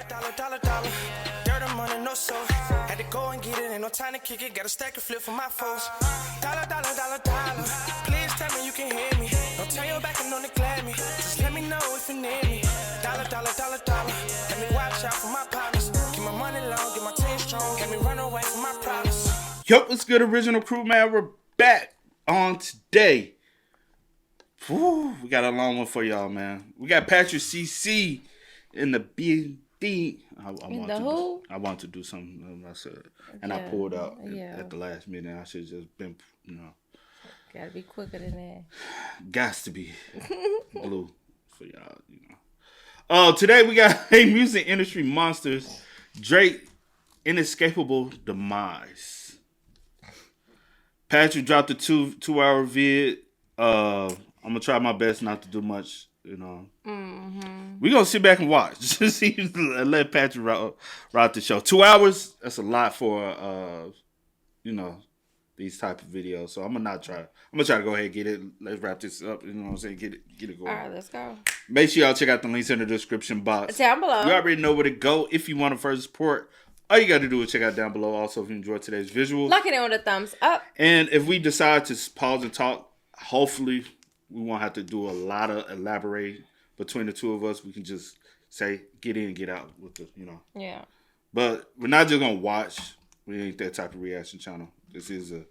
dollar. Dirt on money, no soul. Had to go and get it, ain't no time to kick it. Got a stack of flip for my foes. Dollar. Please tell me you can hear me. Don't turn your back and don't neglect me. Just let me know if you need me. Dollar. Let me watch out for my partners. Keep my money long, get my team strong. Let me run away from my problems. Yup, what's good, original crew, man? We're back on today. Whew, we got a long one for y'all, man. We got Patrick CC in the BD. I want to do something. I said, and I pulled out at the last minute. I should have just been, Gotta be quicker than that. Gots to be blue for y'all, Today we got a music industry monsters. Drake, Inescapable, Demise. Patrick dropped a two-hour vid. I'm gonna try my best not to do much, Mm-hmm. We're gonna sit back and watch. Let Patrick route the show. 2 hours, that's a lot for these type of videos. So I'm gonna try to go ahead and get it. Let's wrap this up. You know what I'm saying? Get it going. All right, let's go. Make sure y'all check out the links in the description box. Down below. You already know where to go. If you want to further support, all you got to do is check out down below. Also, if you enjoyed today's visual, lock it in with a thumbs up. And if we decide to pause and talk, hopefully we won't have to do a lot of elaborating between the two of us. We can just say, get in, get out with the, Yeah. But we're not just going to watch. We ain't that type of reaction channel. This is a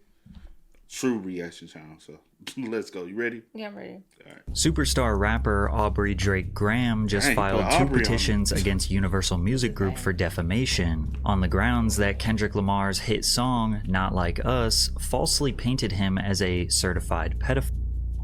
true reaction channel. So let's go. You ready? Yeah, I'm ready. All right. Superstar rapper Aubrey Drake Graham just filed 2 petitions against Universal Music Group for defamation on the grounds that Kendrick Lamar's hit song, Not Like Us, falsely painted him as a certified pedophile.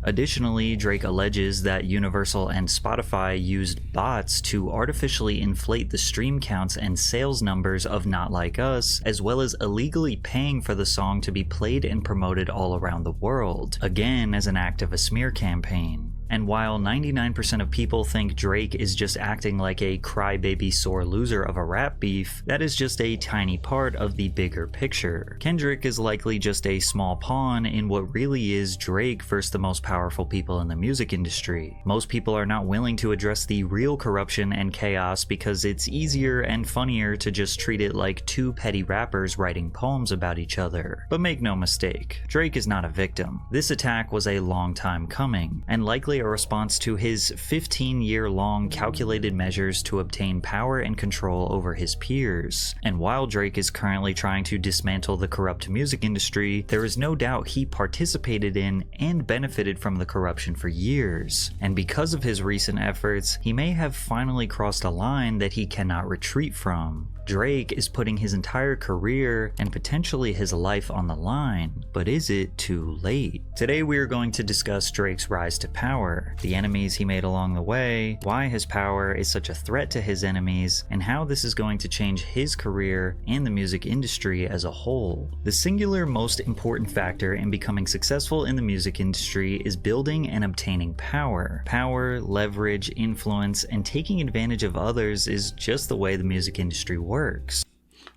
Additionally, Drake alleges that Universal and Spotify used bots to artificially inflate the stream counts and sales numbers of Not Like Us, as well as illegally paying for the song to be played and promoted all around the world, again as an act of a smear campaign. And while 99% of people think Drake is just acting like a crybaby sore loser of a rap beef, that is just a tiny part of the bigger picture. Kendrick is likely just a small pawn in what really is Drake versus the most powerful people in the music industry. Most people are not willing to address the real corruption and chaos because it's easier and funnier to just treat it like 2 petty rappers writing poems about each other. But make no mistake, Drake is not a victim. This attack was a long time coming, and likely a response to his 15-year-long calculated measures to obtain power and control over his peers. And while Drake is currently trying to dismantle the corrupt music industry, there is no doubt he participated in and benefited from the corruption for years. And because of his recent efforts, he may have finally crossed a line that he cannot retreat from. Drake is putting his entire career and potentially his life on the line, but is it too late? Today we are going to discuss Drake's rise to power, the enemies he made along the way, why his power is such a threat to his enemies, and how this is going to change his career and the music industry as a whole. The singular most important factor in becoming successful in the music industry is building and obtaining power. Power, leverage, influence, and taking advantage of others is just the way the music industry works.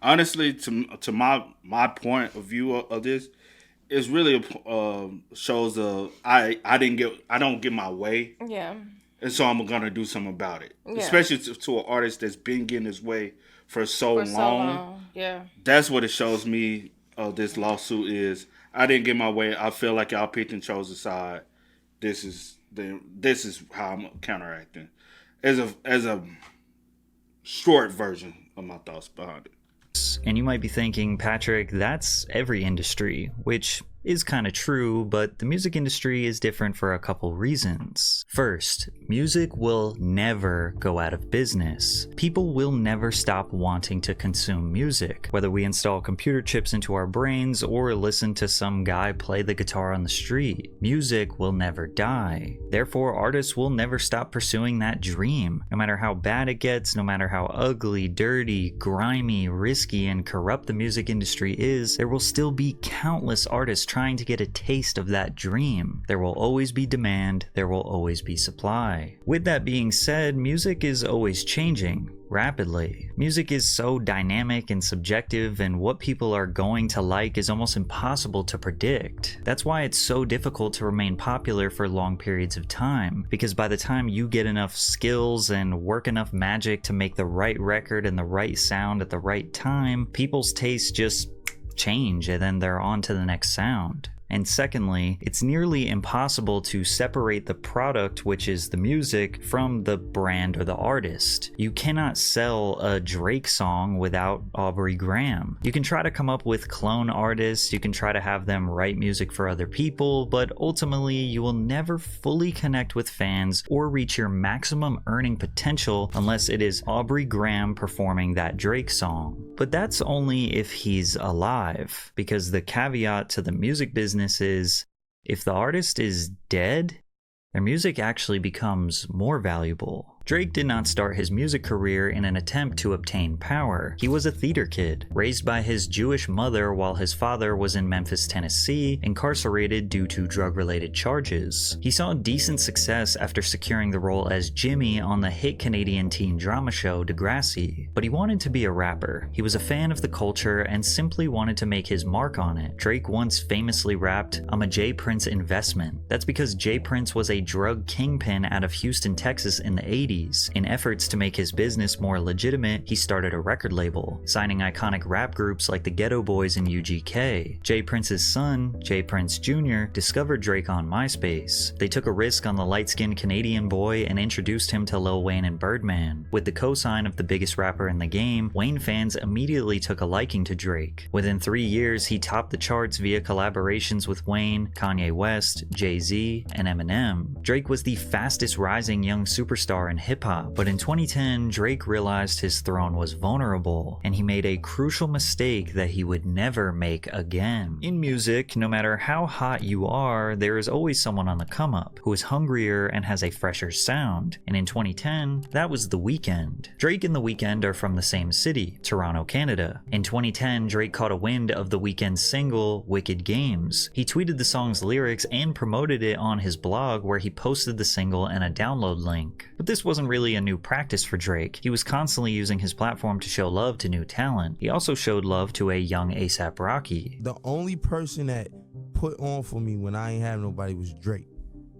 Honestly, to my point of view of this, it's really shows I don't get my way. Yeah. And so I'm gonna do something about it. Yeah. Especially to an artist that's been getting his way for so long. Yeah. That's what it shows me. This lawsuit is I didn't get my way. I feel like y'all picked and chose a side. This is how I'm counteracting. As a short version of my thoughts behind it. And you might be thinking, Patrick, that's every industry, which is kind of true, but the music industry is different for a couple reasons. First, music will never go out of business. People will never stop wanting to consume music, whether we install computer chips into our brains or listen to some guy play the guitar on the street. Music will never die. Therefore, artists will never stop pursuing that dream. No matter how bad it gets, no matter how ugly, dirty, grimy, risky, and corrupt the music industry is, there will still be countless artists trying to get a taste of that dream. There will always be demand, there will always be supply. With that being said, music is always changing. Rapidly. Music is so dynamic and subjective, and what people are going to like is almost impossible to predict. That's why it's so difficult to remain popular for long periods of time, because by the time you get enough skills and work enough magic to make the right record and the right sound at the right time, people's tastes just change and then they're on to the next sound. And secondly, it's nearly impossible to separate the product, which is the music, from the brand or the artist. You cannot sell a Drake song without Aubrey Graham. You can try to come up with clone artists, you can try to have them write music for other people, but ultimately you will never fully connect with fans or reach your maximum earning potential unless it is Aubrey Graham performing that Drake song. But that's only if he's alive, because the caveat to the music business is, if the artist is dead, their music actually becomes more valuable. Drake did not start his music career in an attempt to obtain power. He was a theater kid, raised by his Jewish mother while his father was in Memphis, Tennessee, incarcerated due to drug-related charges. He saw decent success after securing the role as Jimmy on the hit Canadian teen drama show Degrassi, but he wanted to be a rapper. He was a fan of the culture and simply wanted to make his mark on it. Drake once famously rapped, "I'm a J. Prince investment." That's because J. Prince was a drug kingpin out of Houston, Texas in the 80s. In efforts to make his business more legitimate, he started a record label, signing iconic rap groups like the Ghetto Boys and UGK. J. Prince's son, J. Prince Jr., discovered Drake on MySpace. They took a risk on the light-skinned Canadian boy and introduced him to Lil Wayne and Birdman. With the cosign of the biggest rapper in the game, Wayne fans immediately took a liking to Drake. Within 3 years, he topped the charts via collaborations with Wayne, Kanye West, Jay-Z, and Eminem. Drake was the fastest rising young superstar in hip-hop, but in 2010, Drake realized his throne was vulnerable, and he made a crucial mistake that he would never make again. In music, no matter how hot you are, there is always someone on the come-up who is hungrier and has a fresher sound, and in 2010, that was The Weeknd. Drake and The Weeknd are from the same city, Toronto, Canada. In 2010, Drake caught a wind of The Weeknd's single, Wicked Games. He tweeted the song's lyrics and promoted it on his blog, where he posted the single and a download link. But this wasn't really a new practice for Drake. He was constantly using his platform to show love to new talent. He also showed love to a young A$AP Rocky. The only person that put on for me when I ain't have nobody was Drake.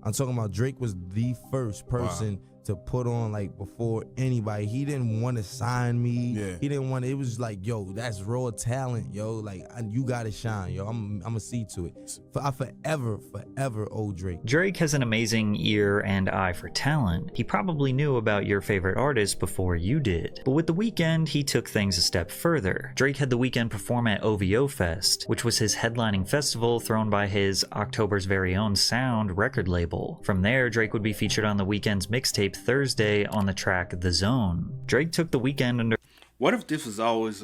I'm talking about Drake was the first person to put on, like, before anybody. He didn't want to sign me. Yeah. He didn't want to, it was like, yo, that's raw talent, yo. Like, you gotta shine, yo. I'm gonna see to it. I forever owe Drake. Drake has an amazing ear and eye for talent. He probably knew about your favorite artist before you did. But with The Weeknd, he took things a step further. Drake had The Weeknd perform at OVO Fest, which was his headlining festival thrown by his October's Very Own Sound record label. From there, Drake would be featured on The Weeknd's mixtape Thursday on the track The Zone. Drake took The Weeknd under... What if this was always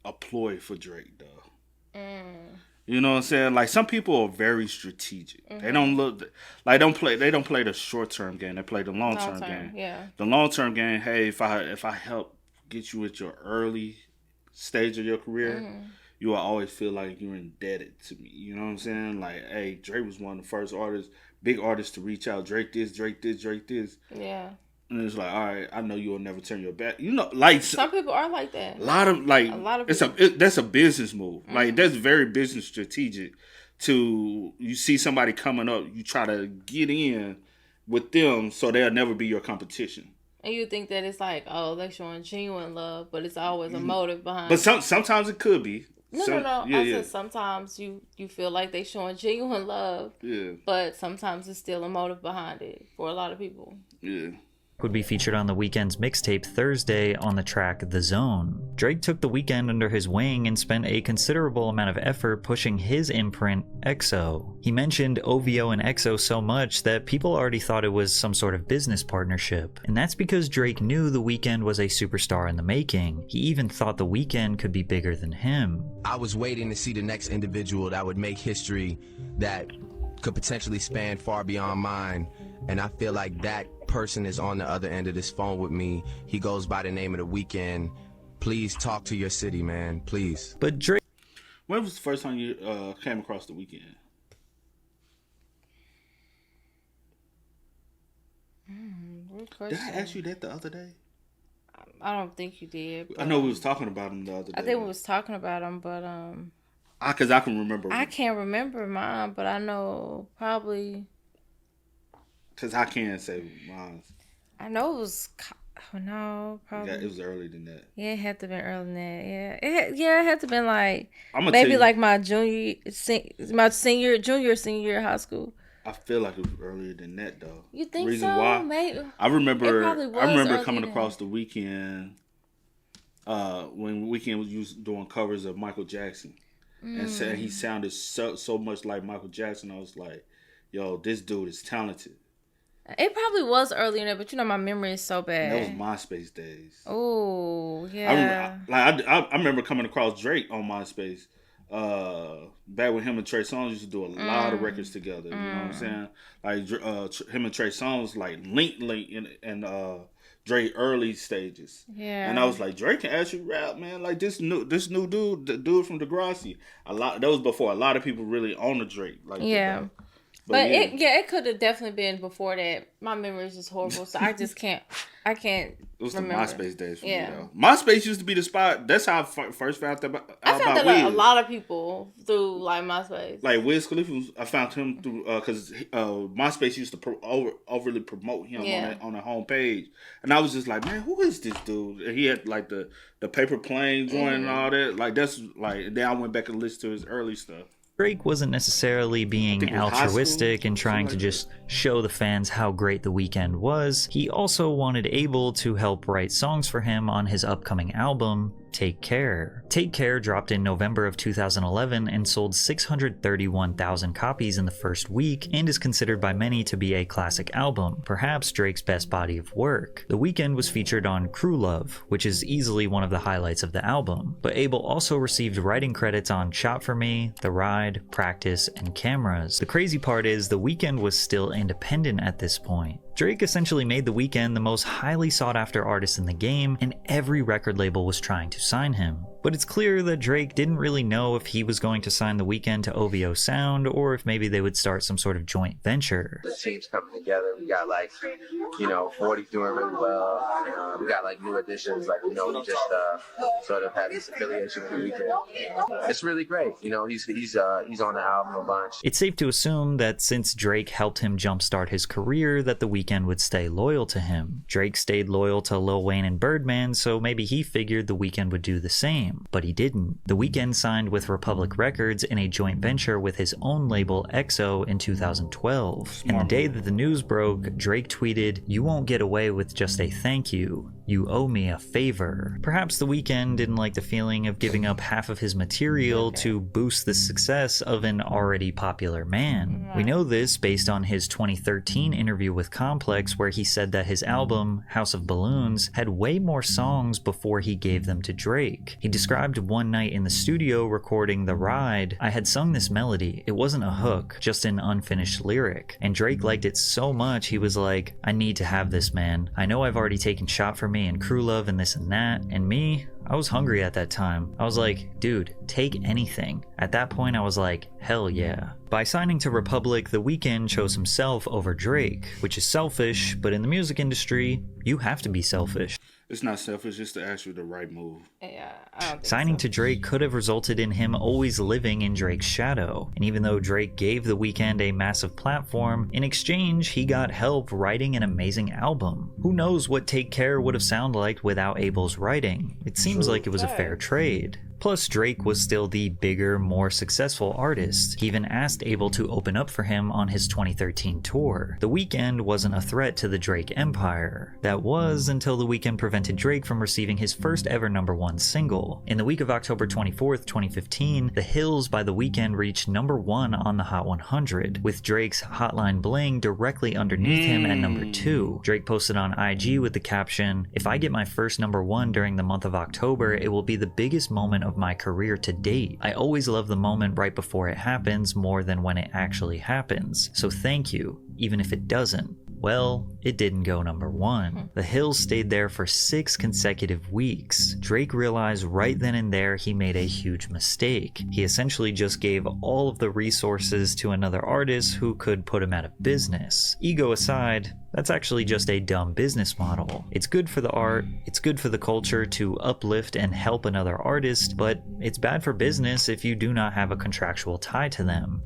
a ploy for Drake, though? You know what I'm saying? Like, some people are very strategic. They don't look like they don't play the short-term game. They play the long-term game. Yeah. The long-term game, hey, if I help get you at your early stage of your career, you will always feel like you're indebted to me. You know what I'm saying? Like, hey, Drake was one of the first artists, big artists to reach out. Drake this, Drake this, Drake this. Yeah. And it's like, all right, I know you'll never turn your back. You know, like, Some people are like that. a lot of that's a business move. Like, that's very business strategic. To you see somebody coming up, you try to get in with them so they'll never be your competition. And you think that it's like, oh, they're showing genuine love, but it's always a motive behind But it. sometimes it could be. No. Yeah, I said sometimes you feel like they showing genuine love, but sometimes it's still a motive behind it for a lot of people. Yeah. would be featured on The Weeknd's mixtape Thursday on the track The Zone. Drake took The Weeknd under his wing and spent a considerable amount of effort pushing his imprint, XO. He mentioned OVO and XO so much that people already thought it was some sort of business partnership, and that's because Drake knew The Weeknd was a superstar in the making. He even thought The Weeknd could be bigger than him. I was waiting to see the next individual that would make history that could potentially span far beyond mine, and I feel like that person is on the other end of this phone with me. He goes by the name of The Weeknd. Please talk to your city, man, please. But Drake... When was the first time you came across The Weeknd? Did I ask you that the other day? I don't think you did. I know we was talking about him the other day. I think we was talking about him, but because I can remember. I can't remember mine, but I know probably. Because I can't say mine. I know it was. Oh no, probably. Yeah, it was earlier than that. Yeah, it had to have been earlier than that. Yeah, it had to have been like maybe like my junior year of high school. I feel like it was earlier than that though. You think Reason so? why? Maybe. I remember coming then. across the Weeknd when Weeknd was doing covers of Michael Jackson, and said he sounded so much like Michael Jackson. I was like, yo, this dude is talented. It probably was earlier than that, but my memory is so bad. And that was MySpace days. Oh yeah. I remember coming across Drake on MySpace. Back when him and Trey Songz used to do a lot of records together. You know what I'm saying? Like him and Trey Songz like linked in Drake early stages. Yeah. And I was like, Drake can actually rap, man. Like this new dude, the dude from Degrassi. That was before a lot of people really owned the Drake. Like yeah. But it could have definitely been before that. My memory is just horrible, so I just can't. I can't. It was remember. the MySpace days for me, though. MySpace used to be the spot. That's how I first found out about Wiz. I found out a lot of people through like MySpace. Like Wiz Khalifa, I found him through because MySpace used to overly promote him on the homepage, and I was just like, man, who is this dude? And he had like the paper plane joint and all that. Like that's like. Then I went back and listened to his early stuff. Drake wasn't necessarily being altruistic and trying to just show the fans how great The Weeknd was. He also wanted Abel to help write songs for him on his upcoming album, Take Care. Take Care dropped in November of 2011 and sold 631,000 copies in the first week and is considered by many to be a classic album, perhaps Drake's best body of work. The Weeknd was featured on Crew Love, which is easily one of the highlights of the album, but Abel also received writing credits on Shot For Me, The Ride, Practice, and Cameras. The crazy part is The Weeknd was still independent at this point. Drake essentially made The Weeknd the most highly sought after artist in the game, and every record label was trying to sign him. But it's clear that Drake didn't really know if he was going to sign The Weeknd to OVO Sound, or if maybe they would start some sort of joint venture. The team's coming together. We got 40 doing really well. We got new additions. We just sort of had this affiliation with The Weeknd. It's really great. He's on the album a bunch. It's safe to assume that since Drake helped him jumpstart his career, that The Weeknd would stay loyal to him. Drake stayed loyal to Lil Wayne and Birdman, so maybe he figured The Weeknd would do the same. But he didn't. The Weeknd signed with Republic Records in a joint venture with his own label EXO in 2012. And the day that the news broke, Drake tweeted, "You won't get away with just a thank you. You owe me a favor." Perhaps The Weeknd didn't like the feeling of giving up half of his material to boost the success of an already popular man. We know this based on his 2013 interview with Complex, where he said that his album, House of Balloons, had way more songs before he gave them to Drake. He described one night in the studio recording The Ride, "I had sung this melody. It wasn't a hook, just an unfinished lyric. And Drake liked it so much he was like, I need to have this, man. I know I've already taken Shot For Me and Crew Love and this and that, and me, I was hungry at that time. I was like, dude, take anything." At that point, I was like, hell yeah. By signing to Republic, The Weeknd chose himself over Drake, which is selfish, but in the music industry, you have to be selfish. It's not selfish, it's actually the right move. Yeah, I don't think Signing to Drake could have resulted in him always living in Drake's shadow. And even though Drake gave The Weeknd a massive platform, in exchange, he got help writing an amazing album. Who knows what Take Care would have sounded like without Abel's writing? It seems like it was a fair trade. Plus, Drake was still the bigger, more successful artist. He even asked Abel to open up for him on his 2013 tour. The Weeknd wasn't a threat to the Drake empire. That was until The Weeknd prevented Drake from receiving his first ever #1 single. In the week of October 24th, 2015, The Hills by The Weeknd reached #1 on the Hot 100, with Drake's Hotline Bling directly underneath him at #2. Drake posted on IG with the caption, "If I get my first #1 during the month of October, it will be the biggest moment of my career to date. I always love the moment right before it happens more than when it actually happens. So thank you, even if it doesn't." Well, it didn't go number 1. The Hills stayed there for 6 consecutive weeks. Drake realized right then and there he made a huge mistake. He essentially just gave all of the resources to another artist who could put him out of business. Ego aside, that's actually just a dumb business model. It's good for the art, it's good for the culture to uplift and help another artist, but it's bad for business if you do not have a contractual tie to them.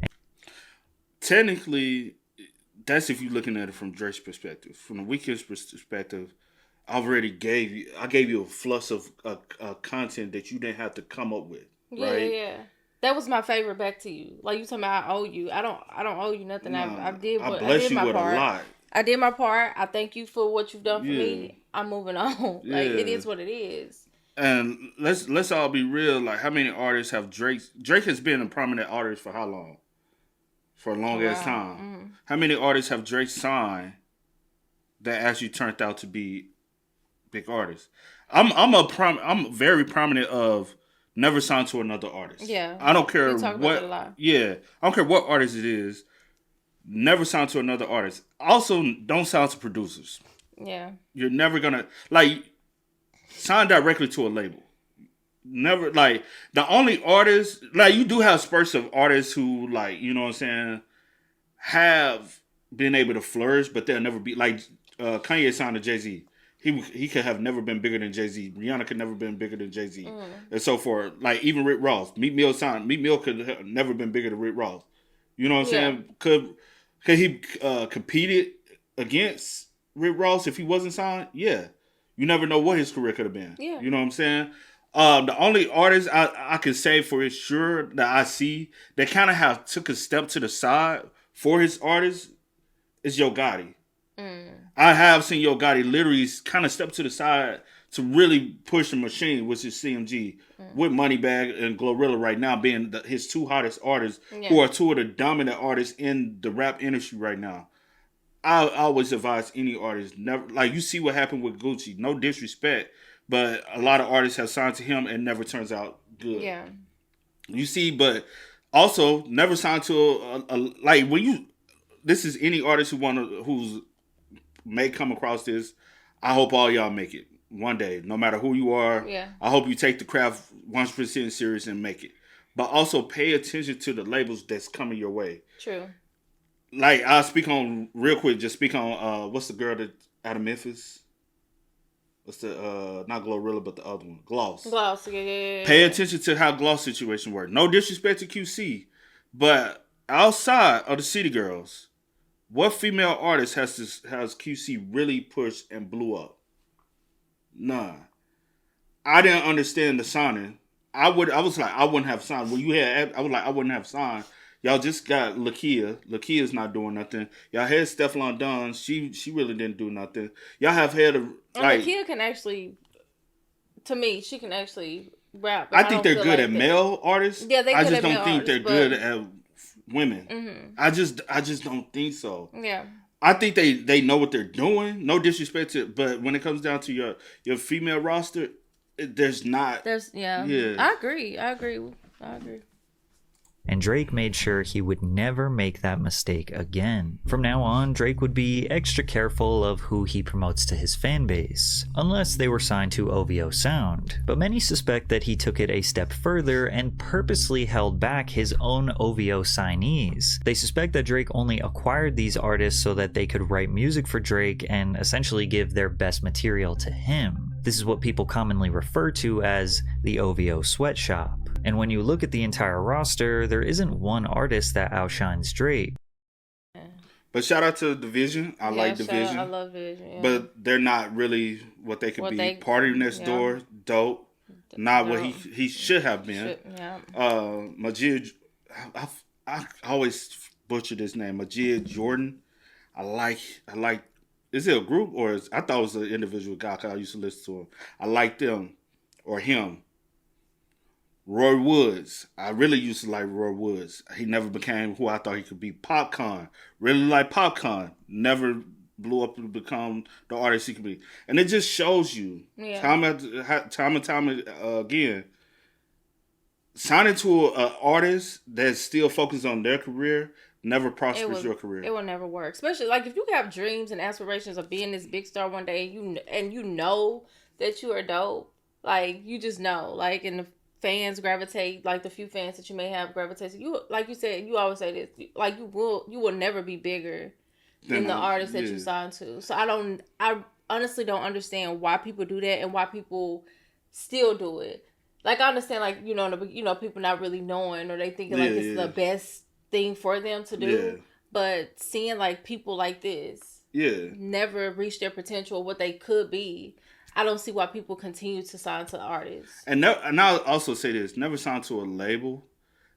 Technically, that's if you're looking at it from Drake's perspective. From the Weeknd's perspective, I gave you a flush of content that you didn't have to come up with. Right? Yeah. That was my favorite back to you. Like you talking about, I owe you. I don't owe you nothing. Nah, I did I bless you my with part. a lot. I did my part. I thank you for what you've done for me. I'm moving on. Yeah. Like it is what it is. And let's all be real. Like, how many artists have Drake? Drake has been a prominent artist for how long? For a long ass time. Mm-hmm. How many artists have Drake signed that actually turned out to be big artists? I'm very prominent of never signed to another artist. Yeah. I don't care talk about it a lot. Yeah. I don't care what artist it is. Never signed to another artist. Also, don't sign to producers. Yeah. You're never gonna sign directly to a label. Never, the only artists, you do have spurts of artists who, you know what I'm saying, have been able to flourish, but they'll never be, Kanye signed to Jay-Z. He could have never been bigger than Jay-Z. Rihanna could never been bigger than Jay-Z. And so forth. Even Rick Ross. Meek Mill could have never been bigger than Rick Ross. You know what I'm saying? Could he competed against Rick Ross if he wasn't signed? Yeah. You never know what his career could have been. Yeah. You know what I'm saying? The only artist I can say for sure that I see that kind of have took a step to the side for his artists is Yo Gotti. I have seen Yo Gotti literally kind of step to the side to really push the machine, which is CMG, with Moneybagg and Glorilla right now being his two hottest artists, who are two of the dominant artists in the rap industry right now. I always advise any artist, never, you see what happened with Gucci. No disrespect, but a lot of artists have signed to him and never turns out good. Yeah. You see, but also never signed to this is any artist who's may come across this. I hope all y'all make it one day, no matter who you are. Yeah. I hope you take the craft 100% serious and make it. But also pay attention to the labels that's coming your way. True. I'll speak on real quick. Just speak on what's the girl that out of Memphis? What's the not Glorilla, but the other one, Gloss. Gloss, yeah. Pay attention to how Gloss situation works. No disrespect to QC, but outside of the City Girls, what female artist has QC really pushed and blew up? None. I didn't understand the signing. I was like, I wouldn't have signed. Well, I was like, I wouldn't have signed. Y'all just got Lakia. Lakia's not doing nothing. Y'all had Stefflon Don. She really didn't do nothing. Y'all have had Lakia can actually, to me, she can actually rap. I think they're good at male artists. Yeah, I just don't think they're good at women. Mm-hmm. I just don't think so. Yeah. I think they know what they're doing. No disrespect to, but when it comes down to your female roster, there's not. Yeah. I agree. And Drake made sure he would never make that mistake again. From now on, Drake would be extra careful of who he promotes to his fan base, unless they were signed to OVO Sound. But many suspect that he took it a step further and purposely held back his own OVO signees. They suspect that Drake only acquired these artists so that they could write music for Drake and essentially give their best material to him. This is what people commonly refer to as the OVO sweatshop. And when you look at the entire roster, there isn't one artist that outshines Drake. But shout out to Division. I like Division. I love Division. Yeah. But they're not really what they could be. PartyNextDoor, dope. Not what he should have been. Majid, I always butcher this name. Majid Jordan. I like. Is it a group or I thought it was an individual guy because I used to listen to him. I like them or him. Roy Woods. I really used to like Roy Woods. He never became who I thought he could be. Popcorn. Really like Popcorn. Never blew up to become the artist he could be. And it just shows you time and time again, signing to an artist that's still focused on their career never prospers your career. It will never work. Especially like if you have dreams and aspirations of being this big star one day, and you know that you are dope. Like you just know, like, and the fans gravitate, like the few fans that you may have gravitate to you. Like you said, you always say this, like you will never be bigger than the artist that you signed to. So I honestly don't understand why people do that and why people still do it. Like I understand, like people not really knowing, or they thinking like it's the best thing for them to do. Yeah. But seeing like people like this, never reach their potential, what they could be. I don't see why people continue to sign to artists. And I'll also say this: never sign to a label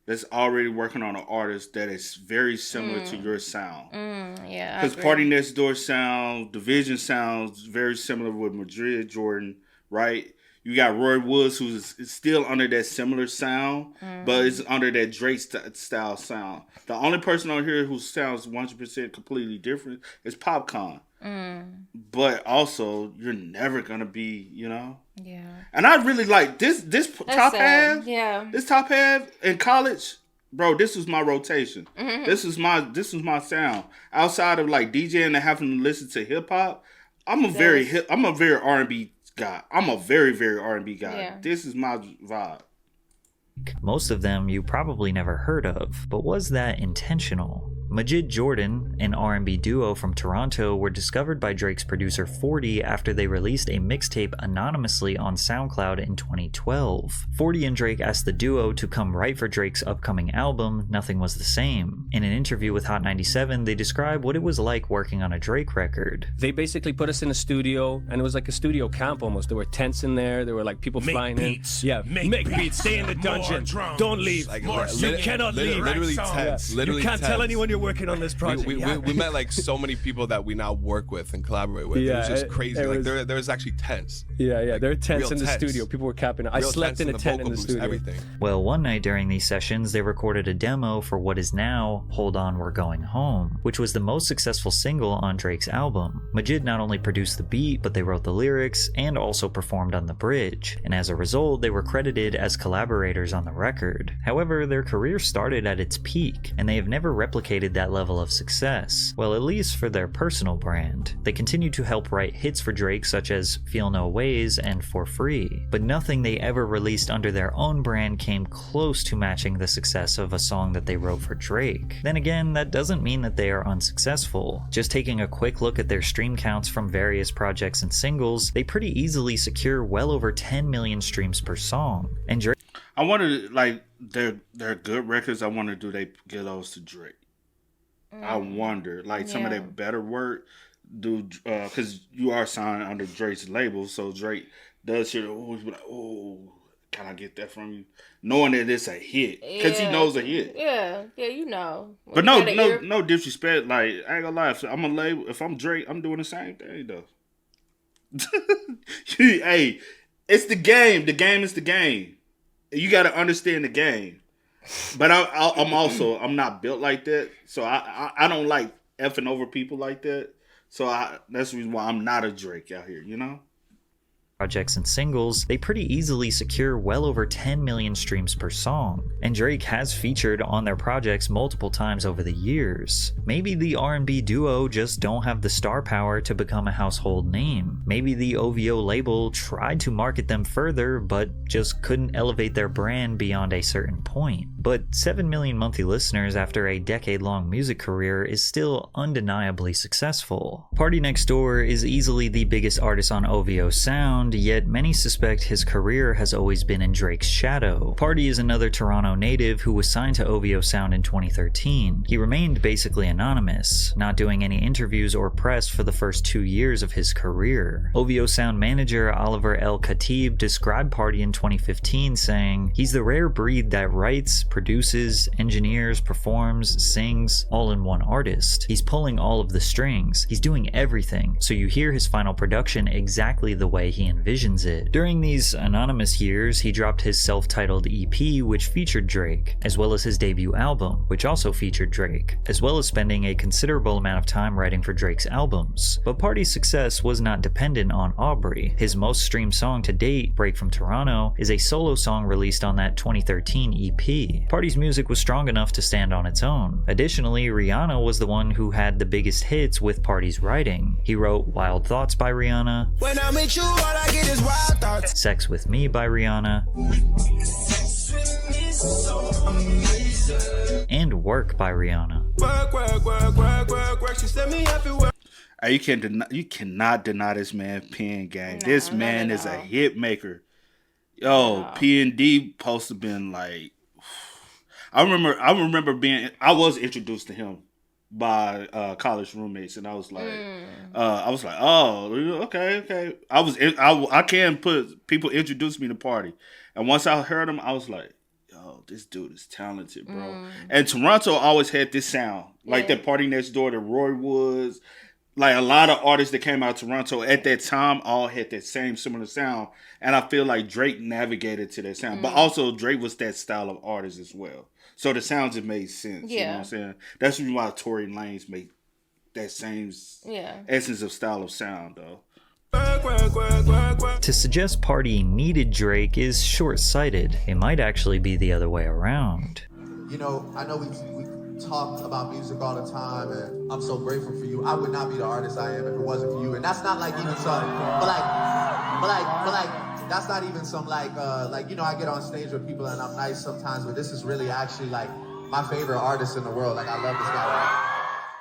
that's already working on an artist that is very similar to your sound. Yeah, because PartyNextDoor sound, Division sounds very similar with Majid Jordan, right? You got Roy Woods, who's still under that similar sound, but it's under that Drake style sound. The only person on here who sounds 100% completely different is Popcorn. But also, you're never gonna be, Yeah. And I really like this top half. Yeah. This top half in college, bro. This was my rotation. This was my sound. Outside of like DJing and having to listen to hip hop, I'm a very R&B guy. I'm a very, very R&B guy. Yeah. This is my vibe. Most of them you probably never heard of, but was that intentional? Majid Jordan, an R&B duo from Toronto, were discovered by Drake's producer 40 after they released a mixtape anonymously on SoundCloud in 2012. 40 and Drake asked the duo to come write for Drake's upcoming album, Nothing Was the Same. In an interview with Hot 97, they describe what it was like working on a Drake record. They basically put us in a studio, and it was like a studio camp almost. There were tents in there, there were like people flying beats. in. Yeah, make beats, stay in the dungeon, don't leave. Like, you cannot leave. Literally tense. Literally you can't tell anyone you're working on this project. We met like so many people that we now work with and collaborate with. Yeah, it was just crazy. Like there was actually tents. Yeah, like, there were tents in the studio. People were capping. I slept in a tent in the studio. Everything. Well, one night during these sessions, they recorded a demo for what is now Hold On We're Going Home, which was the most successful single on Drake's album. Majid not only produced the beat, but they wrote the lyrics and also performed on the bridge, and as a result, they were credited as collaborators on the record. However, their career started at its peak, and they have never replicated that level of success. Well, at least for their personal brand. They continue to help write hits for Drake such as Feel No Ways and For Free, but nothing they ever released under their own brand came close to matching the success of a song that they wrote for Drake. Then again, that doesn't mean that they are unsuccessful. Just taking a quick look at their stream counts from various projects and singles, they pretty easily secure well over 10 million streams per song. And Drake, I wonder, like, they're good records. I wonder, do they give those to Drake? I wonder, like, some of their better work, because you are signed under Drake's label, so Drake does shit. Always be like, oh, can I get that from you? Knowing that it's a hit, because he knows a hit. Yeah, you know. But no disrespect. Like, I ain't gonna lie. If I'm Drake, I'm doing the same thing though. Hey, it's the game. The game is the game. You got to understand the game. But I'm not built like that, so I don't like effing over people like that. So that's the reason why I'm not a Drake out here, projects and singles, they pretty easily secure well over 10 million streams per song, and Drake has featured on their projects multiple times over the years. Maybe the R&B duo just don't have the star power to become a household name. Maybe the OVO label tried to market them further, but just couldn't elevate their brand beyond a certain point. But 7 million monthly listeners after a decade-long music career is still undeniably successful. PartyNextDoor is easily the biggest artist on OVO sound, yet many suspect his career has always been in Drake's shadow. Party is another Toronto native who was signed to OVO Sound in 2013. He remained basically anonymous, not doing any interviews or press for the first 2 years of his career. OVO Sound manager Oliver El Khatib described Party in 2015 saying, "He's the rare breed that writes, produces, engineers, performs, sings, all in one artist. He's pulling all of the strings. He's doing everything, so you hear his final production exactly the way he envisions it. During these anonymous years, he dropped his self-titled EP, which featured Drake, as well as his debut album, which also featured Drake, as well as spending a considerable amount of time writing for Drake's albums. But Party's success was not dependent on Aubrey. His most streamed song to date, Break from Toronto, is a solo song released on that 2013 EP. Party's music was strong enough to stand on its own. Additionally, Rihanna was the one who had the biggest hits with Party's writing. He wrote Wild Thoughts by Rihanna, When I'm with you, all I get is wild thoughts. Sex with Me by Rihanna, and Work by Rihanna. Work. She set me up and work. Hey, you cannot deny this man pen game. This man is a hit maker. Yo, P&D supposed to been like, I was introduced to him by college roommates, and I was like, oh, okay. I can put people introduced me to Party, and once I heard him, I was like, yo, this dude is talented, bro. And Toronto always had this sound, like that PartyNextDoor, the Roy Woods, like a lot of artists that came out of Toronto at that time all had that same similar sound, and I feel like Drake navigated to that sound, but also Drake was that style of artist as well. So the sounds, it made sense. You know what I'm saying? That's the reason why Tory Lanez make that same essence of style of sound, though. To suggest Party needed Drake is short-sighted. It might actually be the other way around. You know, I know we talk about music all the time, and I'm so grateful for you. I would not be the artist I am if it wasn't for you. And that's not like even some, but like that's not even some like you know, I get on stage with people and I'm nice sometimes, but this is really actually like my favorite artist in the world. Like, I love this guy.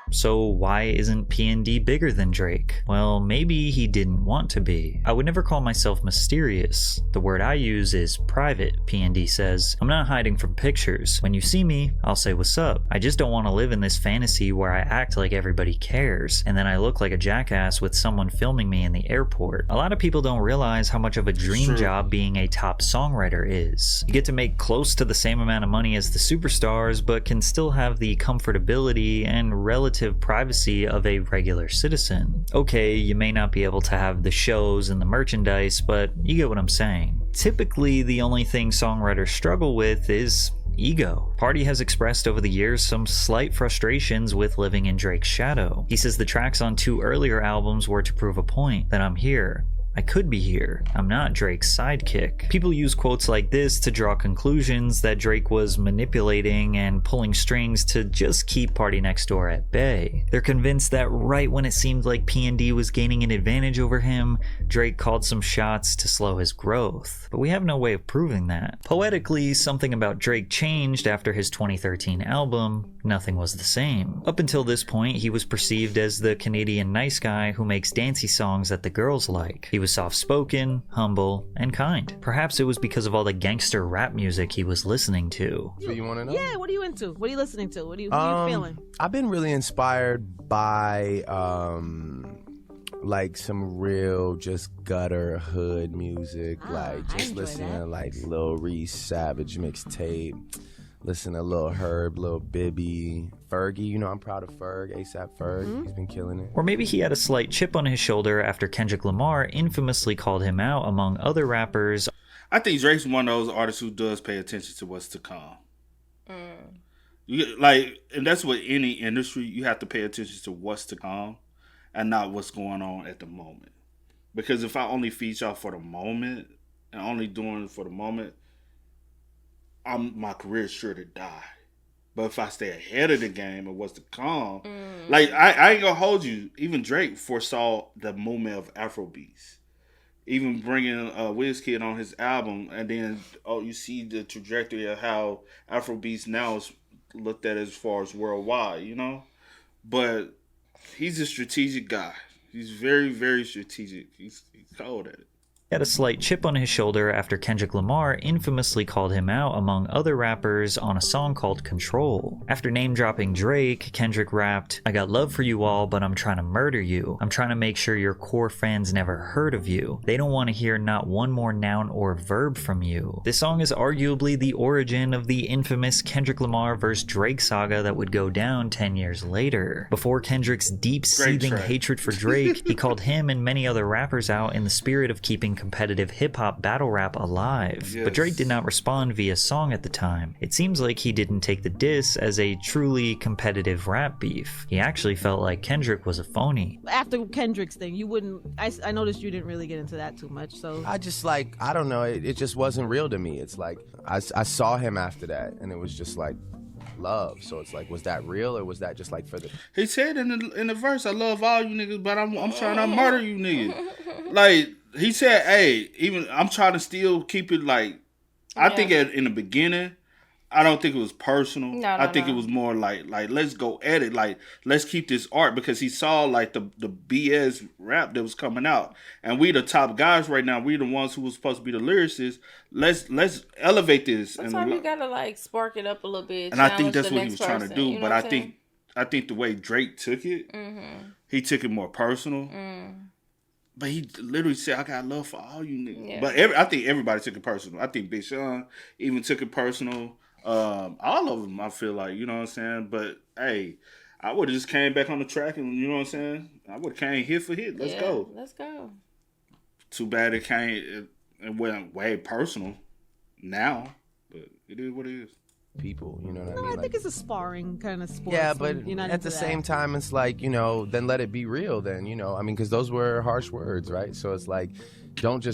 So why isn't P&D bigger than Drake? Well, maybe he didn't want to be. I would never call myself mysterious. The word I use is private, P&D says. I'm not hiding from pictures. When you see me, I'll say what's up. I just don't want to live in this fantasy where I act like everybody cares, and then I look like a jackass with someone filming me in the airport. A lot of people don't realize how much of a dream job being a top songwriter is. You get to make close to the same amount of money as the superstars, but can still have the comfortability and relative privacy of a regular citizen. Okay, you may not be able to have the shows and the merchandise, but you get what I'm saying. Typically, the only thing songwriters struggle with is ego. Party has expressed over the years some slight frustrations with living in Drake's shadow. He says the tracks on 2 earlier albums were to prove a point, that I'm here. I could be here. I'm not Drake's sidekick. People use quotes like this to draw conclusions that Drake was manipulating and pulling strings to just keep PartyNextDoor at bay. They're convinced that right when it seemed like P&D was gaining an advantage over him, Drake called some shots to slow his growth. But we have no way of proving that. Poetically, something about Drake changed after his 2013 album. Nothing was the same. Up until this point, he was perceived as the Canadian nice guy who makes dancey songs that the girls like. He was soft-spoken, humble, and kind. Perhaps it was because of all the gangster rap music he was listening to. So you want to know? Yeah, what are you into? What are you listening to? What are you feeling? I've been really inspired by like some real just gutter hood music, like just listening to like Lil Reese Savage mixtape. Listen to Lil Herb, Lil Bibby, Fergie. You know, I'm proud of Ferg, ASAP Ferg. He's been killing it. Or maybe he had a slight chip on his shoulder after Kendrick Lamar infamously called him out among other rappers. I think Drake's one of those artists who does pay attention to what's to come. And that's what any industry, you have to pay attention to what's to come and not what's going on at the moment. Because if I only feature out for the moment and only doing it for the moment, my career is sure to die. But if I stay ahead of the game and what's to come, like I ain't gonna hold you. Even Drake foresaw the movement of Afrobeats. Even bringing Wizkid on his album, and then you see the trajectory of how Afrobeats now is looked at as far as worldwide, you know. But he's a strategic guy. He's very, very strategic. He's cold at it. He had a slight chip on his shoulder after Kendrick Lamar infamously called him out among other rappers on a song called Control. After name-dropping Drake, Kendrick rapped, "I got love for you all, but I'm trying to murder you. I'm trying to make sure your core fans never heard of you. They don't want to hear not one more noun or verb from you." This song is arguably the origin of the infamous Kendrick Lamar vs. Drake saga that would go down 10 years later. Before Kendrick's deep-seething hatred for Drake, he called him and many other rappers out in the spirit of keeping competitive hip-hop battle rap alive, but Drake did not respond via song at the time. It seems like he didn't take the diss as a truly competitive rap beef. He actually felt like Kendrick was a phony. After Kendrick's thing, you wouldn't... I noticed you didn't really get into that too much, so... I just like, I don't know, it just wasn't real to me. It's like, I saw him after that, and it was just like, love. So it's like, was that real, or was that just like for the... He said in the verse, I love all you niggas, but I'm trying to murder you niggas. Like, he said, hey, even I'm trying to still keep it like, I think in the beginning, I don't think it was personal. I think it was more like let's go at it. Like, let's keep this art, because he saw like the BS rap that was coming out. And we the top guys right now. We the ones who was supposed to be the lyricists. Let's elevate this. Sometimes you gotta like spark it up a little bit. And I think that's what he was trying to do. You know but I think the way Drake took it, he took it more personal. But he literally said, I got love for all you niggas. Yeah. But I think everybody took it personal. I think Big Sean even took it personal. All of them, I feel like, you know what I'm saying? But, hey, I would have just came back on the track and, you know what I'm saying? I would have came hit for hit. Let's go. Let's go. Too bad it went way personal now, but it is what it is. People, you know what I No, mean? I think it's a sparring kind of sport. Yeah, so but you're not at the into same that. time, it's like, you know, then let it be real then, you know? I mean, because those were harsh words, right? So it's like,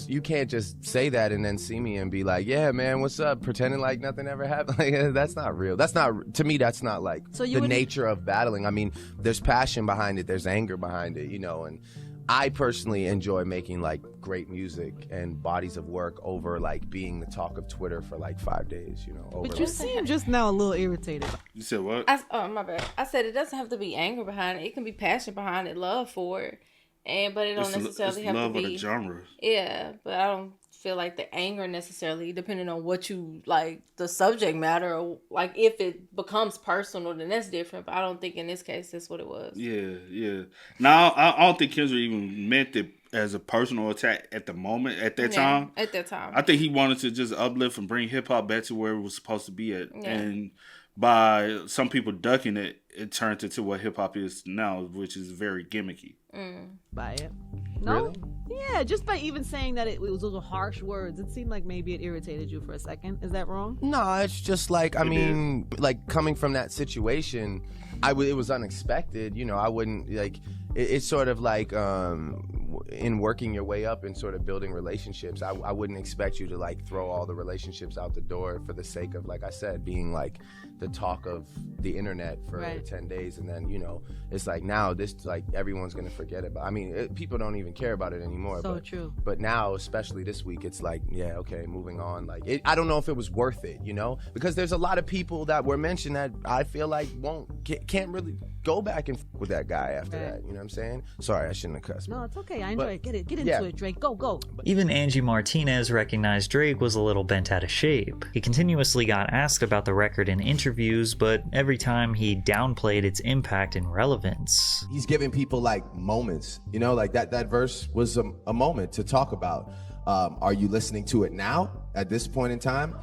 you can't just say that and then see me and be like, yeah, man, what's up? Pretending like nothing ever happened. Like, that's not real. That's not, to me, that's not like the nature of battling. I mean, there's passion behind it. There's anger behind it, you know, and I personally enjoy making like great music and bodies of work over like being the talk of Twitter for like 5 days, you know. Over But you seem just now a little irritated. You said what? Oh, my bad. I said it doesn't have to be anger behind it. It can be passion behind it, love for it. But it don't necessarily have to be. Love of the genre. Yeah, but I don't feel like the anger necessarily, depending on what you like, the subject matter, or like if it becomes personal, then that's different. But I don't think in this case that's what it was. Yeah. Now I don't think Kendrick even meant it as a personal attack at the moment, at that time. At that time, I think he wanted to just uplift and bring hip hop back to where it was supposed to be at, and by some people ducking it, it turned into what hip hop is now, which is very gimmicky. By it. No? Really? Yeah, just by even saying that it was those harsh words, it seemed like maybe it irritated you for a second. Is that wrong? No, it's just like, I mean, like coming from that situation, it was unexpected, you know. I wouldn't like, it's sort of like in working your way up and sort of building relationships, I wouldn't expect you to like throw all the relationships out the door for the sake of, like I said, being like the talk of the internet for 10 days, and then, you know, it's like now this, like, everyone's gonna forget about. I mean, people don't even care about it anymore. So true. But now, especially this week, it's like, yeah, okay, moving on. Like, I don't know if it was worth it, you know, because there's a lot of people that were mentioned that I feel like can't really go back and with that guy after that. You know what I'm saying? Sorry, I shouldn't have cussed. No, it's okay. I enjoy it. Get into it, Drake. Go. Even Angie Martinez recognized Drake was a little bent out of shape. He continuously got asked about the record in interviews, but every time he downplayed its impact and relevance. He's giving people like moments, you know, like that verse was a moment to talk about. Are you listening to it now at this point in time?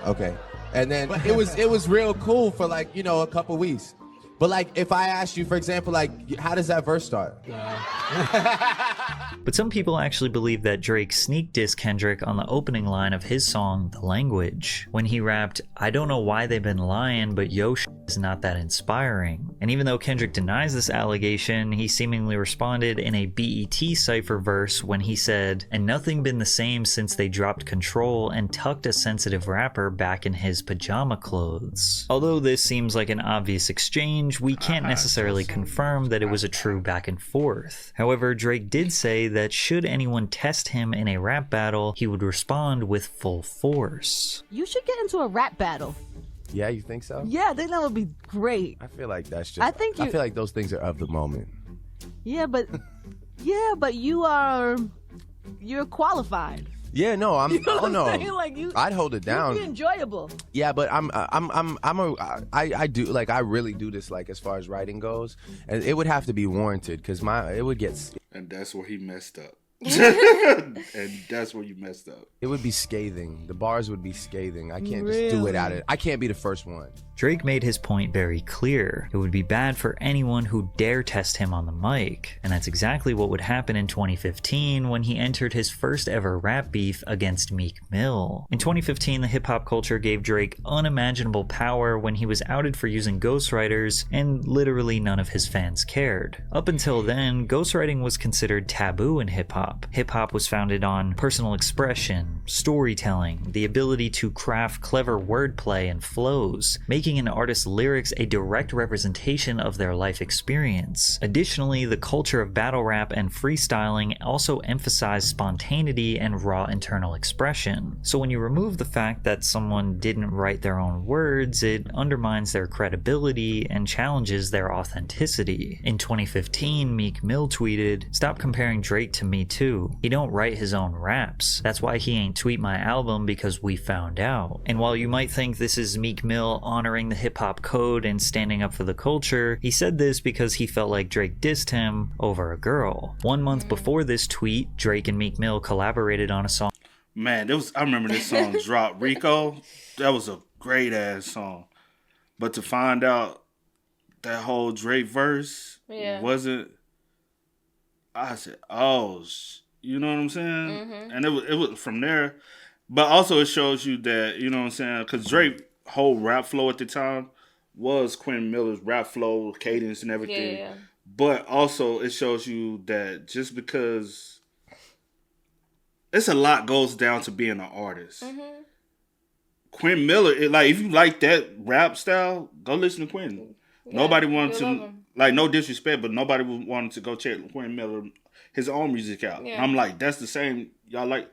Okay. And then it was real cool for like, you know, a couple weeks. But like, if I asked you, for example, like, how does that verse start? But some people actually believe that Drake sneak dissed Kendrick on the opening line of his song, The Language, when he rapped, I don't know why they've been lying, but yo is not that inspiring. And even though Kendrick denies this allegation, he seemingly responded in a BET cypher verse when he said, and nothing been the same since they dropped Control and tucked a sensitive rapper back in his pajama clothes. Although this seems like an obvious exchange, we can't necessarily confirm that it was a true back and forth. However, Drake did say that should anyone test him in a rap battle, he would respond with full force. You should get into a rap battle. Yeah, you think so? Yeah, I think that would be great. I feel like that's just. I feel like those things are of the moment. Yeah, but you're qualified. Yeah, no, I'm. You know oh no, like I'd hold it down. It'd be enjoyable. Yeah, but I do like, I really do this, like, as far as writing goes, and it would have to be warranted because it would get. And that's where he messed up. And that's where you messed up. It would be scathing. The bars would be scathing. I can't just do it out of it. I can't be the first one. Drake made his point very clear. It would be bad for anyone who dare test him on the mic. And that's exactly what would happen in 2015 when he entered his first ever rap beef against Meek Mill. In 2015, the hip-hop culture gave Drake unimaginable power when he was outed for using ghostwriters, and literally none of his fans cared. Up until then, ghostwriting was considered taboo in hip-hop. Hip-hop was founded on personal expression, storytelling, the ability to craft clever wordplay and flows, making an artist's lyrics a direct representation of their life experience. Additionally, the culture of battle rap and freestyling also emphasized spontaneity and raw internal expression. So when you remove the fact that someone didn't write their own words, it undermines their credibility and challenges their authenticity. In 2015, Meek Mill tweeted, "Stop comparing Drake to me too. He don't write his own raps. That's why he ain't tweet my album, because we found out." And while you might think this is Meek Mill honoring the hip-hop code and standing up for the culture, he said this because he felt like Drake dissed him over a girl. 1 month before this tweet, Drake and Meek Mill collaborated on a song. Man, I remember this song dropped, Rico. That was a great ass song. But to find out that whole Drake verse wasn't, I said, oh, you know what I'm saying? Mm-hmm. And it was from there. But also it shows you that, you know what I'm saying? Because Drake's whole rap flow at the time was Quentin Miller's rap flow, cadence and everything. Yeah. But also it shows you that just because it's a lot goes down to being an artist. Mm-hmm. Quentin Miller, if you like that rap style, go listen to Quentin. Yeah, nobody wanted to, no disrespect, but nobody wanted to go check Quentin Miller, his own music out. Yeah. I'm like, that's the same, y'all like,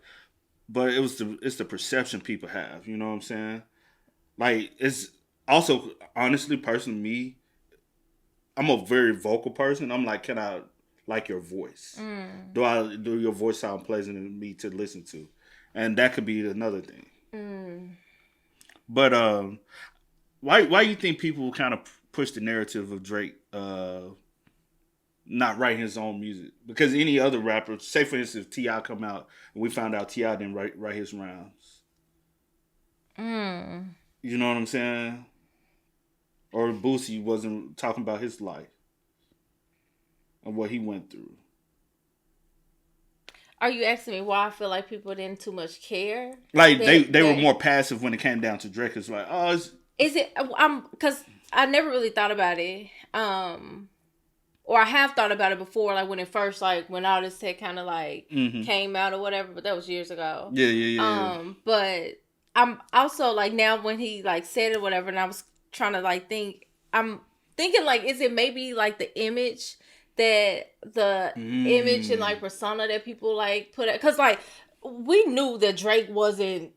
but it's the perception people have, you know what I'm saying? Like, it's also, honestly, personally, me, I'm a very vocal person. I'm like, can I like your voice? Do your voice sound pleasant to me to listen to? And that could be another thing. But why you think people kind of push the narrative of Drake not writing his own music? Because any other rapper, say for instance, T.I. come out and we found out T.I. didn't write his rhymes. You know what I'm saying? Or Boosie wasn't talking about his life and what he went through. Are you asking me why I feel like people didn't too much care? Like they were more passive when it came down to Drake. It's like, oh, is it? Because I never really thought about it. Or I have thought about it before, like when it first, like when all this tech kind of like came out or whatever. But that was years ago. Yeah. But I'm also like now when he like said it or whatever, and I was trying to like think. I'm thinking like, is it maybe like the image? That the image and like persona that people like put it, because like we knew that Drake wasn't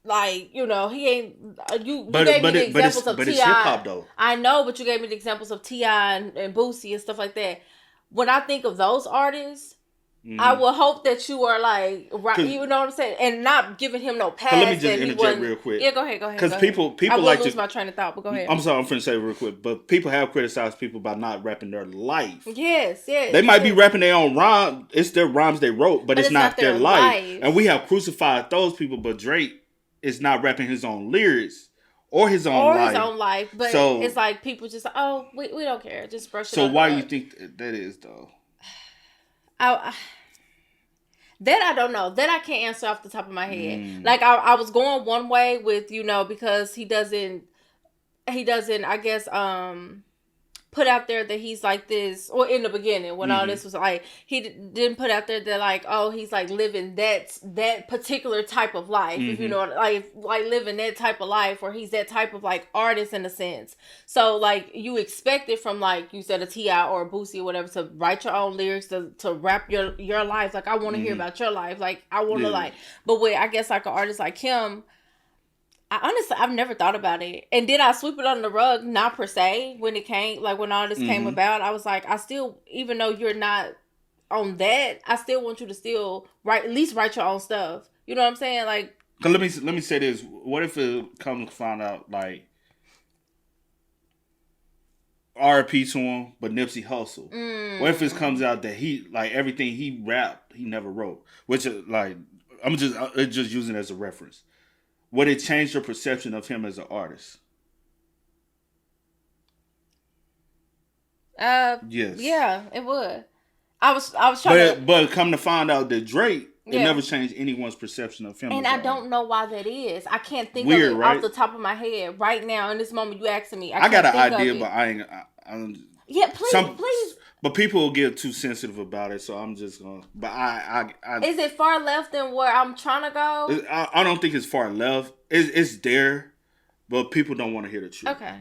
like, you know, he ain't you gave me the examples of T.I. It's hip hop though. I know, but you gave me the examples of T.I. and Boosie and stuff like that. When I think of those artists, I will hope that you are like, right, you know what I'm saying, and not giving him no pass. Let me just interject real quick. Yeah, go ahead. Because people I like lose my train of thought, but go ahead. I'm sorry, I'm finna say it real quick, but people have criticized people by not rapping their life. Yes. They might be rapping their own rhyme. It's their rhymes they wrote, but it's not their life. And we have crucified those people, but Drake is not rapping his own lyrics or his own life. But so, it's like people just, we don't care. Just brush it so off. So why do you think that is though? That I don't know. That I can't answer off the top of my head. Like I was going one way with, you know, because he doesn't I guess put out there that he's like this, or in the beginning when all this was like, he didn't put out there that like, oh, he's like living that particular type of life, if you know, like living that type of life, or he's that type of like artist in a sense. So like you expect it from like you said a T.I. or a Boosie or whatever to write your own lyrics, to rap your life. Like I want to hear about your life. Like I want to like, but with I guess like an artist like him, I've never thought about it. And did I sweep it under the rug? Not per se. When it came, like when all this came about, I was like, I still, even though you're not on that, I still want you to still at least write your own stuff. You know what I'm saying? Like, let me say this. What if it comes to find out, like, R.I.P. to him, but Nipsey Hussle. What if it comes out that he, like, everything he rapped, he never wrote? Which, like, I'm just using it as a reference. Would it change your perception of him as an artist? Yes. Yeah, it would. I was trying but come to find out that Drake, it never changed anyone's perception of him. And I don't know why that is. I can't think of it off the top of my head right now. In this moment, you asking me. I got an idea, but I ain't. Yeah, please. But people will get too sensitive about it, so I'm just gonna. But I is it far left than where I'm trying to go? I don't think it's far left. It's there, but people don't want to hear the truth. Okay.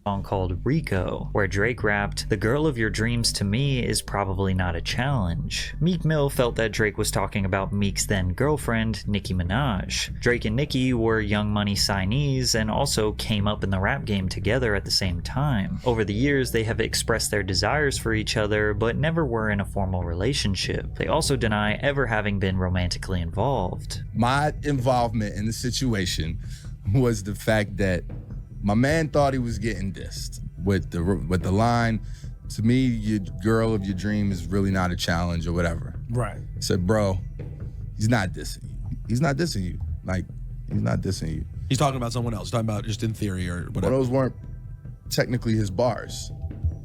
Song called Rico, where Drake rapped, "The girl of your dreams to me is probably not a challenge." Meek Mill felt that Drake was talking about Meek's then girlfriend, Nicki Minaj. Drake and Nicki were Young Money signees and also came up in the rap game together at the same time. Over the years, they have expressed their desires for each other, but never were in a formal relationship. They also deny ever having been romantically involved. My involvement in the situation was the fact that my man thought he was getting dissed with the line, "To me, your girl of your dream is really not a challenge," or whatever. Right. I said, bro, he's not dissing you. He's not dissing you. Like, he's not dissing you. He's talking about someone else. He's talking about just in theory or whatever. Well, those weren't technically his bars.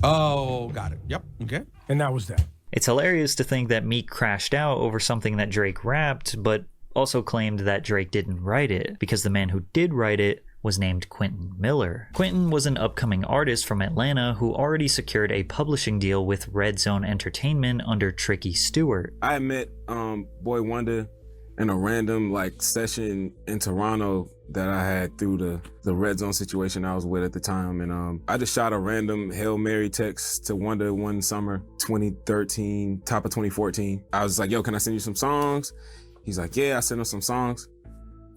Oh, got it. Yep. Okay. And that was that. It's hilarious to think that Meek crashed out over something that Drake rapped, but also claimed that Drake didn't write it, because the man who did write it was named Quentin Miller. Quentin was an upcoming artist from Atlanta who already secured a publishing deal with Red Zone Entertainment under Tricky Stewart. I met Boy Wonder in a random session in Toronto that I had through the Red Zone situation I was with at the time, and I just shot a random Hail Mary text to Wonder one summer, 2013, top of 2014. I was like, "Yo, can I send you some songs?" He's like, "Yeah." I sent him some songs.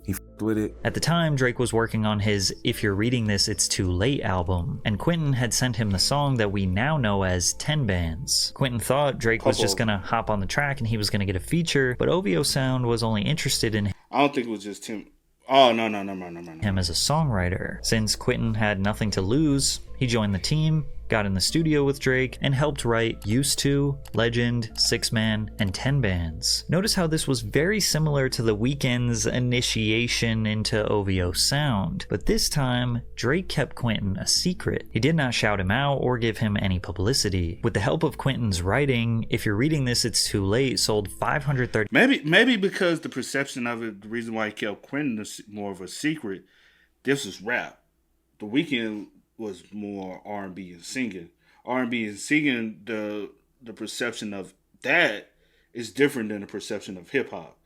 He f***ed with it. At the time, Drake was working on his If You're Reading This, It's Too Late album, and Quentin had sent him the song that we now know as 10 Bands. Quentin thought Drake was just gonna hop on the track and he was gonna get a feature, but OVO Sound was only interested in I don't think it was just him. Oh, no. him as a songwriter. Since Quentin had nothing to lose, he joined the team, got in the studio with Drake, and helped write Used To, Legend, 6 Man, and 10 Bands. Notice how this was very similar to the Weeknd's initiation into OVO Sound, but this time, Drake kept Quentin a secret. He did not shout him out or give him any publicity. With the help of Quentin's writing, If You're Reading This, It's Too Late sold 530. Maybe because the perception of it, the reason why he kept Quentin more of a secret, this was rap. The Weeknd was more R&B and singing. R&B and singing, the perception of that is different than the perception of hip hop.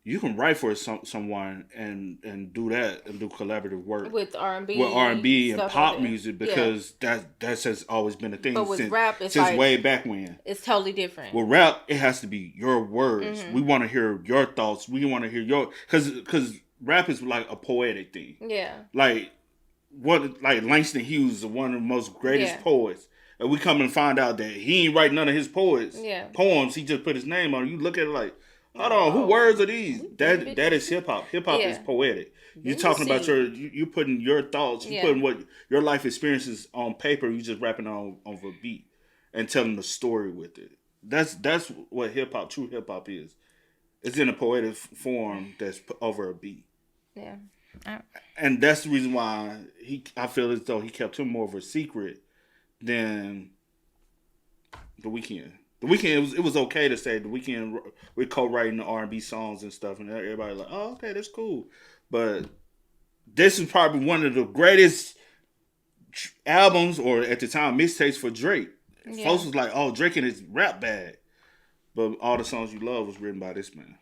You can write for someone and do that and do collaborative work with R&B and pop music, because that has always been a thing. But with rap, it's since way back when. It's totally different. With rap, it has to be your words. Mm-hmm. We want to hear your thoughts. We want to hear your because rap is like a poetic thing. Yeah. Like Langston Hughes is one of the most greatest poets. And we come and find out that he ain't write none of his poems. He just put his name on it. You look at it like, hold on, who words are these? That is hip hop. Hip hop is poetic. You're talking about you putting your thoughts, you putting what your life experiences on paper, you just rapping on a beat and telling the story with it. That's what hip hop, true hip hop is. It's in a poetic form that's over a beat. Yeah. And that's the reason why I feel as though he kept him more of a secret than The Weeknd. The Weeknd, it was okay to say The Weeknd, we're co-writing the R&B songs and stuff, and everybody like, oh, okay, that's cool. But this is probably one of the greatest albums, or at the time, mixtapes for Drake. Yeah. Folks was like, oh, Drake in his rap bag. But All the Songs You Love was written by this man.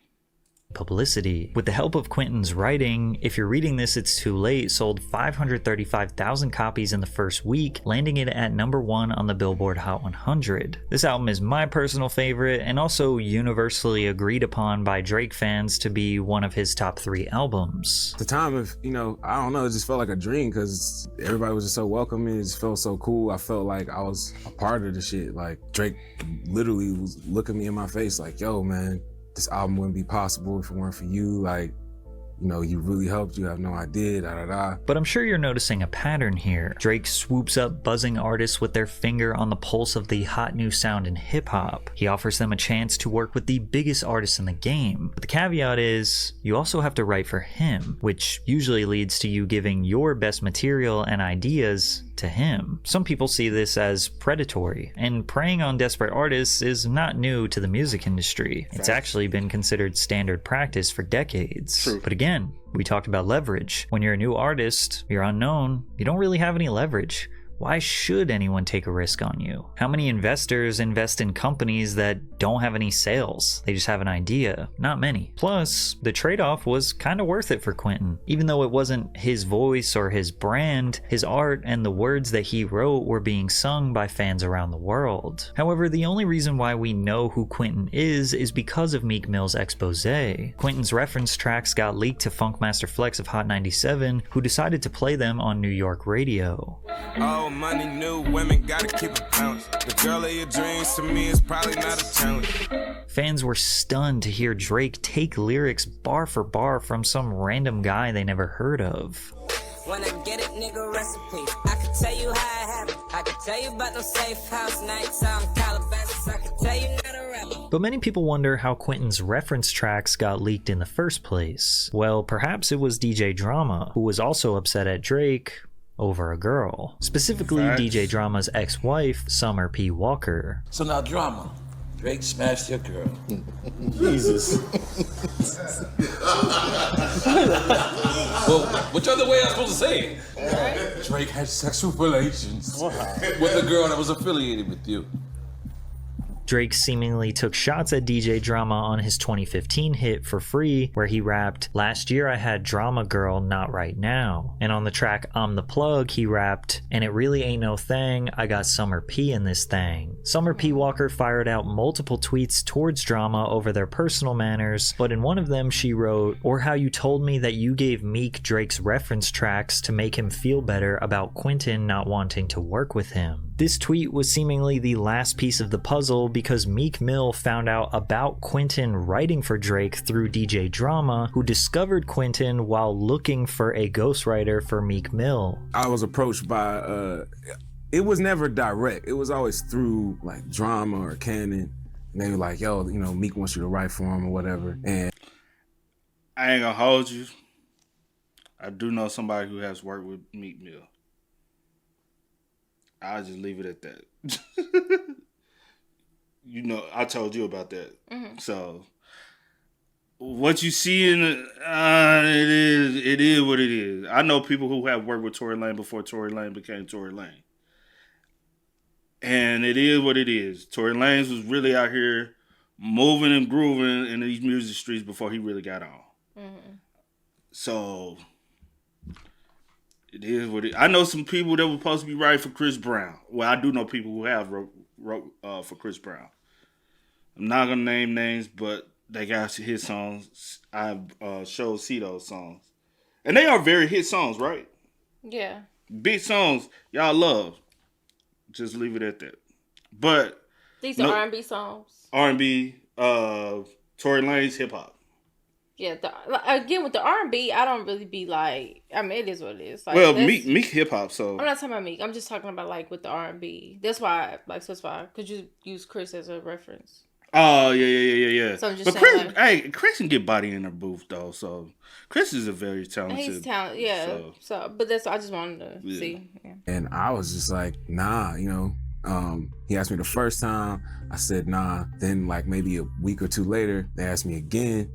Publicity. With the help of Quentin's writing, If You're Reading This, It's Too Late sold 535,000 copies in the first week, landing it at #1 on the Billboard Hot 100. This album is my personal favorite and also universally agreed upon by Drake fans to be one of his top 3 albums. At the time, I don't know, it just felt like a dream because everybody was just so welcoming. It just felt so cool. I felt like I was a part of the shit. Like Drake literally was looking me in my face like, yo, man, this album wouldn't be possible if it weren't for you. Like, you know, you really helped, you have no idea, da da da. But I'm sure you're noticing a pattern here. Drake swoops up buzzing artists with their finger on the pulse of the hot new sound in hip-hop. He offers them a chance to work with the biggest artists in the game. But the caveat is, you also have to write for him, which usually leads to you giving your best material and ideas to him. Some people see this as predatory, and preying on desperate artists is not new to the music industry. It's actually been considered standard practice for decades. True. But again, we talked about leverage. When you're a new artist, you're unknown, you don't really have any leverage. Why should anyone take a risk on you? How many investors invest in companies that don't have any sales? They just have an idea. Not many. Plus, the trade-off was kind of worth it for Quentin. Even though it wasn't his voice or his brand, his art and the words that he wrote were being sung by fans around the world. However, the only reason why we know who Quentin is because of Meek Mill's exposé. Quentin's reference tracks got leaked to Funkmaster Flex of Hot 97, who decided to play them on New York radio. Oh, money, new women, gotta keep it balanced. The girl of your dreams to me is probably not a challenge. Fans were stunned to hear Drake take lyrics bar for bar from some random guy they never heard of. When I get it, nigga, recipe. I can tell you how it happened. I can tell you about no safe house nights. I'm Calabasas. I can tell you not a rapper. But many people wonder how Quentin's reference tracks got leaked in the first place. Well, perhaps it was DJ Drama, who was also upset at Drake over a girl. Specifically, DJ Drama's ex-wife, Summer P. Walker. So now, Drama, Drake smashed your girl. Jesus. Well, which other way am I supposed to say it? Drake had sexual relations with a girl that was affiliated with you. Drake seemingly took shots at DJ Drama on his 2015 hit For Free, where he rapped, "Last year I had drama girl, not right now." And on the track I'm the Plug, he rapped, "And it really ain't no thing, I got Summer P in this thing." Summer P. Walker fired out multiple tweets towards Drama over their personal manners, but in one of them she wrote, "Or how you told me that you gave Meek Drake's reference tracks to make him feel better about Quentin not wanting to work with him." This tweet was seemingly the last piece of the puzzle because Meek Mill found out about Quentin writing for Drake through DJ Drama, who discovered Quentin while looking for a ghostwriter for Meek Mill. I was approached by, it was never direct. It was always through like Drama or Cannon. And they were like, yo, you know, Meek wants you to write for him or whatever. And I ain't gonna hold you. I do know somebody who has worked with Meek Mill. I'll just leave it at that. You know, I told you about that. Mm-hmm. So, what you see in it is what it is. I know people who have worked with Tory Lanez before Tory Lanez became Tory Lanez. And it is what it is. Tory Lanez was really out here moving and grooving in these music streets before he really got on. Mm-hmm. So, it is what it is. I know some people that were supposed to be writing for Chris Brown. Well, I do know people who have wrote for Chris Brown. I'm not going to name names, but they got hit songs. I've showed see those songs. And they are very hit songs, right? Yeah. Big songs y'all love. Just leave it at that. But these are R&B songs. R&B, Tory Lanez, hip-hop. Yeah, again with the R&B, I don't really be like. I mean, it is what it is. Like, well, Meek hip hop. So I'm not talking about Meek. I'm just talking about like with the R&B. That's why, like, so that's why. Could you use Chris as a reference? Oh yeah. So I'm just but saying, Chris, Chris can get body in her booth though. So Chris is a very talented. He's talented, yeah. So, but that's I just wanted to see. Yeah. And I was just like, nah, you know. He asked me the first time. I said nah. Then like maybe a week or two later, they asked me again.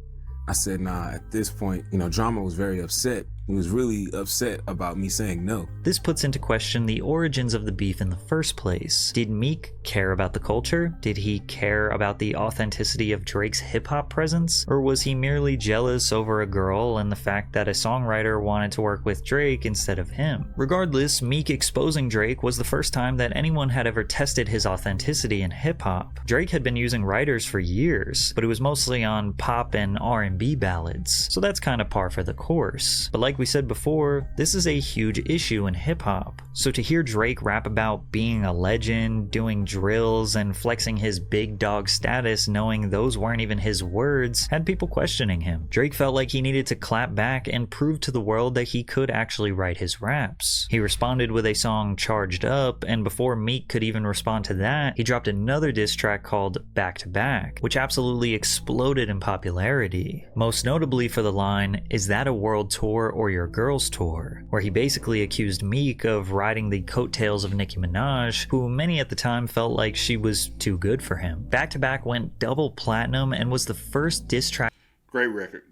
I said, nah, at this point, you know, Drama was very upset. He was really upset about me saying no. This puts into question the origins of the beef in the first place. Did Meek care about the culture? Did he care about the authenticity of Drake's hip-hop presence? Or was he merely jealous over a girl and the fact that a songwriter wanted to work with Drake instead of him? Regardless, Meek exposing Drake was the first time that anyone had ever tested his authenticity in hip-hop. Drake had been using writers for years, but it was mostly on pop and R&B ballads, so that's kind of par for the course. But like we said before, this is a huge issue in hip-hop. So to hear Drake rap about being a legend, doing drills, and flexing his big dog status knowing those weren't even his words had people questioning him. Drake felt like he needed to clap back and prove to the world that he could actually write his raps. He responded with a song Charged Up, and before Meek could even respond to that, he dropped another diss track called Back to Back, which absolutely exploded in popularity. Most notably for the line, "Is that a world tour or your girls tour?" where he basically accused Meek of riding the coattails of Nicki Minaj, who many at the time felt like she was too good for him. Back to Back went double platinum and was the first diss track Great record.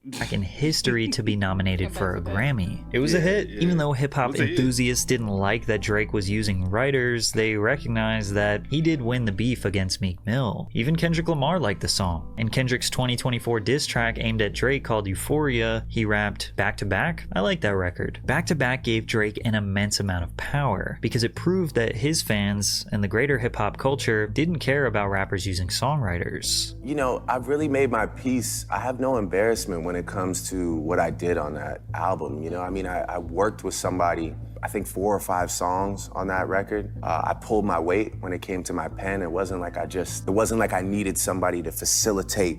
back in history to be nominated for a Grammy. It was a hit. Even though hip-hop enthusiasts didn't like that Drake was using writers, they recognized that he did win the beef against Meek Mill. Even Kendrick Lamar liked the song. In Kendrick's 2024 diss track aimed at Drake called Euphoria, he rapped, "Back to Back? I like that record." Back to Back gave Drake an immense amount of power because it proved that his fans and the greater hip-hop culture didn't care about rappers using songwriters. You know, I've really made my peace. I have no embarrassment when it comes to what I did on that album. You know, I mean, I worked with somebody, I think 4 or 5 songs on that record. I pulled my weight when it came to my pen. It wasn't like I needed somebody to facilitate,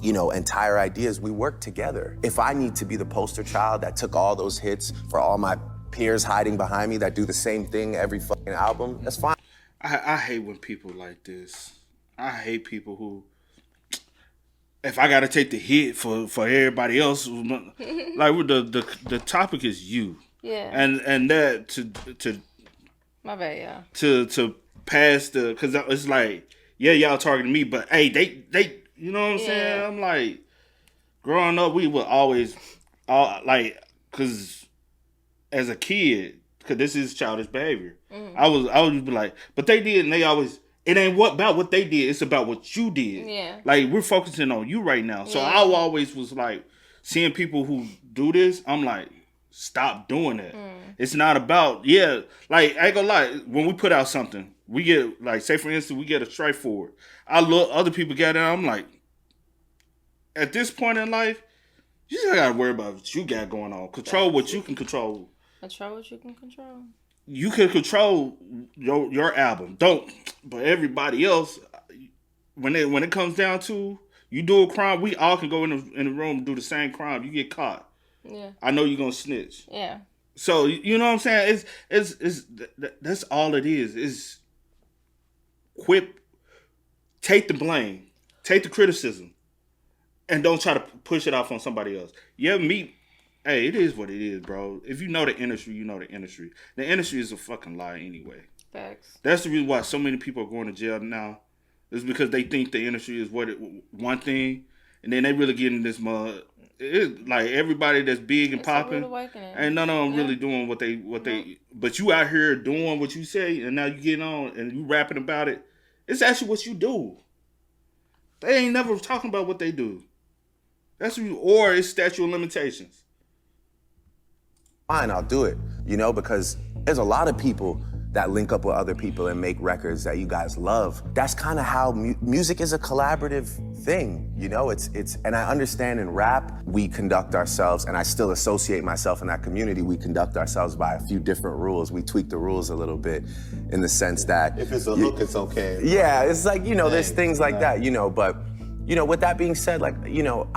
you know, entire ideas. We worked together. If I need to be the poster child that took all those hits for all my peers hiding behind me that do the same thing every fucking album, that's fine. I hate when people like this. I hate people who, if I gotta take the hit for everybody else, like the topic is you. Yeah. And that to my bad, yeah. To pass the, cause it's like, yeah, y'all targeting me, but hey, they you know what I'm saying? I'm like, growing up, we would always like, cause as a kid, cause this is childish behavior. I would be like, but they did, and they always. It ain't about what they did. It's about what you did. Yeah. Like, we're focusing on you right now. So I always was like, seeing people who do this, I'm like, stop doing that. It's not about, like, I ain't gonna lie. When we put out something, we get, like, say for instance, we get a strike for it. I look, other people get it, I'm like, at this point in life, you just gotta worry about what you got going on. Control what you can control. Control what you can control. You can control your album. But everybody else, when it comes down to you do a crime, we all can go in the room and do the same crime. You get caught. Yeah. I know you're gonna snitch. Yeah. So you know what I'm saying? It's that's all it is. Is take the blame, take the criticism, and don't try to push it off on somebody else. Hey, it is what it is, bro. If you know the industry, you know the industry. The industry is a fucking lie anyway. Facts. That's the reason why so many people are going to jail now. Is because they think the industry is one thing, and then they really get in this mud. It's like everybody that's big and popping, ain't none of them really doing what they. But you out here doing what you say, and now you getting on and you rapping about it. It's actually what you do. They ain't never talking about what they do. Or it's statute of limitations. Fine, I'll do it, you know, because there's a lot of people that link up with other people and make records that you guys love. That's kind of how music is a collaborative thing, you know? It's and I understand in rap, we conduct ourselves, and I still associate myself in that community, we conduct ourselves by a few different rules. We tweak the rules a little bit in the sense that... If it's a hook, it's okay. Yeah, it's like, you know, there's things like that, you know, but, you know, with that being said, like, you know,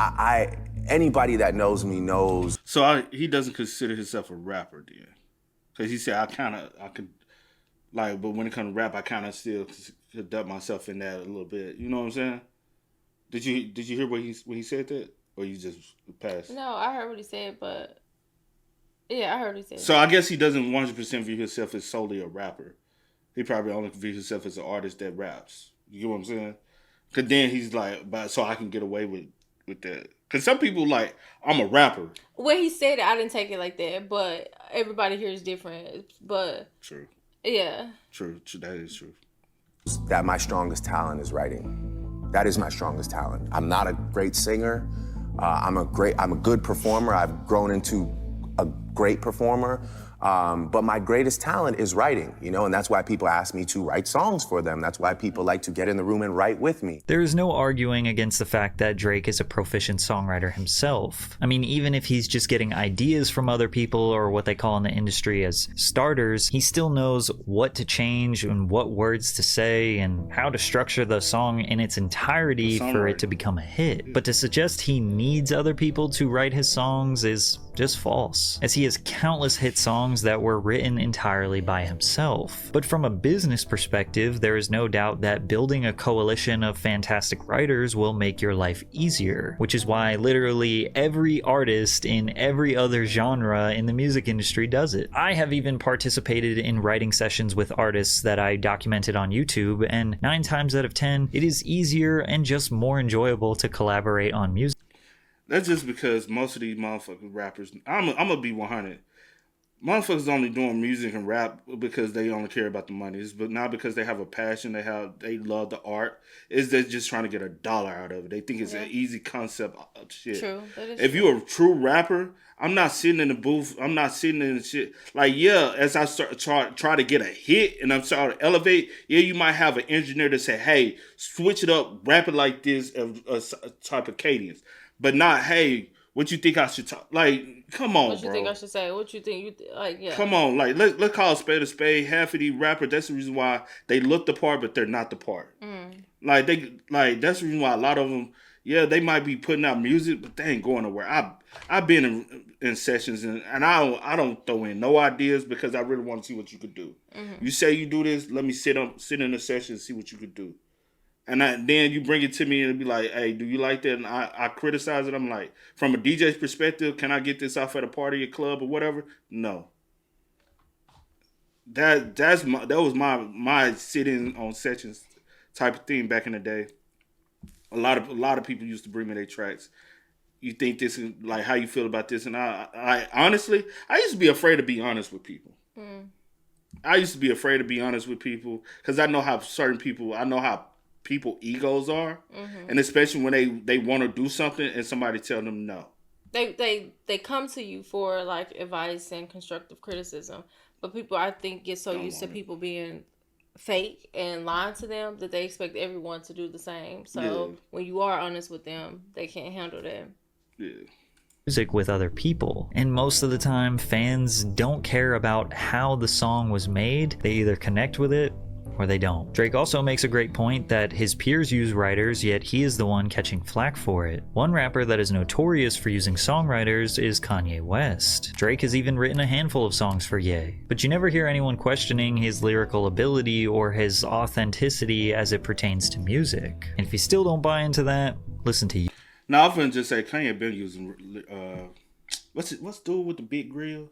anybody that knows me knows. So he doesn't consider himself a rapper then. Because he said, I could, like, but when it comes to rap, I kind of still conduct myself in that a little bit. You know what I'm saying? Did you hear when he said that? Or you just passed? No, I heard what he said, but yeah, I heard what he said. So I guess he doesn't 100% view himself as solely a rapper. He probably only views himself as an artist that raps. You get what I'm saying? Because then he's like, so I can get away with that. Because some people like, I'm a rapper. When he said it, I didn't take it like that, but everybody here is different. But true. Yeah. True. That is true. That my strongest talent is writing. That is my strongest talent. I'm not a great singer. I'm a good performer. I've grown into a great performer. But my greatest talent is writing, you know, and that's why people ask me to write songs for them. That's why people like to get in the room and write with me. There is no arguing against the fact that Drake is a proficient songwriter himself. I mean, even if he's just getting ideas from other people, or what they call in the industry as starters, he still knows what to change and what words to say and how to structure the song in its entirety for it to become a hit. But to suggest he needs other people to write his songs is just false, as he has countless hit songs that were written entirely by himself. But from a business perspective, there is no doubt that building a coalition of fantastic writers will make your life easier, which is why literally every artist in every other genre in the music industry does it. I have even participated in writing sessions with artists that I documented on YouTube, and 9 times out of 10, it is easier and just more enjoyable to collaborate on music. That's just because most of these motherfucking rappers, I'm gonna be 100. Motherfuckers only doing music and rap because they only care about the money, but not because they have a passion. They love the art. They're just trying to get $1 out of it. They think it's an easy concept of shit. True. If you're a true rapper, I'm not sitting in the booth. I'm not sitting in the shit. Like, yeah, as I start try to get a hit and I'm starting to elevate, yeah, you might have an engineer to say, hey, switch it up, rap it like this, a type of cadence. But not, hey, what you think I should talk? Like, come on, bro. What you think I should say? What you think like, yeah. Come on, like, let's call a spade a spade. Half of these rappers, that's the reason why they look the part, but they're not the part. Like, that's the reason why a lot of them, yeah, they might be putting out music, but they ain't going nowhere. I've been in sessions, and I don't throw in no ideas because I really want to see what you could do. You say you do this, let me sit in a session and see what you could do. And then you bring it to me and be like, hey, do you like that? And I criticize it. I'm like, from a DJ's perspective, can I get this off at a party, a club, or whatever? No. That was my sitting on sessions type of thing back in the day. A lot of people used to bring me their tracks. You think this is like how you feel about this? And I honestly, I used to be afraid to be honest with people. I used to be afraid to be honest with people because I know how people egos are, and especially when they want to do something and somebody tell them no. They come to you for like advice and constructive criticism, but people, I think, get so used to people being fake and lying to them that they expect everyone to do the same. So when you are honest with them, they can't handle that. Music with other people, and most of the time fans don't care about how the song was made. They either connect with it or they don't. Drake also makes a great point that his peers use writers, yet he is the one catching flack for it. One rapper that is notorious for using songwriters is Kanye West. Drake has even written a handful of songs for Ye, but you never hear anyone questioning his lyrical ability or his authenticity as it pertains to music. And if you still don't buy into that, listen to Ye. Now I'm finna just say Kanye been using what's dude with the big grill?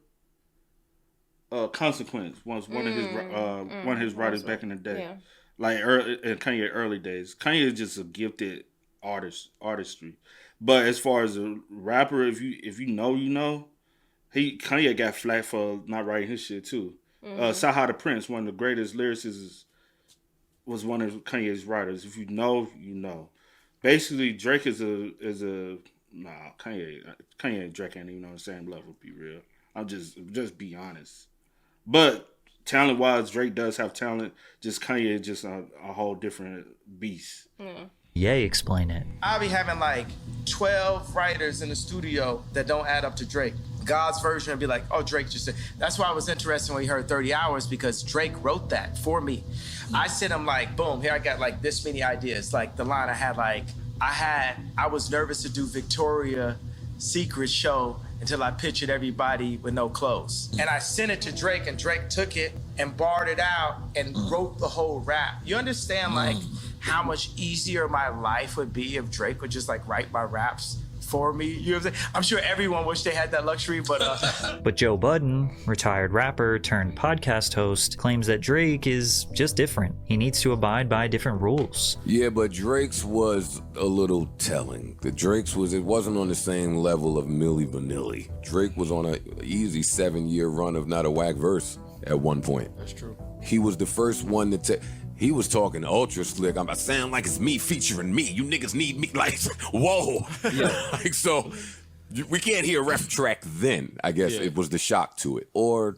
Consequence was one of his writers back in the day. Yeah. Like in Kanye early days. Kanye is just a gifted artistry. But as far as a rapper, if you know, you know, Kanye got flack for not writing his shit too. Saha the Prince, one of the greatest lyricists, was one of Kanye's writers. If you know, you know. Basically, Drake is a Kanye and Drake ain't even on the same level. Be real. I'll just be honest. But talent wise, Drake does have talent. Just Kanye is just a whole different beast. Ye explain it. I'll be having like 12 writers in the studio that don't add up to Drake. God's version would be like, oh, Drake just said. That's why I was interested when we heard 30 Hours, because Drake wrote that for me. I said, I'm like, boom, here I got like this many ideas. Like the line I had, like, I was nervous to do Victoria's Secret show until I pictured everybody with no clothes. And I sent it to Drake, and Drake took it and barred it out and wrote the whole rap. You understand, like, how much easier my life would be if Drake would just, like, write my raps for me? You know what I'm saying? I'm sure everyone wished they had that luxury, but... But Joe Budden, retired rapper turned podcast host, claims that Drake is just different. He needs to abide by different rules. Yeah, but Drake's was a little telling. The Drake's it wasn't on the same level of Milli Vanilli. Drake was on an easy 7-year run of not a whack verse at one point. That's true. He was the first one to he was talking ultra slick. I sound like it's me featuring me. You niggas need me. Like, whoa. Yeah. Like, so we can't hear ref track then. I guess it was the shock to it. Or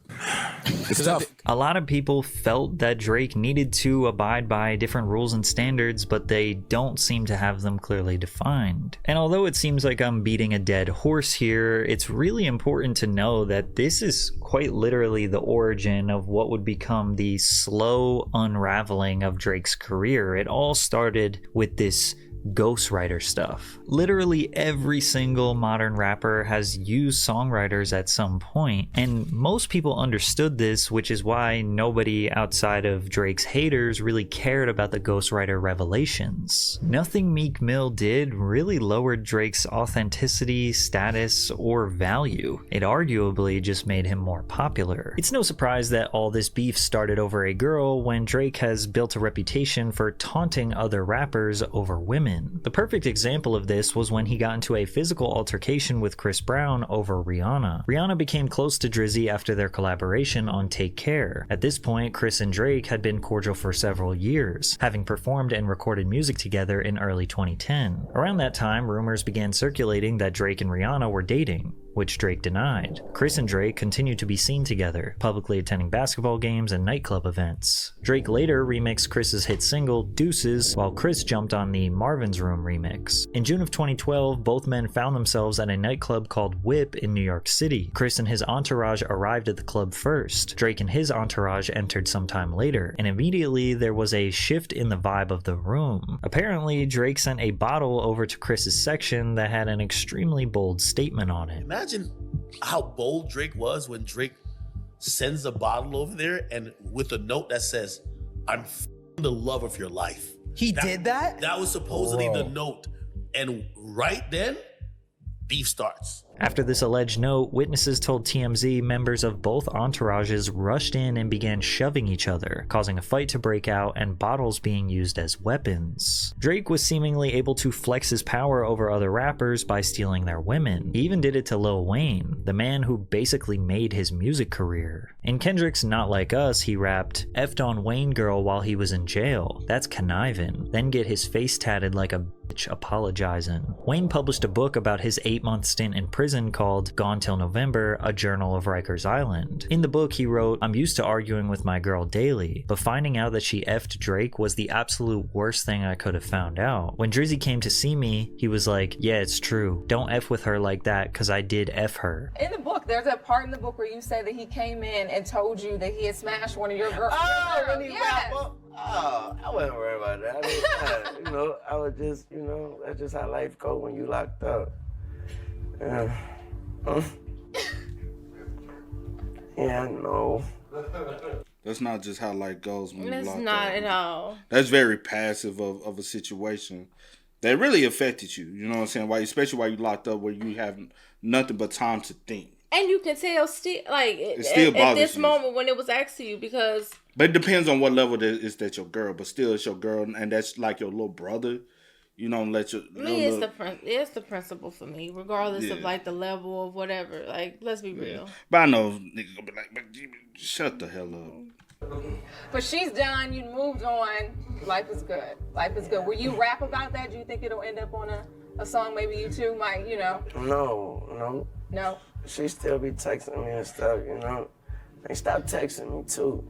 it's tough. A lot of people felt that Drake needed to abide by different rules and standards, but they don't seem to have them clearly defined. And although it seems like I'm beating a dead horse here, it's really important to know that this is quite literally the origin of what would become the slow unraveling of Drake's career. It all started with this ghostwriter stuff. Literally every single modern rapper has used songwriters at some point, and most people understood this, which is why nobody outside of Drake's haters really cared about the ghostwriter revelations. Nothing Meek Mill did really lowered Drake's authenticity, status, or value. It arguably just made him more popular. It's no surprise that all this beef started over a girl when Drake has built a reputation for taunting other rappers over women. The perfect example of this was when he got into a physical altercation with Chris Brown over Rihanna. Rihanna became close to Drizzy after their collaboration on Take Care. At this point, Chris and Drake had been cordial for several years, having performed and recorded music together in early 2010. Around that time, rumors began circulating that Drake and Rihanna were dating, which Drake denied. Chris and Drake continued to be seen together, publicly attending basketball games and nightclub events. Drake later remixed Chris's hit single, Deuces, while Chris jumped on the Marvin's Room remix. In June of 2012, both men found themselves at a nightclub called Whip in New York City. Chris and his entourage arrived at the club first. Drake and his entourage entered sometime later, and immediately there was a shift in the vibe of the room. Apparently, Drake sent a bottle over to Chris's section that had an extremely bold statement on it. Imagine how bold Drake was when Drake sends a bottle over there and with a note that says, I'm the love of your life. He did that? That was supposedly the note. And right then, beef starts. After this alleged note, witnesses told TMZ members of both entourages rushed in and began shoving each other, causing a fight to break out and bottles being used as weapons. Drake was seemingly able to flex his power over other rappers by stealing their women. He even did it to Lil Wayne, the man who basically made his music career. In Kendrick's Not Like Us, he rapped, "Effed on Wayne girl while he was in jail. That's conniving. Then get his face tatted like a bitch apologizing." Wayne published a book about his 8-month stint in prison called Gone Till November, A Journal of Rikers Island. In the book, he wrote, "I'm used to arguing with my girl daily, but finding out that she effed Drake was the absolute worst thing I could have found out. When Drizzy came to see me, he was like, yeah, it's true. Don't F with her like that, cause I did F her." In the book, there's a part in the book where you say that he came in and told you that he had smashed one of your girls. Oh, when he wrapped up? Oh, I wasn't worried about that. I mean, I was just, that's just how life go when you locked up. Yeah, no. That's not just how life goes when you locked up. That's not at all. That's very passive of a situation that really affected you. You know what I'm saying? Especially while you locked up, where you have nothing but time to think. And you can tell still, like, it still at this you. moment when it was asked to you, because... But it depends on what level that your girl, but still it's your girl, and that's like your little brother. You don't let your... it's the principle for me, regardless of, like, the level of whatever. Like, let's be real. But I know niggas gonna be like, but shut the hell up. But she's done, you moved on, life is good. Life is good. Will you rap about that? Do you think it'll end up on a song maybe you two might, No. No? She still be texting me and stuff, They stop texting me too.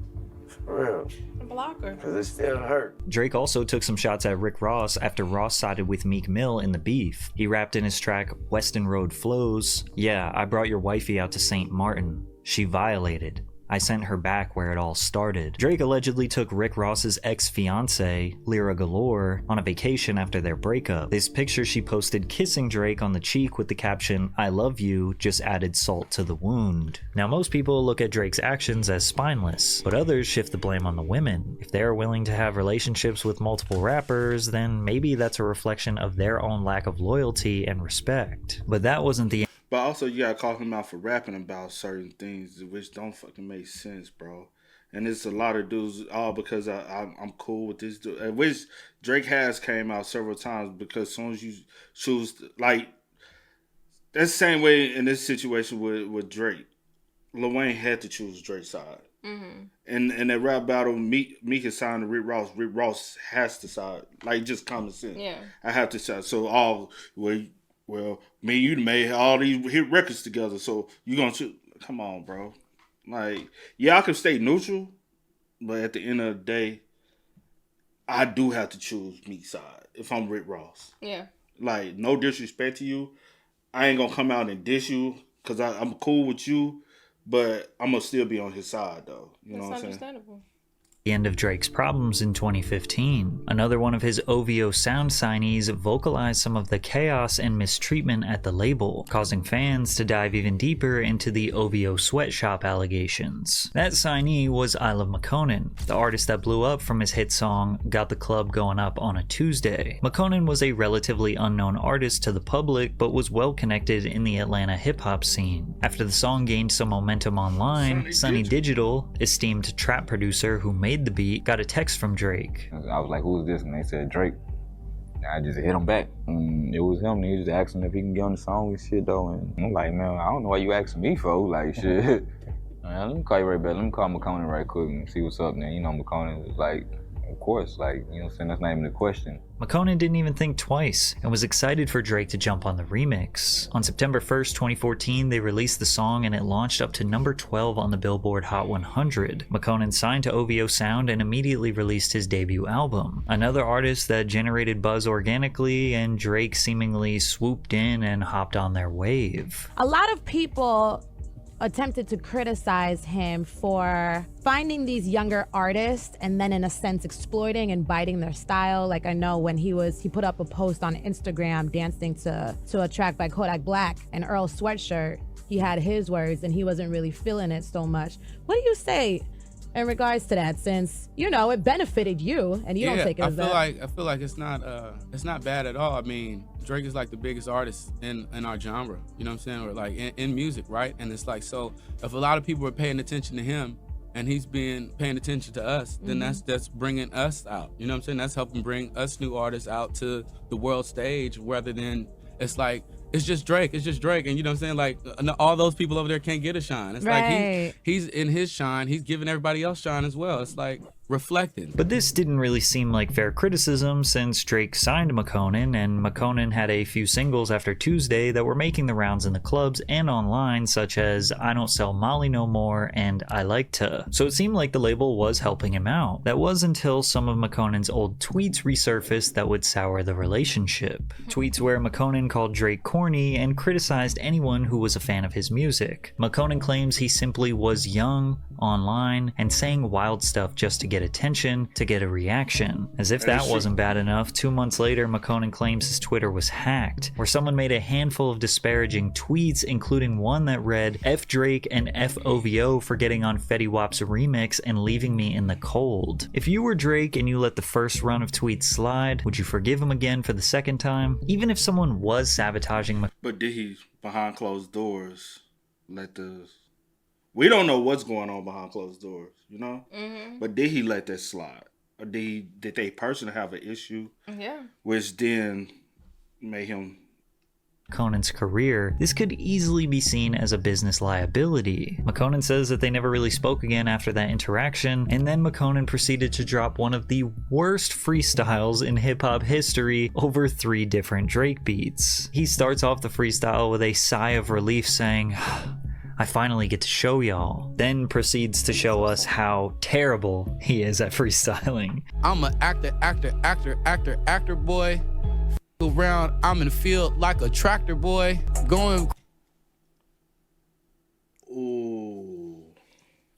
For real. Block her. Because it still hurt. Drake also took some shots at Rick Ross after Ross sided with Meek Mill in the beef. He rapped in his track Weston Road Flows, "Yeah, I brought your wifey out to St. Martin. She violated. I sent her back where it all started." Drake allegedly took Rick Ross's ex-fiancée, Lyra Galore, on a vacation after their breakup. This picture she posted kissing Drake on the cheek with the caption, "I love you," just added salt to the wound. Now, most people look at Drake's actions as spineless, but others shift the blame on the women. If they are willing to have relationships with multiple rappers, then maybe that's a reflection of their own lack of loyalty and respect. But that wasn't the But also, you gotta call him out for rapping about certain things which don't fucking make sense, bro. And it's a lot of dudes, all because I'm cool with this dude. Which Drake has came out several times, because as soon as you choose, like, that's the same way in this situation with Drake. Lil Wayne had to choose Drake's side. Mm-hmm. And in that rap battle, Meek is signed to Rick Ross. Rick Ross has to side. Like, just common sense. Yeah. I have to side. So all, well, well, me and you made all these hit records together, so you gonna choose? Come on, bro. Like, y'all can stay neutral, but at the end of the day, I do have to choose Meek's side if I'm Rick Ross. Yeah. Like, no disrespect to you. I ain't gonna come out and diss you because I'm cool with you, but I'm gonna still be on his side, though. You know what I'm saying? That's understandable. The end of Drake's problems in 2015. Another one of his OVO sound signees vocalized some of the chaos and mistreatment at the label, causing fans to dive even deeper into the OVO sweatshop allegations. That signee was iLoveMakonnen, the artist that blew up from his hit song Got the Club Going Up on a Tuesday. Makonnen was a relatively unknown artist to the public, but was well connected in the Atlanta hip-hop scene. After the song gained some momentum online, Sonny Digital, esteemed trap producer who made the beat, got a text from Drake. I was like, who is this? And they said Drake. I just hit him back. And it was him. And he just asked him if he can get on the song and shit though. And I'm like, man, I don't know why you asking me for. Like, shit. Man, let me call you right back. Let me call Makonnen right quick and see what's up, man. You know, Makonnen is like, of course, like, you know what I'm saying? That's not even a question. Makonnen didn't even think twice and was excited for Drake to jump on the remix. On September 1st, 2014, they released the song and it launched up to number 12 on the Billboard Hot 100. Makonnen signed to OVO Sound and immediately released his debut album. Another artist that generated buzz organically, and Drake seemingly swooped in and hopped on their wave. A lot of people attempted to criticize him for finding these younger artists and then in a sense exploiting and biting their style. Like, I know when he put up a post on Instagram dancing to a track by Kodak Black and Earl Sweatshirt. He had his words and he wasn't really feeling it so much. What do you say in regards to that, since, you know, it benefited you and you don't take it as that? I feel like it's not bad at all. I mean, Drake is like the biggest artist in our genre, you know what I'm saying? Or like in music, right? And it's like, so if a lot of people are paying attention to him and he's been paying attention to us, then that's bringing us out. You know what I'm saying? That's helping bring us new artists out to the world stage, rather than it's like, it's just Drake, and you know what I'm saying? Like, all those people over there can't get a shine. It's like he's in his shine, he's giving everybody else shine as well. It's like reflecting. But this didn't really seem like fair criticism, since Drake signed Makonnen, and Makonnen had a few singles after Tuesday that were making the rounds in the clubs and online, such as I Don't Sell Molly No More and I Like To. So it seemed like the label was helping him out. That was until some of Makonnen's old tweets resurfaced that would sour the relationship. Tweets where Makonnen called Drake corny and criticized anyone who was a fan of his music. Makonnen claims he simply was young, online, and saying wild stuff just to get attention, to get a reaction. As if that wasn't bad enough, 2 months later, Makonnen claims his Twitter was hacked, where someone made a handful of disparaging tweets, including one that read, F Drake and F OVO for getting on Fetty Wap's remix and leaving me in the cold. If you were Drake and you let the first run of tweets slide, would you forgive him again for the second time? Even if someone was sabotaging But did he, behind closed doors, let the... We don't know what's going on behind closed doors, you know? Mm-hmm. But did he let that slide? Or did they personally have an issue? Yeah. Which then made him... Makonnen's career, this could easily be seen as a business liability. Makonnen says that they never really spoke again after that interaction, and then Makonnen proceeded to drop one of the worst freestyles in hip-hop history over 3 different Drake beats. He starts off the freestyle with a sigh of relief saying, I finally get to show y'all, then proceeds to show us how terrible he is at freestyling. I'm an actor boy. Around, I'm in the field like a tractor boy. Going. Ooh.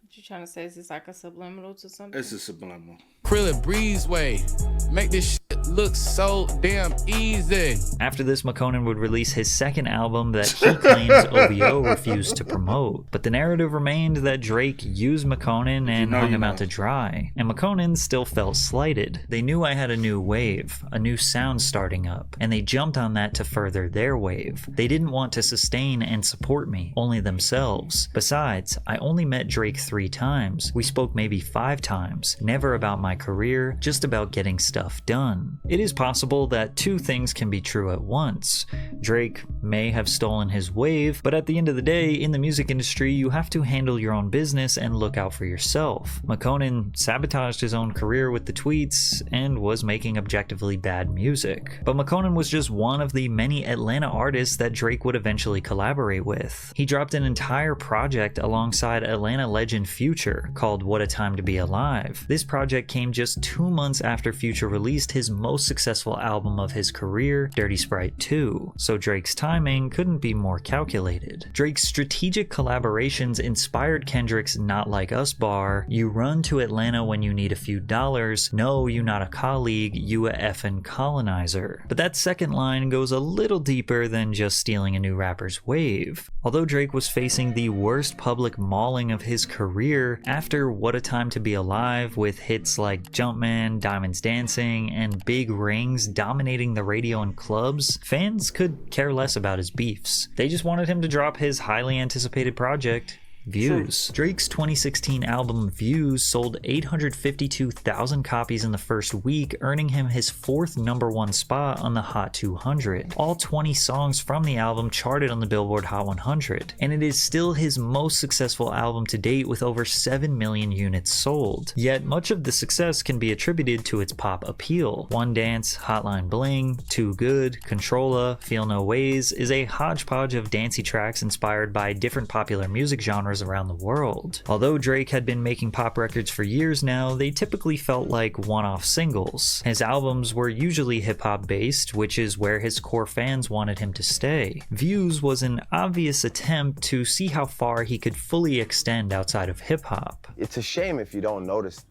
What you trying to say? Is this like a subliminal to something? It's a subliminal. Acrylic breezeway. Make this shit look so damn easy. After this, Makonnen would release his second album that he claims OVO refused to promote. But the narrative remained that Drake used Makonnen and hung him out to dry. And Makonnen still felt slighted. They knew I had a new wave, a new sound starting up, and they jumped on that to further their wave. They didn't want to sustain and support me, only themselves. Besides, I only met Drake 3 times. We spoke maybe 5 times. Never about my career, just about getting stuff done. him. It is possible that two things can be true at once. Drake may have stolen his wave, but at the end of the day, in the music industry, you have to handle your own business and look out for yourself. Makonnen sabotaged his own career with the tweets and was making objectively bad music. But Makonnen was just one of the many Atlanta artists that Drake would eventually collaborate with. He dropped an entire project alongside Atlanta legend Future called What a Time to Be Alive. This project came just 2 months after Future released his most successful album of his career, Dirty Sprite 2, so Drake's timing couldn't be more calculated. Drake's strategic collaborations inspired Kendrick's Not Like Us bar, "You run to Atlanta when you need a few dollars, no, you not a colleague, you a effing colonizer." But that second line goes a little deeper than just stealing a new rapper's wave. Although Drake was facing the worst public mauling of his career after What a Time to Be Alive, with hits like Jumpman, Diamonds Dancing, and Big Rings dominating the radio and clubs, fans could care less about his beefs. They just wanted him to drop his highly anticipated project, Views. Drake's 2016 album Views sold 852,000 copies in the first week, earning him his 4th #1 spot on the Hot 200. All 20 songs from the album charted on the Billboard Hot 100, and it is still his most successful album to date with over 7 million units sold. Yet much of the success can be attributed to its pop appeal. One Dance, Hotline Bling, Too Good, Controlla, Feel No Ways is a hodgepodge of dancey tracks inspired by different popular music genres around the world. Although Drake had been making pop records for years now, they typically felt like one-off singles. His albums were usually hip-hop based, which is where his core fans wanted him to stay. Views was an obvious attempt to see how far he could fully extend outside of hip-hop. It's a shame if you don't notice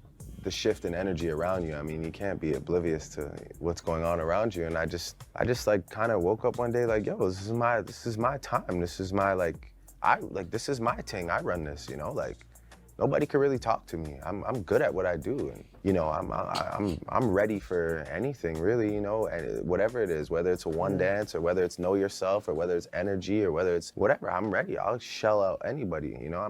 the shift in energy around you. I mean, you can't be oblivious to what's going on around you. And I just like kind of woke up one day like, yo, this is my time. This is my this is my thing. I run this, you know, like nobody can really talk to me. I'm good at what I do, and you know, I'm ready for anything really, you know, and whatever it is, whether it's a one dance or whether it's know yourself or whether it's energy or whether it's whatever, I'm ready. I'll shell out anybody, you know.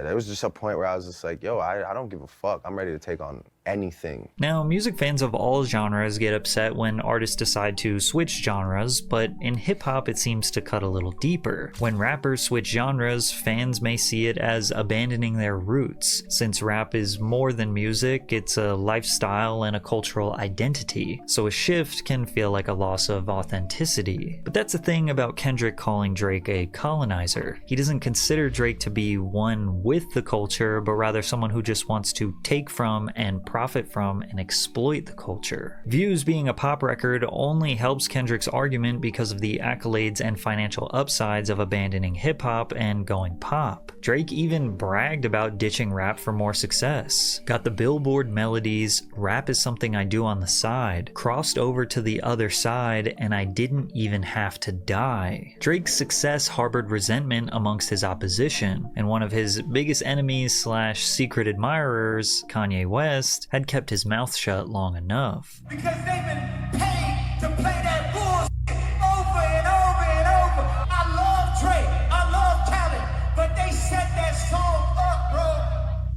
There was just a point where I was just like, yo, I don't give a fuck. I'm ready to take on anything. Now, music fans of all genres get upset when artists decide to switch genres, but in hip-hop it seems to cut a little deeper. When rappers switch genres, fans may see it as abandoning their roots. Since rap is more than music, it's a lifestyle and a cultural identity, so a shift can feel like a loss of authenticity. But that's the thing about Kendrick calling Drake a colonizer. He doesn't consider Drake to be one with the culture, but rather someone who just wants to take from and profit from and exploit the culture. Views being a pop record only helps Kendrick's argument because of the accolades and financial upsides of abandoning hip-hop and going pop. Drake even bragged about ditching rap for more success. Got the Billboard melodies, rap is something I do on the side, crossed over to the other side, and I didn't even have to die. Drake's success harbored resentment amongst his opposition, and one of his biggest enemies / secret admirers, Kanye West, had kept his mouth shut long enough. Because they've been paid to play that bullshit over and over and over. I love Drake, I love Khaled, but they set that song up, bro.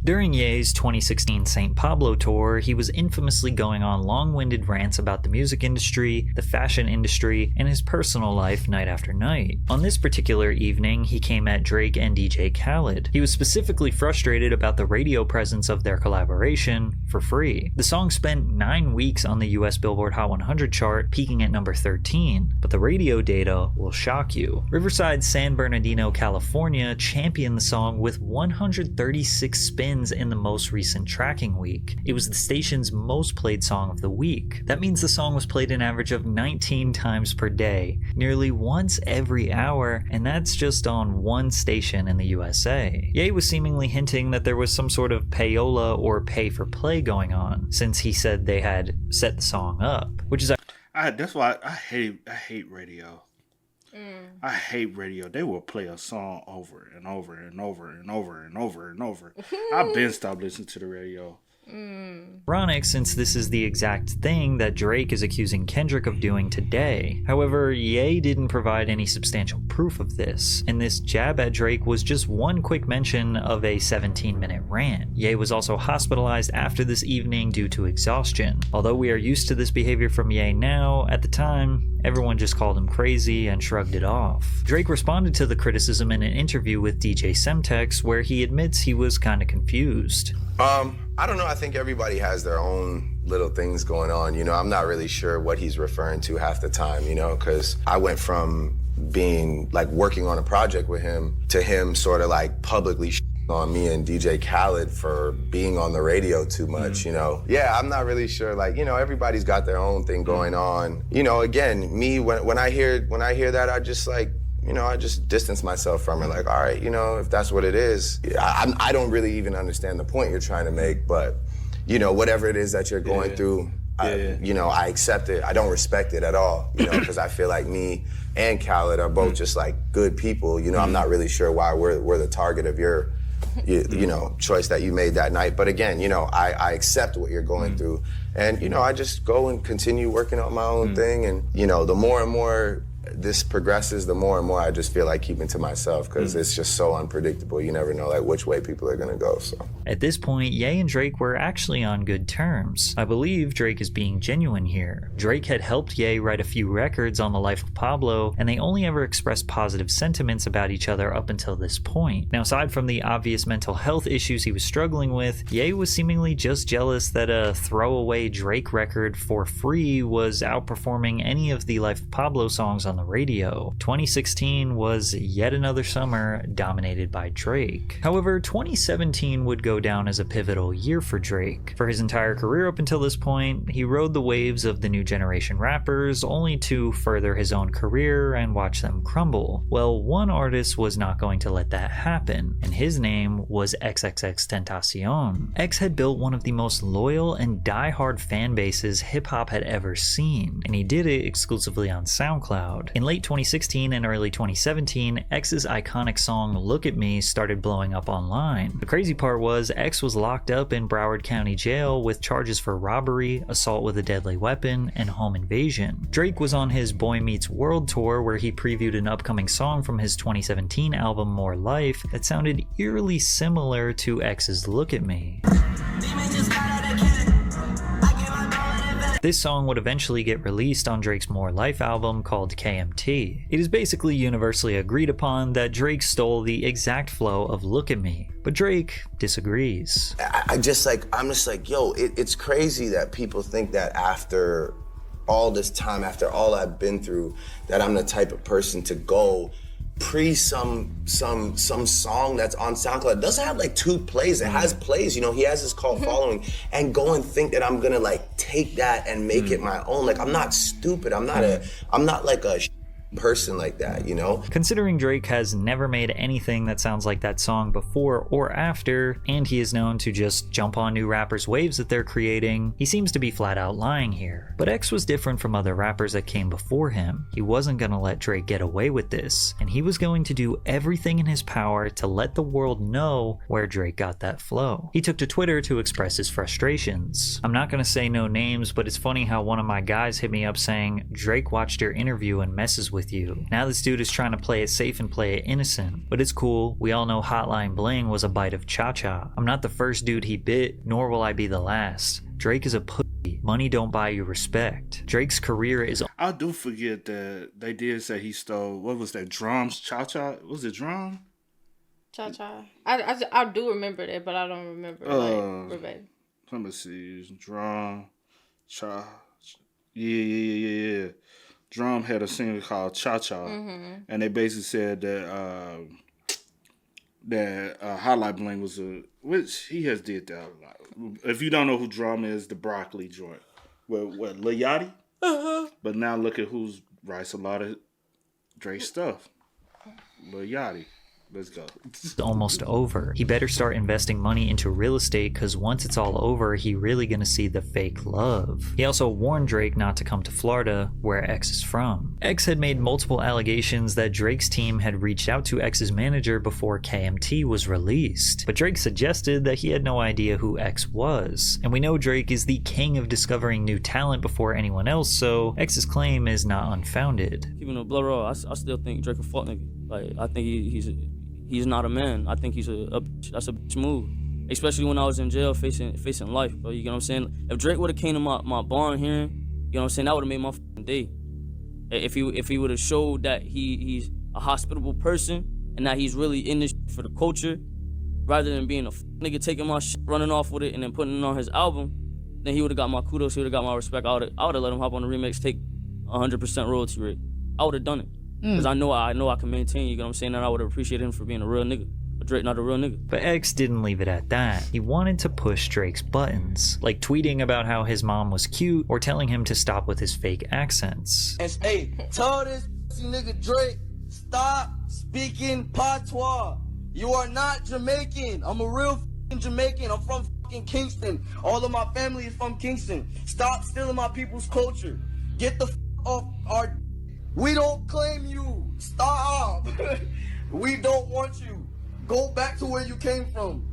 During Ye's 2016 St. Pablo tour, he was infamously going on long-winded rants about the music industry, the fashion industry, and his personal life night after night. On this particular evening, he came at Drake and DJ Khaled. He was specifically frustrated about the radio presence of their collaboration for free. The song spent 9 weeks on the US Billboard Hot 100 chart, peaking at number 13, but the radio data will shock you. Riverside, San Bernardino, California championed the song with 136 spins in the most recent tracking week. It was the station's most played song of the week. That means the song was played an average of 19 times per day, nearly once every hour, and that's just on one station in the USA. Ye was seemingly hinting that there was some sort of payola or pay for play going on, since he said they had set the song up, which is that's why I hate radio. I hate radio. They will play a song over and over and over and over and over and over. I've been stopped listening to the radio. Ironic, since this is the exact thing that Drake is accusing Kendrick of doing today. However, Ye didn't provide any substantial proof of this, and this jab at Drake was just one quick mention of a 17-minute rant. Ye was also hospitalized after this evening due to exhaustion. Although we are used to this behavior from Ye now, at the time, everyone just called him crazy and shrugged it off. Drake responded to the criticism in an interview with DJ Semtex, where he admits he was kinda confused. I don't know. I think everybody has their own little things going on. You know, I'm not really sure what he's referring to half the time, you know, because I went from being like working on a project with him to him sort of like publicly on me and DJ Khaled for being on the radio too much, you know. Yeah, I'm not really sure. Like, you know, everybody's got their own thing going on. You know, again, me, when I hear that, I just like, you know, I just distance myself from it. Like, all right, you know, if that's what it is, I don't really even understand the point you're trying to make, but, you know, whatever it is that you're going through, you know, I accept it. I don't respect it at all, you know, because I feel like me and Khaled are both just like good people. You know, I'm not really sure why we're the target of your, you know, choice that you made that night. But again, you know, I accept what you're going through. And, you know, I just go and continue working on my own thing. And, you know, the more and more this progresses, the more and more I just feel like keeping to myself, because it's just so unpredictable. You never know like which way people are gonna go. So at this point, Ye and Drake were actually on good terms. I believe Drake is being genuine here. Drake had helped Ye write a few records on the life of Pablo, and they only ever expressed positive sentiments about each other up until this point. Now, aside from the obvious mental health issues he was struggling with, Ye was seemingly just jealous that a throwaway Drake record for free was outperforming any of the Life of Pablo songs on the radio. 2016 was yet another summer dominated by Drake. However, 2017 would go down as a pivotal year for Drake. For his entire career up until this point, he rode the waves of the new generation rappers, only to further his own career and watch them crumble. Well, one artist was not going to let that happen, and his name was XXXTentacion. X had built one of the most loyal and die-hard fan bases hip-hop had ever seen, and he did it exclusively on SoundCloud. In late 2016 and early 2017, X's iconic song Look at Me started blowing up online. The crazy part was X was locked up in Broward County Jail with charges for robbery, assault with a deadly weapon, and home invasion. Drake was on his Boy Meets World tour, where he previewed an upcoming song from his 2017 album More Life that sounded eerily similar to X's Look at Me. This song would eventually get released on Drake's More Life album called KMT. It is basically universally agreed upon that Drake stole the exact flow of Look at Me, but Drake disagrees. I'm just like, yo, it's crazy that people think that after all this time, after all I've been through, that I'm the type of person to go pre some song that's on SoundCloud. It doesn't have like 2 plays. It has plays, you know, he has his cult following, and go and think that I'm gonna like take that and make it my own. Like, I'm not stupid. I'm not like a person like that, you know? Considering Drake has never made anything that sounds like that song before or after, and he is known to just jump on new rappers' waves that they're creating, he seems to be flat out lying here. But X was different from other rappers that came before him. He wasn't gonna let Drake get away with this, and he was going to do everything in his power to let the world know where Drake got that flow. He took to Twitter to express his frustrations. I'm not gonna say no names, but it's funny how one of my guys hit me up saying, Drake watched your interview and messes with you. Now this dude is trying to play it safe and play it innocent. But it's cool, we all know Hotline Bling was a bite of Cha-Cha. I'm not the first dude he bit, nor will I be the last. Drake is a pussy. Money don't buy you respect. Drake's career is... I do forget that they did say he stole, what was that, drums? Cha-Cha? Was it drum? Cha-Cha. I do remember that, but I don't remember verbatim. Let me see. Drum. Cha. Yeah. Drum had a single called Cha-Cha, and they basically said that Highlight Bling was which he has did that a lot. If you don't know who Drum is, the Broccoli joint. What Lil Yachty? But now look at who writes a lot of Drake stuff. Lil Yachty. Let's go. It's almost over. He better start investing money into real estate, because once it's all over, he really gonna see the fake love. He also warned Drake not to come to Florida, where X is from. X had made multiple allegations that Drake's team had reached out to X's manager before KMT was released, but Drake suggested that he had no idea who X was. And we know Drake is the king of discovering new talent before anyone else, so X's claim is not unfounded. Keeping a blood raw, I still think Drake a fuck nigga. Like, I think he's not a man. I think that's a bitch move. Especially when I was in jail facing life, bro. You get what I'm saying? If Drake would have came to my barn hearing, you know what I'm saying, that would have made my fucking day. If he would have showed that he's a hospitable person and that he's really in this for the culture, rather than being a nigga taking my shit, running off with it, and then putting it on his album, then he would have got my kudos, he would have got my respect. I would have let him hop on the remix, take 100% royalty rate. I would have done it. Because I know I can maintain, you know what I'm saying, and I would have appreciated him for being a real nigga. But Drake not a real nigga. But X didn't leave it at that. He wanted to push Drake's buttons, like tweeting about how his mom was cute or telling him to stop with his fake accents. Hey, tell this nigga Drake, stop speaking patois. You are not Jamaican. I'm a real Jamaican. I'm from Kingston. All of my family is from Kingston. Stop stealing my people's culture. Get the off our... We don't claim you. Stop. We don't want you. Go back to where you came from.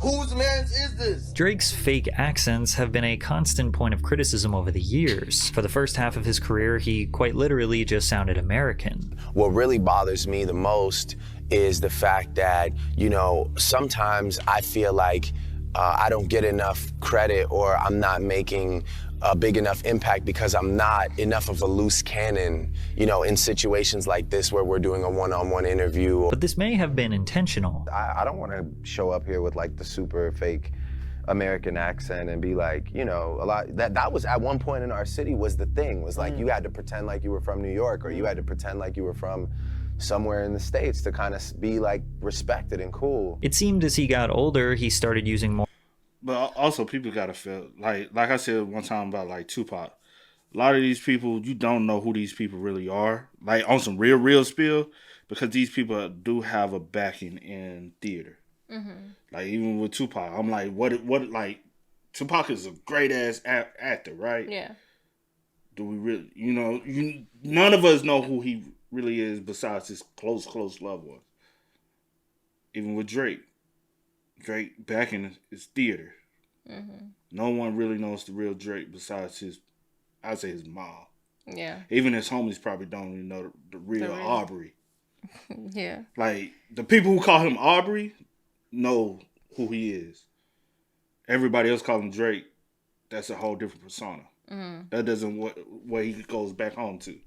Whose man's is this? Drake's fake accents have been a constant point of criticism over the years. For the first half of his career, he quite literally just sounded American. What really bothers me the most is the fact that, you know, sometimes I feel like I don't get enough credit, or I'm not making a big enough impact because I'm not enough of a loose cannon, you know, in situations like this where we're doing a one-on-one interview. But this may have been intentional. I don't want to show up here with like the super fake American accent and be like, you know, a lot that was at one point in our city was the thing, was like you had to pretend like you were from New York, or you had to pretend like you were from somewhere in the States to kind of be like respected and cool. It seemed as he got older, he started using more. But also, people gotta feel like I said one time about like Tupac. A lot of these people, you don't know who these people really are. Like on some real spill, because these people do have a backing in theater. Mm-hmm. Like even with Tupac, I'm like, what? Like Tupac is a great ass actor, right? Yeah. Do we really? You know, none of us know who he really is besides his close loved ones. Even with Drake backing is theater. Mm-hmm. No one really knows the real Drake besides I'd say his mom. Yeah. Even his homies probably don't even know the real Aubrey. Yeah. Like the people who call him Aubrey know who he is. Everybody else call him Drake. That's a whole different persona. Mm. That doesn't what he goes back home to.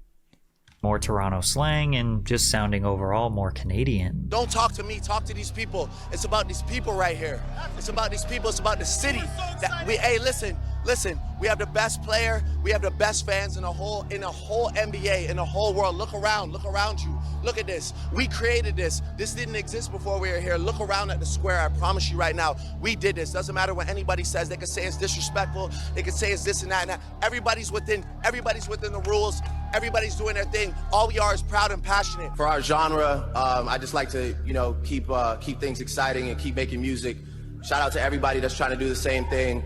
More Toronto slang and just sounding overall more Canadian. Don't talk to me, talk to these people. It's about these people right here. It's about these people, it's about the city. Hey, listen, we have the best player, we have the best fans in the whole NBA, in the whole world. Look around you. Look at this. We created this. This didn't exist before we were here. Look around at the square. I promise you right now, we did this. Doesn't matter what anybody says. They can say it's disrespectful. They can say it's this and that and that. Everybody's within the rules. Everybody's doing their thing. All we are is proud and passionate. For our genre, I just like to, you know, keep things exciting and keep making music. Shout out to everybody that's trying to do the same thing.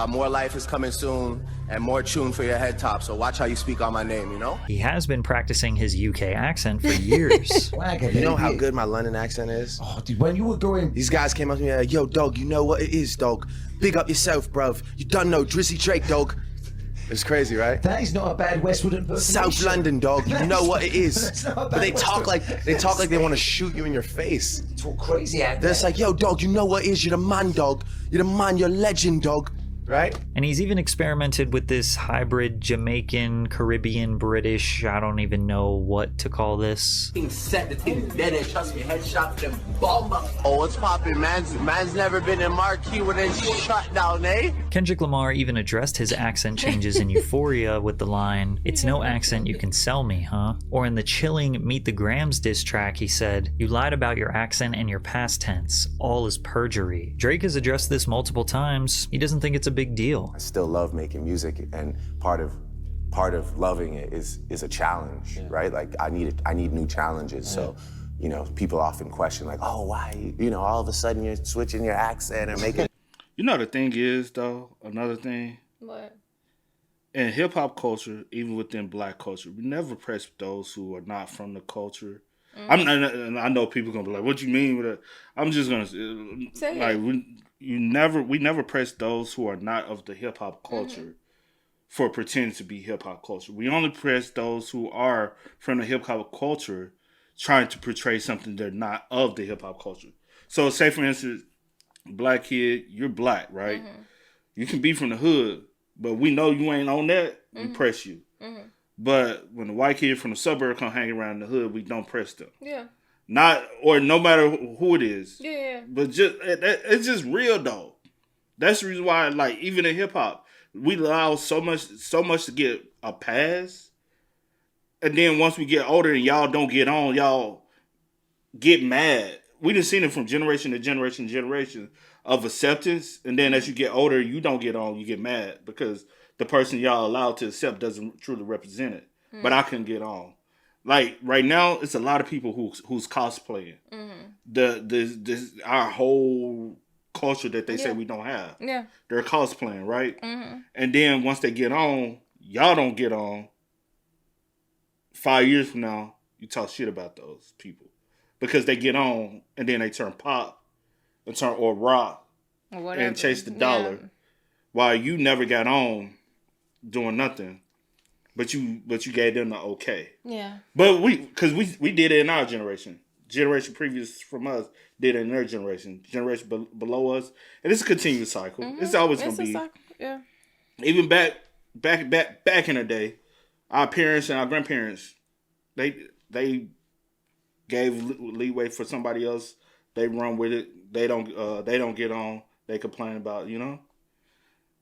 More life is coming soon, and more tune for your head top, so watch how you speak on my name, you know? He has been practicing his UK accent for years. You know how good my London accent is? Oh, dude, when you were going... These guys came up to me like, yo, dog, you know what it is, dog? Big up yourself, bruv. You done know Drizzy Drake, dog. It's crazy, right? That is not a bad Westwood impersonation. South London, dog. You know what it is. But they talk like they want to shoot you in your face. Talk crazy out there. They're just like, yo, dog, you know what it is. You're the man, dog. You're the man. You're legend, dog. Right? And he's even experimented with this hybrid Jamaican, Caribbean, British, I don't even know what to call this. Set the thing dead and trust me, headshot them bomb up. Oh, what's poppin'? Man's never been in marquee when it's shut down, eh? Kendrick Lamar even addressed his accent changes in Euphoria with the line, "It's no accent you can sell me, huh?" Or in the chilling Meet the Grams diss track, he said, "You lied about your accent and your past tense. All is perjury." Drake has addressed this multiple times. He doesn't think it's a big deal. I still love making music, and part of loving it is a challenge, right? Like I need new challenges. So, you know, people often question like, oh, why, you know, all of a sudden you're switching your accent and making. You know, the thing is, though, another thing. What? In hip hop culture, even within black culture, we never press those who are not from the culture. And I know people gonna be like, "What you mean with it?" I'm just gonna say like we never press those who are not of the hip hop culture for pretending to be hip hop culture. We only press those who are from the hip hop culture trying to portray something they're not of the hip hop culture. So, say for instance, black kid, you're black, right? You can be from the hood, but we know you ain't on that. We press you. But when the white kid from the suburb come hang around the hood, we don't press them. Yeah. No matter who it is. Yeah. But it's just real though. That's the reason why, like, even in hip hop, we allow so much to get a pass, and then once we get older and y'all don't get on, y'all get mad. We done seen it from generation to generation to generation of acceptance, and then as you get older, you don't get on, you get mad because the person y'all allowed to accept doesn't truly represent it. But I couldn't get on. Like right now, it's a lot of people who's cosplaying. This our whole culture that they say we don't have. Yeah, they're cosplaying, right? And then once they get on, y'all don't get on. 5 years from now, you talk shit about those people because they get on and then they turn pop and turn or rock and chase the dollar, while you never got on doing nothing, but you gave them the okay. Yeah. But we did it in our generation. Generation previous from us did it in their generation. Generation below us, and it's a continuous cycle. It's always gonna be. Cycle. Yeah. Even back in the day, our parents and our grandparents, they gave leeway for somebody else. They run with it. They don't get on. They complain about, you know.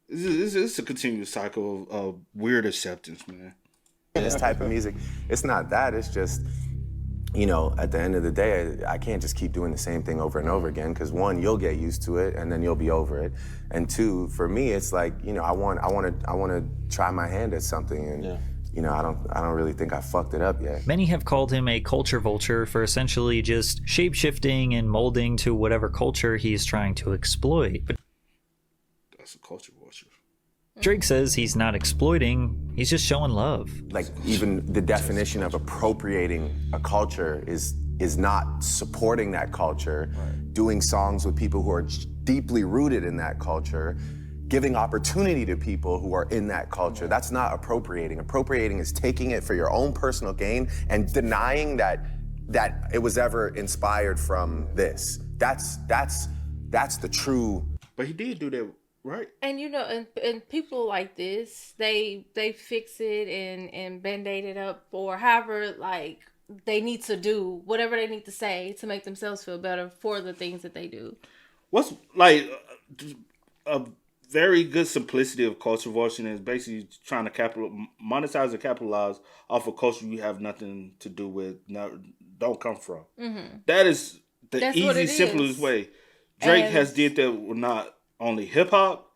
It's a continuous cycle of weird acceptance, man. This type of music, it's not that. It's just, you know, at the end of the day, I can't just keep doing the same thing over and over again because one, you'll get used to it and then you'll be over it, and two, for me, it's like, you know, I want to try my hand at something, and you know, I don't really think I fucked it up yet. Many have called him a culture vulture for essentially just shape-shifting and molding to whatever culture he's trying to exploit. But that's a culture vulture. Drake says he's not exploiting, he's just showing love. Like, even the definition of appropriating a culture is not supporting that culture, doing songs with people who are deeply rooted in that culture, giving opportunity to people who are in that culture. That's not appropriating. Appropriating is taking it for your own personal gain and denying that it was ever inspired from this. That's the true. But he did do that, right? And you know, and people like this, they fix it and band-aid it up, or however, like, they need to do whatever they need to say to make themselves feel better for the things that they do. What's like a very good simplicity of culture vulture is basically trying to monetize and capitalize off a culture you have nothing to do with, don't come from. That is the easy, simplest way. Drake has did that with not only hip hop.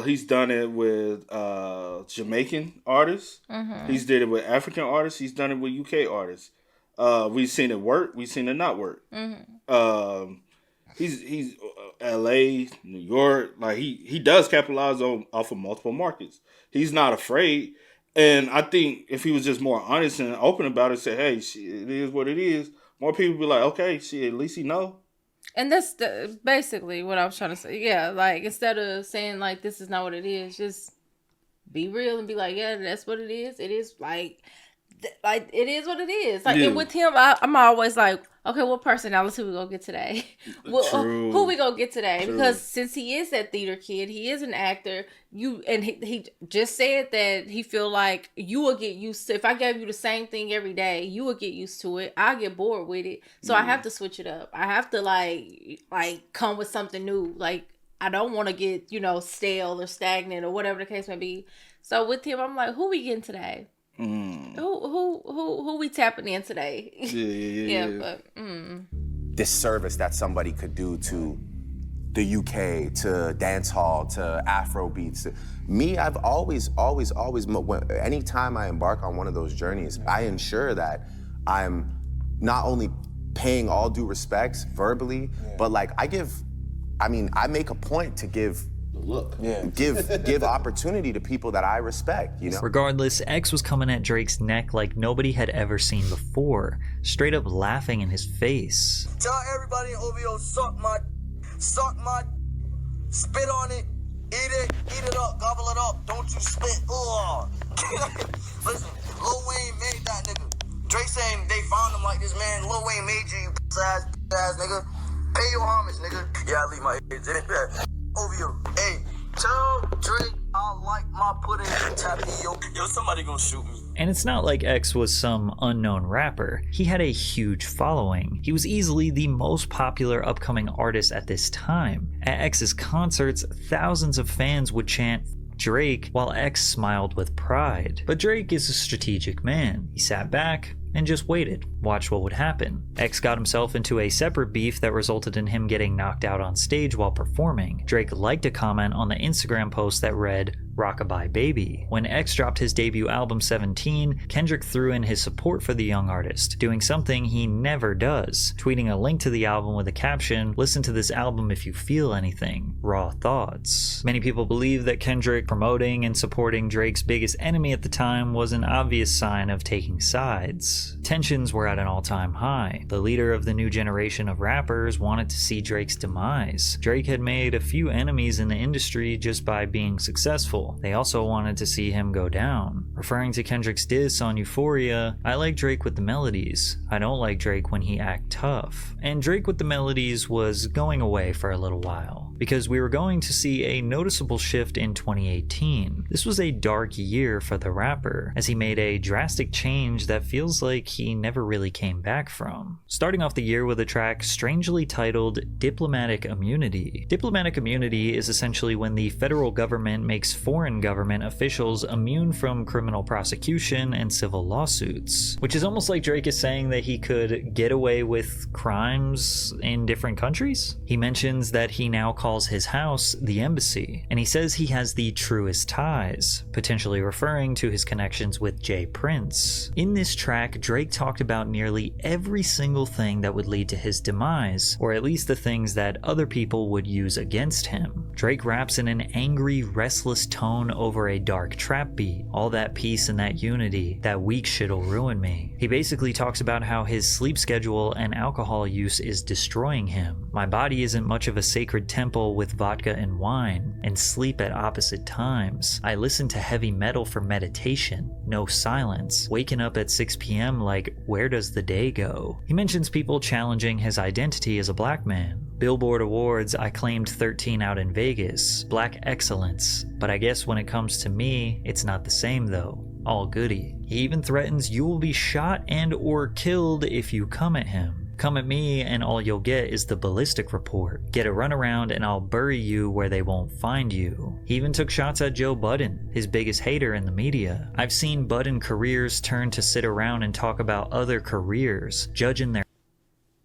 He's done it with Jamaican artists. He's did it with African artists. He's done it with UK artists. We've seen it work. We've seen it not work. He's L.A., New York. Like he does capitalize off of multiple markets. He's not afraid. And I think if he was just more honest and open about it, say, hey, shit, it is what it is, more people be like, okay, shit, at least he know. And that's basically what I was trying to say. Yeah, like, instead of saying, like, this is not what it is, just be real and be like, yeah, that's what it is. It is, like it is what it is. Like, and with him, I'm always like, okay, what personality we gonna get today? Who we gonna get today? True. Because since he is that theater kid, he is an actor. He just said that he feel like you will get used to, if I gave you the same thing every day, you will get used to it. I get bored with it, so I have to switch it up. I have to like come with something new. Like, I don't want to get, you know, stale or stagnant or whatever the case may be. So with him, I'm like, who we getting today? Who we tapping in today? But disservice that somebody could do to the UK, to dance hall, to Afro beats. Me, I've always, anytime I embark on one of those journeys, I ensure that I'm not only paying all due respects verbally, but like I make a point to give give opportunity to people that I respect, you know? Regardless, X was coming at Drake's neck like nobody had ever seen before, straight up laughing in his face. Tell everybody in OVO, suck my, spit on it, eat it up, gobble it up, don't you spit, ugh. Listen, Lil Wayne made that nigga. Drake saying they found him like this, man. Lil Wayne made you ass nigga. Pay your homage, nigga. Yeah, I leave my head in. OVO. Hey, tell Drake I like my pudding tapioca. Yo, somebody gonna shoot me. And it's not like X was some unknown rapper. He had a huge following. He was easily the most popular upcoming artist at this time. At X's concerts, thousands of fans would chant Drake while X smiled with pride. But Drake is a strategic man. He sat back and just waited, watched what would happen. X got himself into a separate beef that resulted in him getting knocked out on stage while performing. Drake liked a comment on the Instagram post that read, "Rockabye Baby." When X dropped his debut album 17, Kendrick threw in his support for the young artist, doing something he never does, tweeting a link to the album with a caption, "Listen to this album if you feel anything, raw thoughts." Many people believe that Kendrick promoting and supporting Drake's biggest enemy at the time was an obvious sign of taking sides. Tensions were at an all-time high. The leader of the new generation of rappers wanted to see Drake's demise. Drake had made a few enemies in the industry just by being successful. They also wanted to see him go down. Referring to Kendrick's diss on Euphoria, "I like Drake with the melodies. I don't like Drake when he act tough." And Drake with the melodies was going away for a little while, because we were going to see a noticeable shift in 2018. This was a dark year for the rapper, as he made a drastic change that feels like he never really came back from. Starting off the year with a track strangely titled Diplomatic Immunity. Diplomatic immunity is essentially when the federal government makes foreign government officials immune from criminal prosecution and civil lawsuits, which is almost like Drake is saying that he could get away with crimes in different countries. He mentions that he now calls his house the embassy, and he says he has the truest ties, potentially referring to his connections with Jay Prince. In this track, Drake talked about nearly every single thing that would lead to his demise, or at least the things that other people would use against him. Drake raps in an angry, restless tone over a dark trap beat. All that peace and that unity, that weak shit'll ruin me. He basically talks about how his sleep schedule and alcohol use is destroying him. My body isn't much of a sacred temple with vodka and wine, and sleep at opposite times. I listen to heavy metal for meditation, no silence, waking up at 6 p.m. like, where does the day go? He mentions people challenging his identity as a black man. Billboard Awards, I claimed 13 out in Vegas. Black excellence. But I guess when it comes to me, it's not the same though. All goody. He even threatens you will be shot and or killed if you come at him. Come at me and all you'll get is the ballistic report. Get a runaround and I'll bury you where they won't find you. He even took shots at Joe Budden, his biggest hater in the media. I've seen Budden careers turn to sit around and talk about other careers, judging their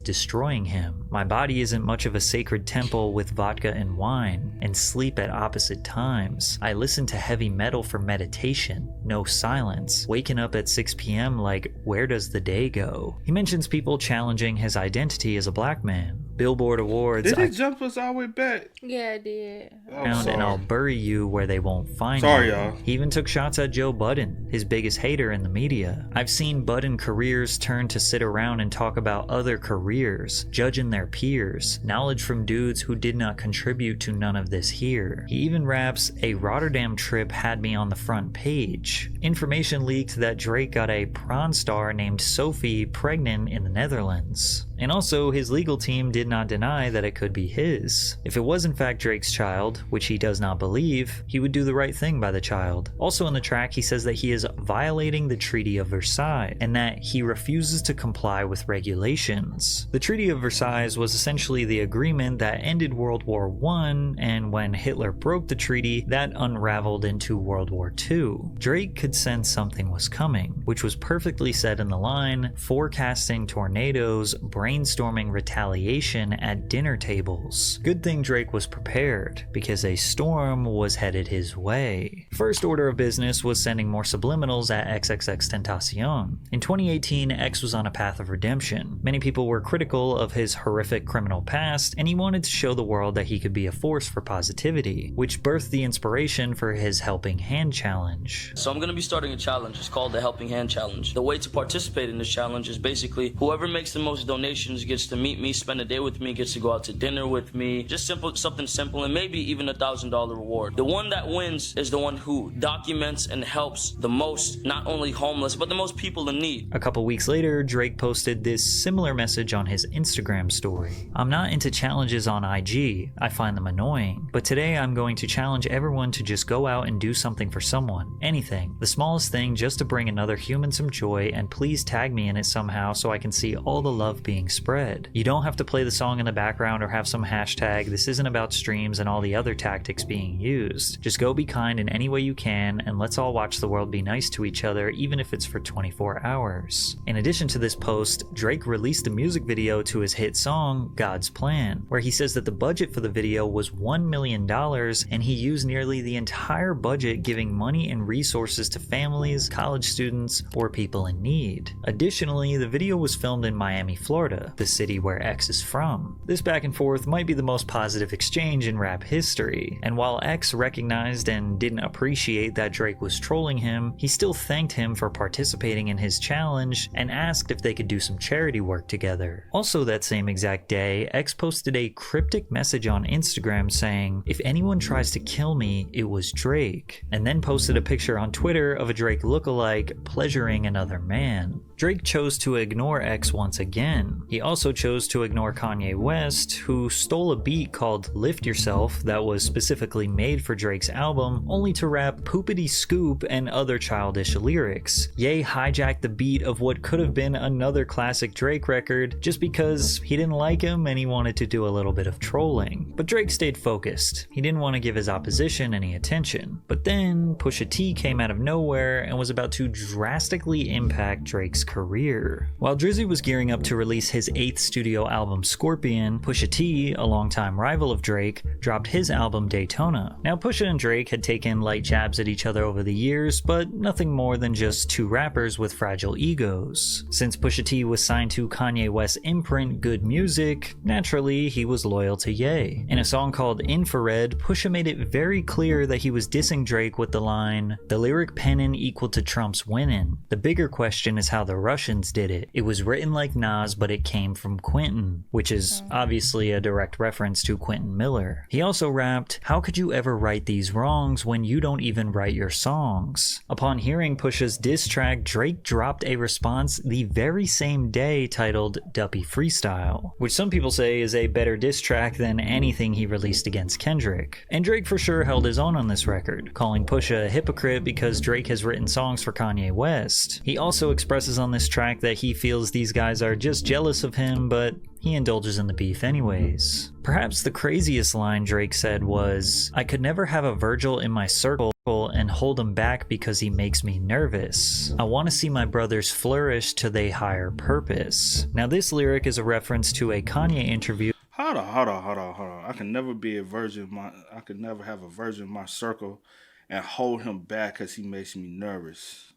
destroying him. My body isn't much of a sacred temple with vodka and wine, and sleep at opposite times. I listen to heavy metal for meditation, no silence, waking up at 6 p.m. like, where does the day go? He mentions people challenging his identity as a black man. Billboard Awards. Did it jump us all the way back? Yeah, it did. And I'll bury you where they won't find you. Sorry, y'all. He even took shots at Joe Budden, his biggest hater in the media. I've seen Budden careers turn to sit around and talk about other careers, judging their peers, knowledge from dudes who did not contribute to none of this here. He even raps, a Rotterdam trip had me on the front page. Information leaked that Drake got a prawn star named Sophie pregnant in the Netherlands. And also, his legal team did not deny that it could be his. If it was in fact Drake's child, which he does not believe, he would do the right thing by the child. Also in the track, he says that he is violating the Treaty of Versailles, and that he refuses to comply with regulations. The Treaty of Versailles was essentially the agreement that ended World War I, and when Hitler broke the treaty, that unraveled into World War II. Drake could sense something was coming, which was perfectly said in the line, forecasting tornadoes, brainstorming retaliation at dinner tables. Good thing Drake was prepared, because a storm was headed his way. First order of business was sending more subliminals at XXXTentacion. In 2018, X was on a path of redemption. Many people were critical of his horrific criminal past, and he wanted to show the world that he could be a force for positivity, which birthed the inspiration for his Helping Hand Challenge. So I'm gonna be starting a challenge. It's called the Helping Hand Challenge. The way to participate in this challenge is basically whoever makes the most donations gets to meet me, spend a day with me, gets to go out to dinner with me. Just something simple, and maybe even $1,000 reward. The one that wins is the one who documents and helps the most, not only homeless, but the most people in need. A couple weeks later, Drake posted this similar message on his Instagram story. I'm not into challenges on IG. I find them annoying. But today I'm going to challenge everyone to just go out and do something for someone. Anything. The smallest thing, just to bring another human some joy, and please tag me in it somehow so I can see all the love being spread. You don't have to play the song in the background or have some hashtag. This isn't about streams and all the other tactics being used. Just go be kind in any way you can, and let's all watch the world be nice to each other, even if it's for 24 hours. In addition to this post, Drake released a music video to his hit song, God's Plan, where he says that the budget for the video was $1 million, and he used nearly the entire budget giving money and resources to families, college students, or people in need. Additionally, the video was filmed in Miami, Florida, the city where X is from. This back and forth might be the most positive exchange in rap history, and while X recognized and didn't appreciate that Drake was trolling him, he still thanked him for participating in his challenge and asked if they could do some charity work together. Also that same exact day, X posted a cryptic message on Instagram saying, "If anyone tries to kill me, it was Drake," and then posted a picture on Twitter of a Drake lookalike pleasuring another man. Drake chose to ignore X once again. He also chose to ignore Kanye West, who stole a beat called Lift Yourself that was specifically made for Drake's album, only to rap poopity scoop and other childish lyrics. Ye hijacked the beat of what could have been another classic Drake record just because he didn't like him and he wanted to do a little bit of trolling. But Drake stayed focused. He didn't want to give his opposition any attention. But then Pusha T came out of nowhere and was about to drastically impact Drake's career. While Drizzy was gearing up to release his 8th studio album Scorpion, Pusha T, a longtime rival of Drake, dropped his album Daytona. Now Pusha and Drake had taken light jabs at each other over the years, but nothing more than just two rappers with fragile egos. Since Pusha T was signed to Kanye West's imprint Good Music, naturally he was loyal to Ye. In a song called Infrared, Pusha made it very clear that he was dissing Drake with the line, "The lyric pennin' equal to Trump's winnin'. The bigger question is how the Russians did it. It was written like Nas, but it came from Quentin," which is obviously a direct reference to Quentin Miller. He also rapped, "How could you ever right these wrongs when you don't even write your songs?" Upon hearing Pusha's diss track, Drake dropped a response the very same day titled Duppy Freestyle, which some people say is a better diss track than anything he released against Kendrick. And Drake for sure held his own on this record, calling Pusha a hypocrite because Drake has written songs for Kanye West. He also expresses on this track that he feels these guys are just jealous of him, but he indulges in the beef anyways. Perhaps the craziest line Drake said was, "I could never have a Virgil in my circle and hold him back because he makes me nervous. I want to see my brothers flourish to their higher purpose." Now this lyric is a reference to a Kanye interview. Hold on. I can never be a virgin. I could never have a virgin in my circle and hold him back because he makes me nervous.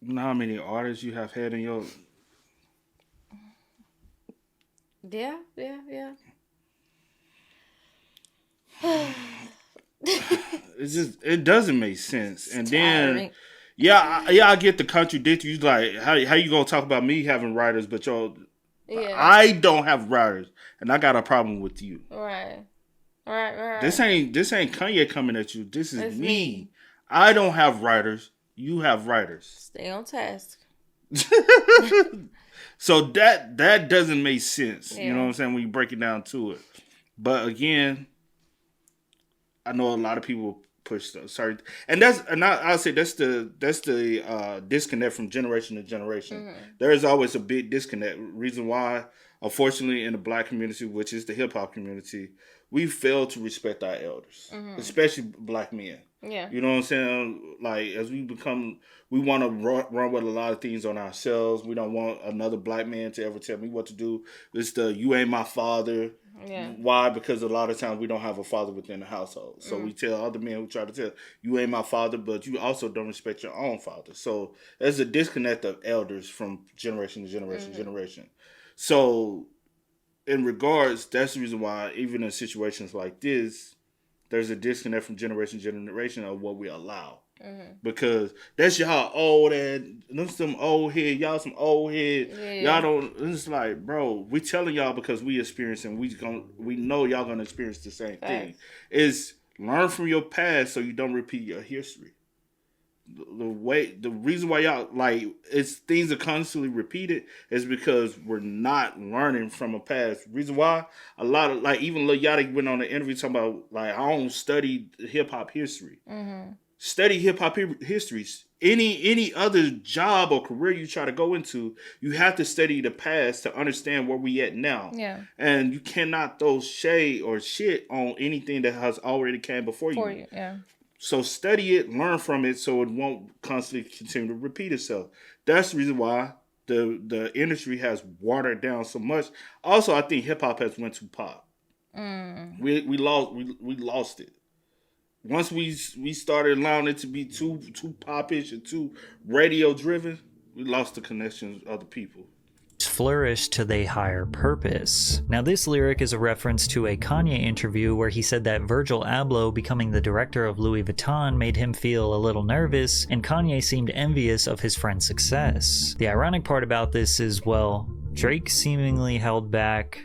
You know how many artists you have had in your... Yeah. It doesn't make sense. And tiring. then, I get the contradiction. You like, how you gonna talk about me having writers, but I don't have writers, and I got a problem with you. Right. This ain't Kanye coming at you. This is me. I don't have writers. You have writers. Stay on task. So that doesn't make sense. Yeah. You know what I'm saying, when you break it down to it. But again, I know a lot of people push stuff. Sorry, I'll say that's the disconnect from generation to generation. Mm-hmm. There is always a big disconnect. Reason why, unfortunately, in the Black community, which is the hip hop community, we fail to respect our elders, especially black men. Yeah. You know what I'm saying? Like, as we want to run with a lot of things on ourselves. We don't want another black man to ever tell me what to do. It's you ain't my father. Yeah. Why? Because a lot of times we don't have a father within the household. So we tell other men who try to tell, you ain't my father, but you also don't respect your own father. So there's a disconnect of elders from generation to generation. So in regards, that's the reason why even in situations like this, there's a disconnect from generation to generation of what we allow. Because that's y'all old and them some old head, y'all some old head. Y'all don't. It's like, bro, we telling y'all because we experiencing. We know y'all gonna experience the same thing. Is learn from your past so you don't repeat your history. The reason why y'all like it's things are constantly repeated is because we're not learning from a past. Reason why a lot of like even Lil Yachty went on an interview talking about like I don't study hip hop history. Study hip hop histories. Any other job or career you try to go into, you have to study the past to understand where we at now. Yeah. And you cannot throw shade or shit on anything that has already came before you. Yeah. So study it, learn from it, so it won't constantly continue to repeat itself. That's the reason why the industry has watered down so much. Also, I think hip hop has went too pop. We lost it. Once we started allowing it to be too popish and too radio driven, we lost the connections of other people. Flourish to they higher purpose. Now this lyric is a reference to a Kanye interview where he said that Virgil Abloh becoming the director of Louis Vuitton made him feel a little nervous, and Kanye seemed envious of his friend's success. The ironic part about this is, well, Drake seemingly held back,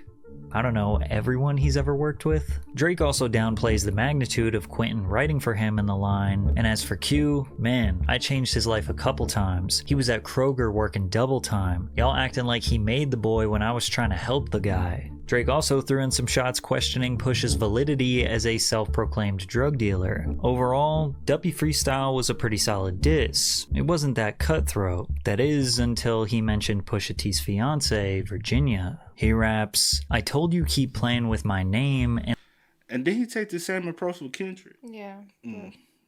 I don't know, everyone he's ever worked with. Drake also downplays the magnitude of Quentin writing for him in the line, and as for Q, man, I changed his life a couple times. He was at Kroger working double time. Y'all acting like he made the boy when I was trying to help the guy. Drake also threw in some shots questioning Push's validity as a self-proclaimed drug dealer. Overall, Duppy Freestyle was a pretty solid diss. It wasn't that cutthroat. That is, until he mentioned Pusha T's fiancée, Virginia. He raps, "I told you keep playing with my name," and did he take the same approach with Kendrick? Yeah.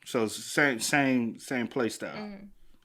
So same play style.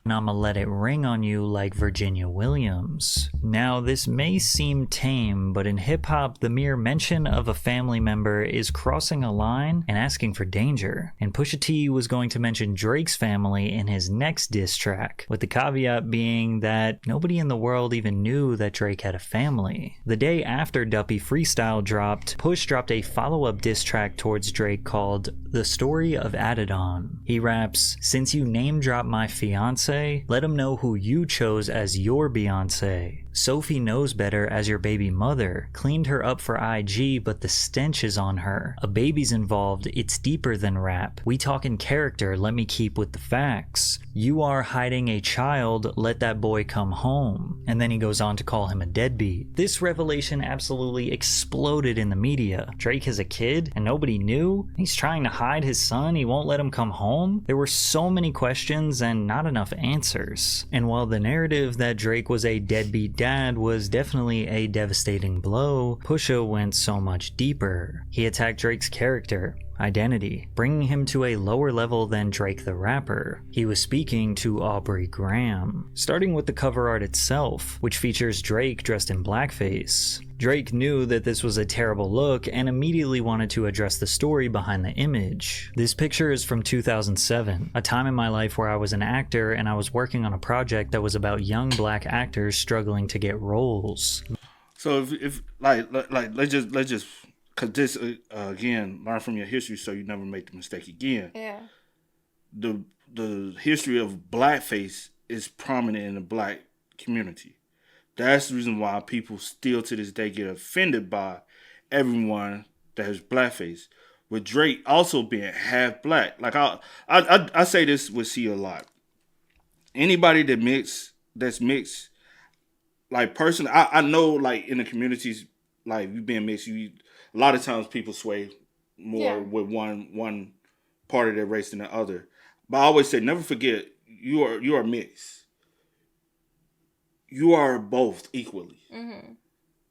and I'ma let it ring on you like Virginia Williams. Now, this may seem tame, but in hip-hop, the mere mention of a family member is crossing a line and asking for danger. And Pusha T was going to mention Drake's family in his next diss track, with the caveat being that nobody in the world even knew that Drake had a family. The day after Duppy Freestyle dropped, Push dropped a follow-up diss track towards Drake called The Story of Adidon. He raps, "Since you name-drop my fiancé, let him know who you chose as your Beyonce. Sophie knows better as your baby mother. Cleaned her up for IG, but the stench is on her. A baby's involved, it's deeper than rap. We talking character, let me keep with the facts. You are hiding a child, let that boy come home." And then he goes on to call him a deadbeat. This revelation absolutely exploded in the media. Drake has a kid, and nobody knew? He's trying to hide his son, he won't let him come home? There were so many questions and not enough answers. And while the narrative that Drake was a deadbeat dad was definitely a devastating blow, Pusha went so much deeper. He attacked Drake's character, identity, bringing him to a lower level than Drake the rapper. He was speaking to Aubrey Graham, starting with the cover art itself, which features Drake dressed in blackface. Drake knew that this was a terrible look and immediately wanted to address the story behind the image. This picture is from 2007, a time in my life where I was an actor and I was working on a project that was about young black actors struggling to get roles. So if let's just cause this again, learn from your history so you never make the mistake again. Yeah. The history of blackface is prominent in the black community. That's the reason why people still to this day get offended by everyone that has blackface. With Drake also being half black. Like I say this with C a lot. Anybody that's mixed, like personally, I know like in the communities, like you being mixed, a lot of times people sway more with one part of their race than the other. But I always say, never forget, you are mixed. You are both equally. Mm-hmm.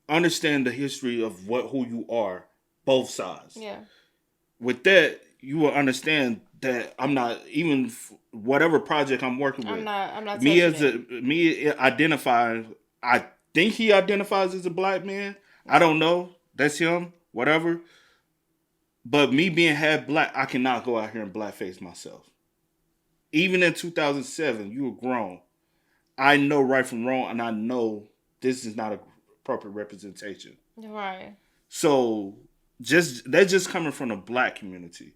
Understand the history of who you are both sides. Yeah. With that, you will understand that I'm not even whatever project I'm working with. I'm not. Me identifying. I think he identifies as a black man. I don't know. That's him. Whatever. But me being half black, I cannot go out here and blackface myself. Even in 2007, you were grown. I know right from wrong, and I know this is not a proper representation. Right. So that's just coming from the black community.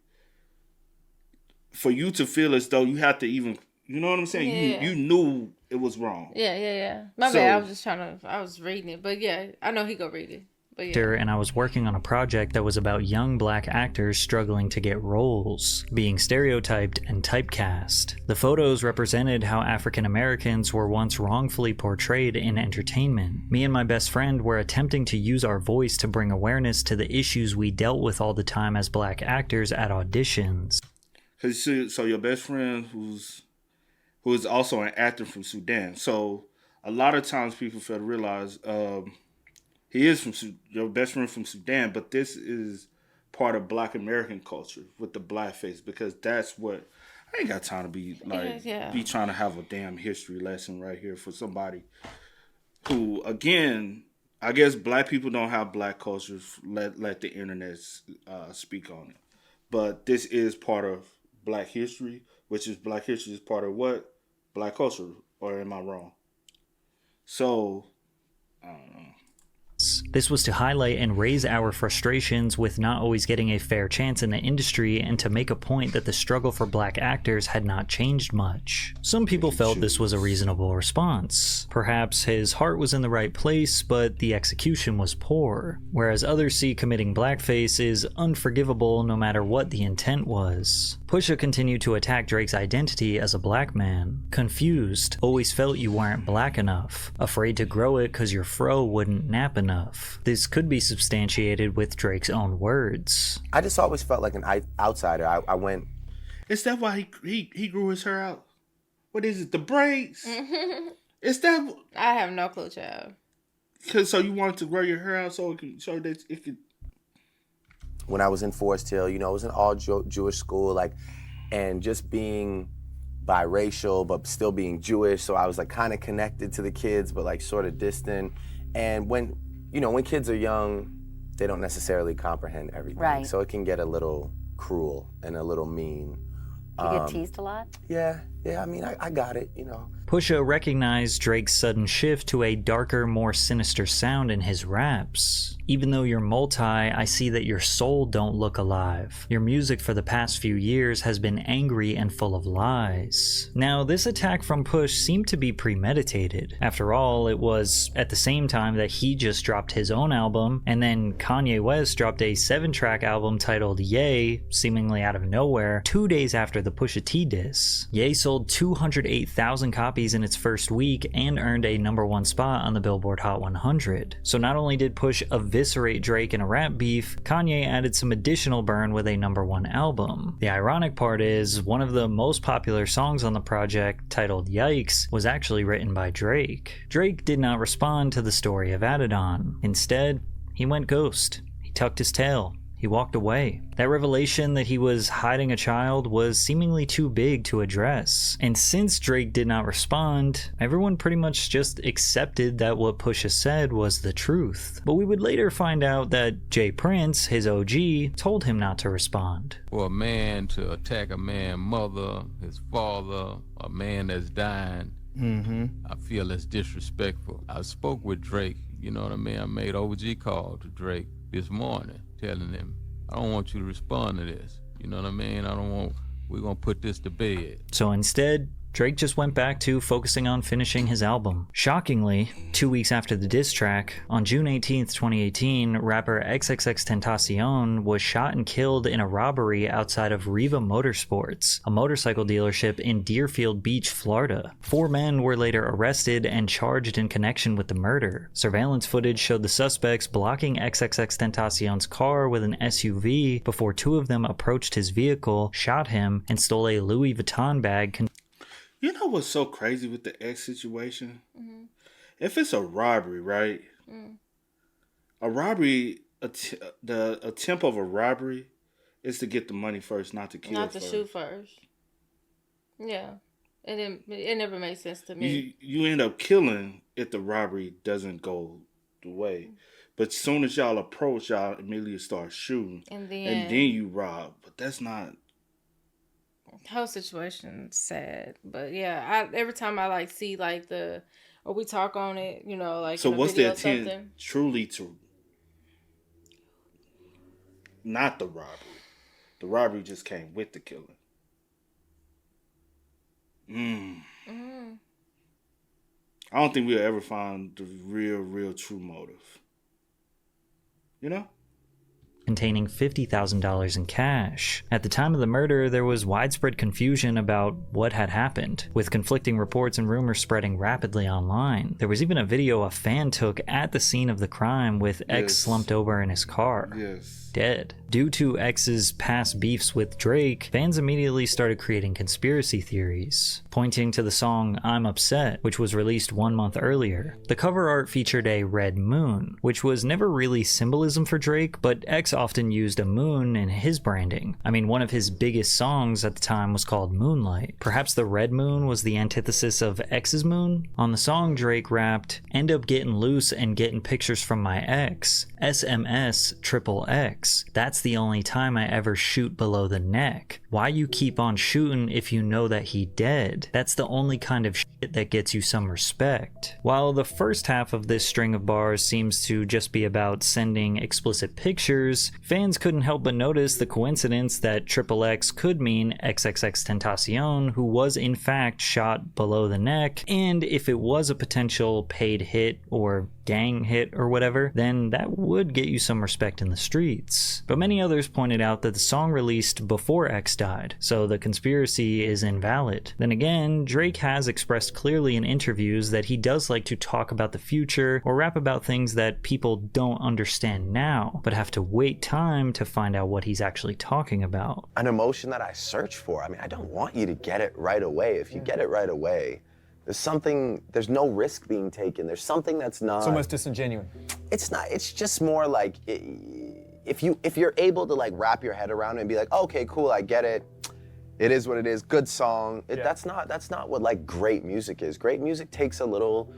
For you to feel as though you have to even, you know what I'm saying? Yeah. You knew it was wrong. Yeah. My bad. I was reading it, but yeah, I know he go read it. But yeah. And I was working on a project that was about young black actors struggling to get roles, being stereotyped and typecast. The photos represented how African Americans were once wrongfully portrayed in entertainment. Me and my best friend were attempting to use our voice to bring awareness to the issues we dealt with all the time as black actors at auditions. So your best friend who is also an actor from Sudan. So a lot of times people fail to realize he is your best friend from Sudan, but this is part of Black American culture with the blackface, because that's what I ain't got time to be be trying to have a damn history lesson right here for somebody who, again, I guess black people don't have black cultures. Let the internet speak on it, but this is part of Black history, which is Black history is part of what? Black culture, or am I wrong? So, I don't know. This was to highlight and raise our frustrations with not always getting a fair chance in the industry, and to make a point that the struggle for black actors had not changed much. Some people felt this was a reasonable response. Perhaps his heart was in the right place, but the execution was poor. Whereas others see committing blackface is unforgivable no matter what the intent was. Pusha continued to attack Drake's identity as a black man. Confused, always felt you weren't black enough. Afraid to grow it cause your fro wouldn't nap enough. This could be substantiated with Drake's own words. I just always felt like an outsider. I went... Is that why he grew his hair out? What is it, the braids? Is that... I have no clue, child. So you wanted to grow your hair out so that it could... When I was in Forest Hill, it was an all Jewish school, and just being biracial, but still being Jewish, so I was kind of connected to the kids, but sort of distant. And when kids are young, they don't necessarily comprehend everything. Right. So it can get a little cruel and a little mean. You get teased a lot? Yeah, I mean, I got it, Pusha recognized Drake's sudden shift to a darker, more sinister sound in his raps. Even though you're multi, I see that your soul don't look alive. Your music for the past few years has been angry and full of lies. Now, this attack from Push seemed to be premeditated. After all, it was at the same time that he just dropped his own album, and then Kanye West dropped a 7-track album titled Ye, seemingly out of nowhere, 2 days after the Pusha T diss. Ye sold 208,000 copies in its first week and earned a #1 spot on the Billboard Hot 100. So not only did Push eviscerate Drake in a rap beef, Kanye added some additional burn with a #1 album. The ironic part is, one of the most popular songs on the project, titled Yikes, was actually written by Drake. Drake did not respond to the story of Adidon. Instead, he went ghost. He tucked his tail. He walked away. That revelation that he was hiding a child was seemingly too big to address. And since Drake did not respond, everyone pretty much just accepted that what Pusha said was the truth. But we would later find out that Jay Prince, his OG, told him not to respond. For a man to attack a man's mother, his father, a man that's dying, I feel it's disrespectful. I spoke with Drake, you know what I mean? I made OG call to Drake this morning, telling him, I don't want you to respond to this. You know what I mean? We're gonna put this to bed. So instead, Drake just went back to focusing on finishing his album. Shockingly, 2 weeks after the diss track, on June 18th, 2018, rapper XXXTentacion was shot and killed in a robbery outside of Riva Motorsports, a motorcycle dealership in Deerfield Beach, Florida. 4 men were later arrested and charged in connection with the murder. Surveillance footage showed the suspects blocking XXXTentacion's car with an SUV before 2 of them approached his vehicle, shot him, and stole a Louis Vuitton bag. You know what's so crazy with the X situation? If it's a robbery, right? A robbery the attempt of a robbery is to get the money first, not to kill Not first. to shoot first. Yeah. It never made sense to me. You end up killing if the robbery doesn't go the way. But as soon as y'all approach, y'all immediately start shooting. And then you rob. But that's not... The whole situation sad. But yeah, every time I like see like or we talk on it, you know, like so in a what's video the intent something. truly to... Not the robbery. The robbery just came with the killing. I don't think we'll ever find the real true motive. You know? Containing $50,000 in cash. At the time of the murder, there was widespread confusion about what had happened, with conflicting reports and rumors spreading rapidly online. There was even a video a fan took at the scene of the crime with X slumped over in his car. Dead. Due to X's past beefs with Drake, fans immediately started creating conspiracy theories, pointing to the song I'm Upset, which was released 1 month earlier. The cover art featured a red moon, which was never really symbolism for Drake, but X often used a moon in his branding. I mean, one of his biggest songs at the time was called Moonlight. Perhaps the red moon was the antithesis of X's moon? On the song, Drake rapped, "End up getting loose and getting pictures from my ex. SMS XXX. That's the only time I ever shoot below the neck. Why you keep on shooting if you know that he dead? That's the only kind of shit that gets you some respect." While the first half of this string of bars seems to just be about sending explicit pictures, fans couldn't help but notice the coincidence that XXX could mean XXXTentacion, who was in fact shot below the neck, and if it was a potential paid hit or gang hit or whatever, then that would get you some respect in the streets. But many others pointed out that the song released before X died, so the conspiracy is invalid. Then again, Drake has expressed clearly in interviews that he does like to talk about the future or rap about things that people don't understand now, but have to wait time to find out what he's actually talking about. An emotion that I search for. I mean, I don't want you to get it right away. If you get it right away, there's no risk being taken. There's something that's not... It's almost disingenuous. It's not, it's just more like, if you're able to like wrap your head around it and be like, okay, cool, I get it. It is what it is, good song. That's not what like great music is. Great music takes a little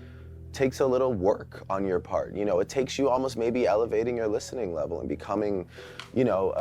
work on your part. You know, it takes you almost maybe elevating your listening level and becoming, you know,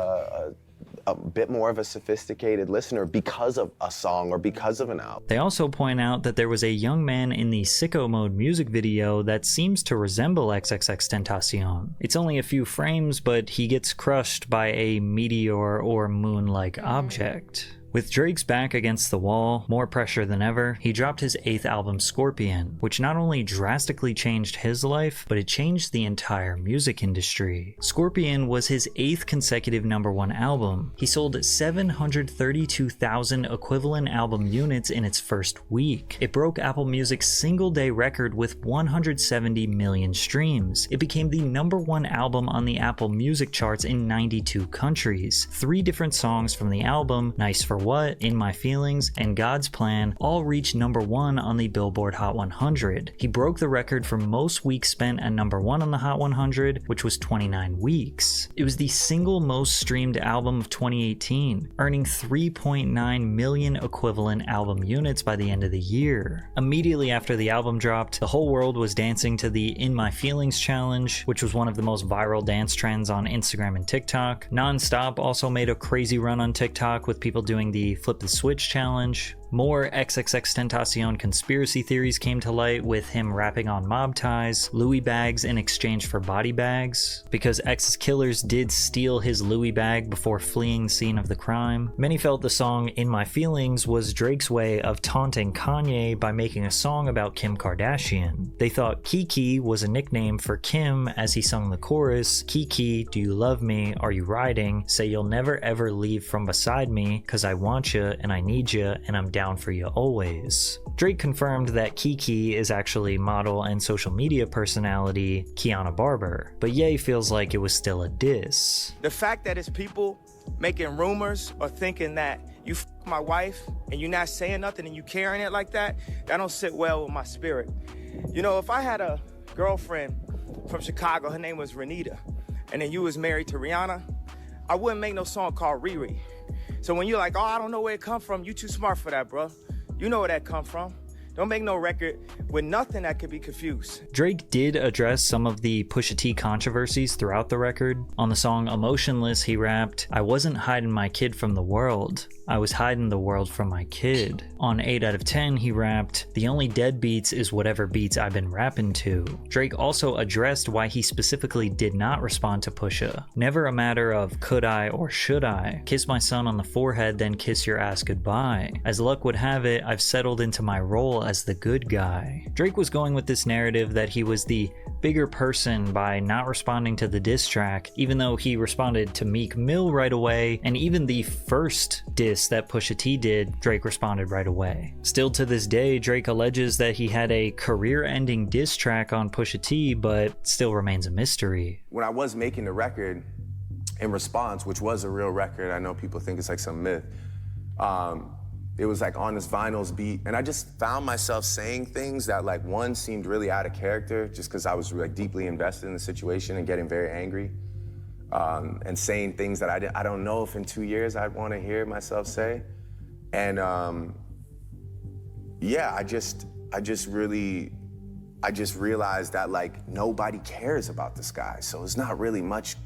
a bit more of a sophisticated listener because of a song or because of an album. They also point out that there was a young man in the Sicko Mode music video that seems to resemble XXXTentacion. It's only a few frames, but he gets crushed by a meteor or moon-like object. With Drake's back against the wall, more pressure than ever, he dropped his 8th album Scorpion, which not only drastically changed his life, but it changed the entire music industry. Scorpion was his 8th consecutive #1 album. He sold 732,000 equivalent album units in its first week. It broke Apple Music's single-day record with 170 million streams. It became the #1 album on the Apple Music charts in 92 countries. 3 different songs from the album, Nice for What, In My Feelings, and God's Plan, all reached #1 on the Billboard Hot 100. He broke the record for most weeks spent at #1 on the Hot 100, which was 29 weeks. It was the single most streamed album of 2018, earning 3.9 million equivalent album units by the end of the year. Immediately after the album dropped, the whole world was dancing to the In My Feelings challenge, which was one of the most viral dance trends on Instagram and TikTok. Nonstop also made a crazy run on TikTok with people doing the Flip the Switch challenge. More XXXTentacion conspiracy theories came to light, with him rapping on mob ties, Louis bags in exchange for body bags, because X's killers did steal his Louis bag before fleeing the scene of the crime. Many felt the song In My Feelings was Drake's way of taunting Kanye by making a song about Kim Kardashian. They thought Kiki was a nickname for Kim as he sung the chorus, "Kiki, do you love me? Are you riding? Say you'll never ever leave from beside me, cause I want you and I need you and I'm down for you always." Drake confirmed that Kiki is actually model and social media personality Kiana Barber, but Ye feels like it was still a diss. The fact that it's people making rumors or thinking that you f my wife and you're not saying nothing and you carrying it like that don't sit well with my spirit. You know, if I had a girlfriend from Chicago, her name was Renita, and then you was married to Rihanna, I wouldn't make no song called Riri. So when you're like, oh, I don't know where it come from, you too smart for that, bro. You know where that come from. Don't make no record with nothing that could be confused. Drake did address some of the Pusha T controversies throughout the record. On the song Emotionless, he rapped, "I wasn't hiding my kid from the world. I was hiding the world from my kid." On 8 out of 10, he rapped, "The only dead beats is whatever beats I've been rapping to." Drake also addressed why he specifically did not respond to Pusha. "Never a matter of could I or should I. Kiss my son on the forehead, then kiss your ass goodbye. As luck would have it, I've settled into my role as the good guy." Drake was going with this narrative that he was the bigger person by not responding to the diss track, even though he responded to Meek Mill right away, and even the first diss that Pusha T did, Drake responded right away. Still to this day, Drake alleges that he had a career-ending diss track on Pusha T, but still remains a mystery. When I was making the record in response, which was a real record, I know people think it's like some myth, it was like on this Vinyls beat, and I just found myself saying things that like one seemed really out of character just because I was like deeply invested in the situation and getting very angry, and saying things that I don't know if in 2 years I'd want to hear myself say. And yeah, I just realized that like nobody cares about this guy, so it's not really much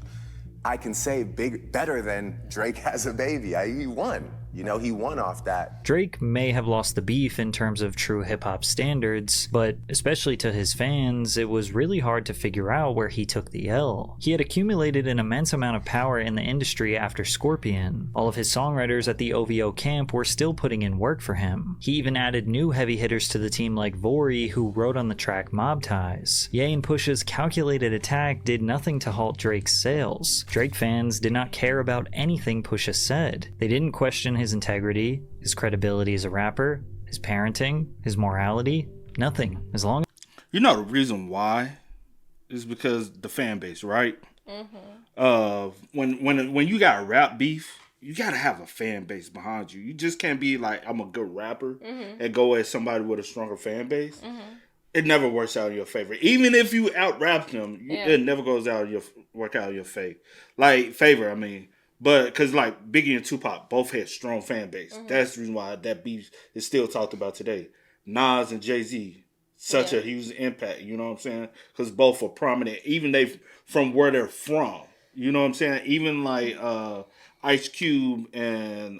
I can say better than Drake has a baby. He won. You know, he won off that. Drake may have lost the beef in terms of true hip-hop standards, but especially to his fans, it was really hard to figure out where he took the L. He had accumulated an immense amount of power in the industry after Scorpion. All of his songwriters at the OVO camp were still putting in work for him. He even added new heavy hitters to the team like Vori, who wrote on the track Mob Ties. Ye and Pusha's calculated attack did nothing to halt Drake's sales. Drake fans did not care about anything Pusha said. They didn't question his integrity, his credibility as a rapper, his parenting, his morality, nothing. As long as... You know the reason why is because the fan base, right? When you got rap beef, you gotta have a fan base behind you. You just can't be like, I'm a good rapper and go at somebody with a stronger fan base. It never works out in your favor. Even if you out rap them, it never goes out work out in your favor. I mean. But because like Biggie and Tupac both had strong fan base. That's the reason why that beef is still talked about today. Nas and Jay-Z, such a huge impact, you know what I'm saying? Because both are prominent, even they from where they're from. You know what I'm saying? Even like Ice Cube and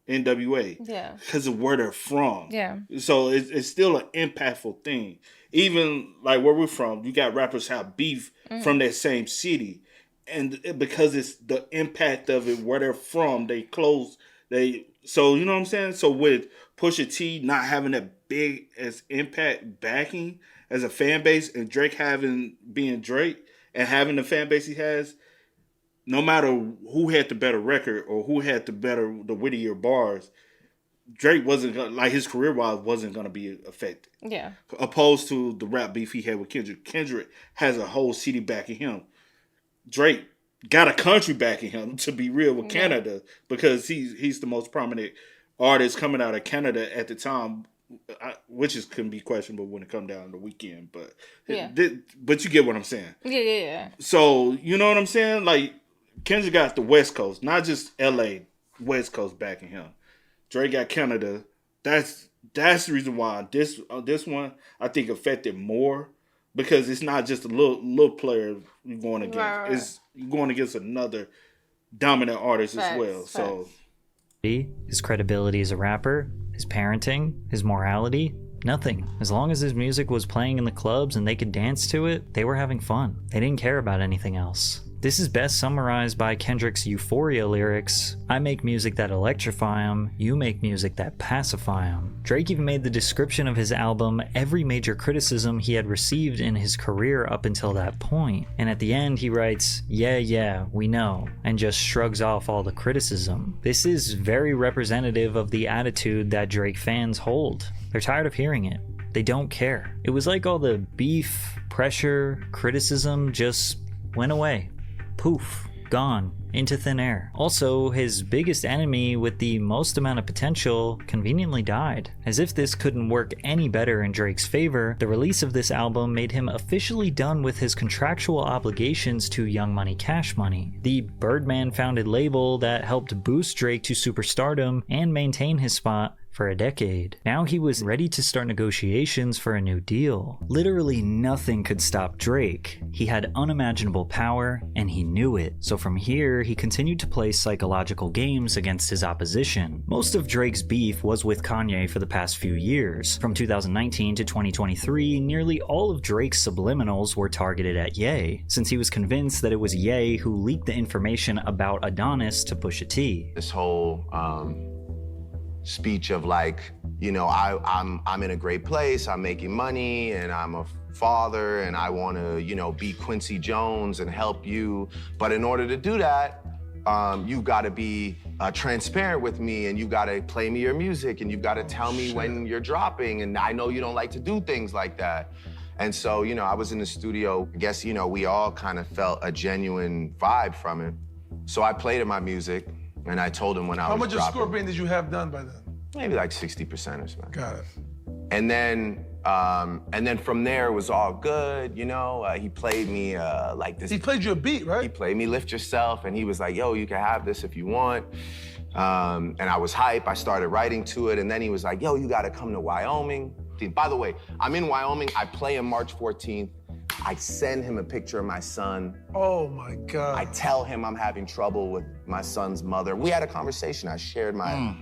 NWA. Yeah. Because of where they're from. Yeah. So it's still an impactful thing. Even like where we're from, you got rappers have beef from that same city. And because it's the impact of it, where they're from, so you know what I'm saying? So with Pusha T not having that big as impact backing as a fan base, and Drake being Drake and having the fan base he has, no matter who had the better record or who had the wittier bars, Drake wasn't gonna, like his career-wise wasn't gonna be affected. Yeah. Opposed to the rap beef he had with Kendrick. Kendrick has a whole city backing him. Drake got a country backing him, to be real, with Canada, because he's the most prominent artist coming out of Canada at the time, which can be questionable when it comes down to Weeknd, but but you get what I'm saying. Yeah. So you know what I'm saying? Like Kendrick got the West Coast, not just LA, West Coast backing him. Drake got Canada. That's the reason why this one I think affected more. Because it's not just a little player you're going against. Right. It's you're going against another dominant artist as well. So his credibility as a rapper, his parenting, his morality, nothing. As long as his music was playing in the clubs and they could dance to it, they were having fun. They didn't care about anything else. This is best summarized by Kendrick's Euphoria lyrics. I make music that electrify 'em, you make music that pacify 'em. Drake even made the description of his album every major criticism he had received in his career up until that point. And at the end he writes, yeah, we know, and just shrugs off all the criticism. This is very representative of the attitude that Drake fans hold. They're tired of hearing it. They don't care. It was like all the beef, pressure, criticism just went away. Poof. gone into thin air. Also, his biggest enemy with the most amount of potential conveniently died. As if this couldn't work any better in Drake's favor, the release of this album made him officially done with his contractual obligations to Young Money Cash Money, the Birdman-founded label that helped boost Drake to superstardom and maintain his spot for a decade. Now he was ready to start negotiations for a new deal. Literally nothing could stop Drake. He had unimaginable power, and he knew it. So from here, he continued to play psychological games against his opposition. Most of Drake's beef was with Kanye for the past few years. From 2019 to 2023, nearly all of Drake's subliminals were targeted at Ye, since he was convinced that it was Ye who leaked the information about Adonis to Pusha T. This whole speech of like, you know, I'm in a great place, I'm making money, and I'm a father, and I want to, you know, be Quincy Jones and help you. But in order to do that, you've got to be transparent with me, and you've got to play me your music, and you've got to tell me when you're dropping, and I know you don't like to do things like that. And so, you know, I was in the studio. I guess, you know, we all kind of felt a genuine vibe from it. So I played him my music, and I told him when I was dropping. How much of Scorpion did you have done by then? Maybe like 60% or something. Got it. And then from there it was all good, you know. He played me like this. He played you a beat, right? He played me Lift Yourself, and he was like, yo, you can have this if you want. And I was hype. I started writing to it, and then he was like, yo, you gotta come to Wyoming. By the way, I'm in Wyoming. I play him March 14th. I send him a picture of my son. Oh my God. I tell him I'm having trouble with my son's mother. We had a conversation. I shared my...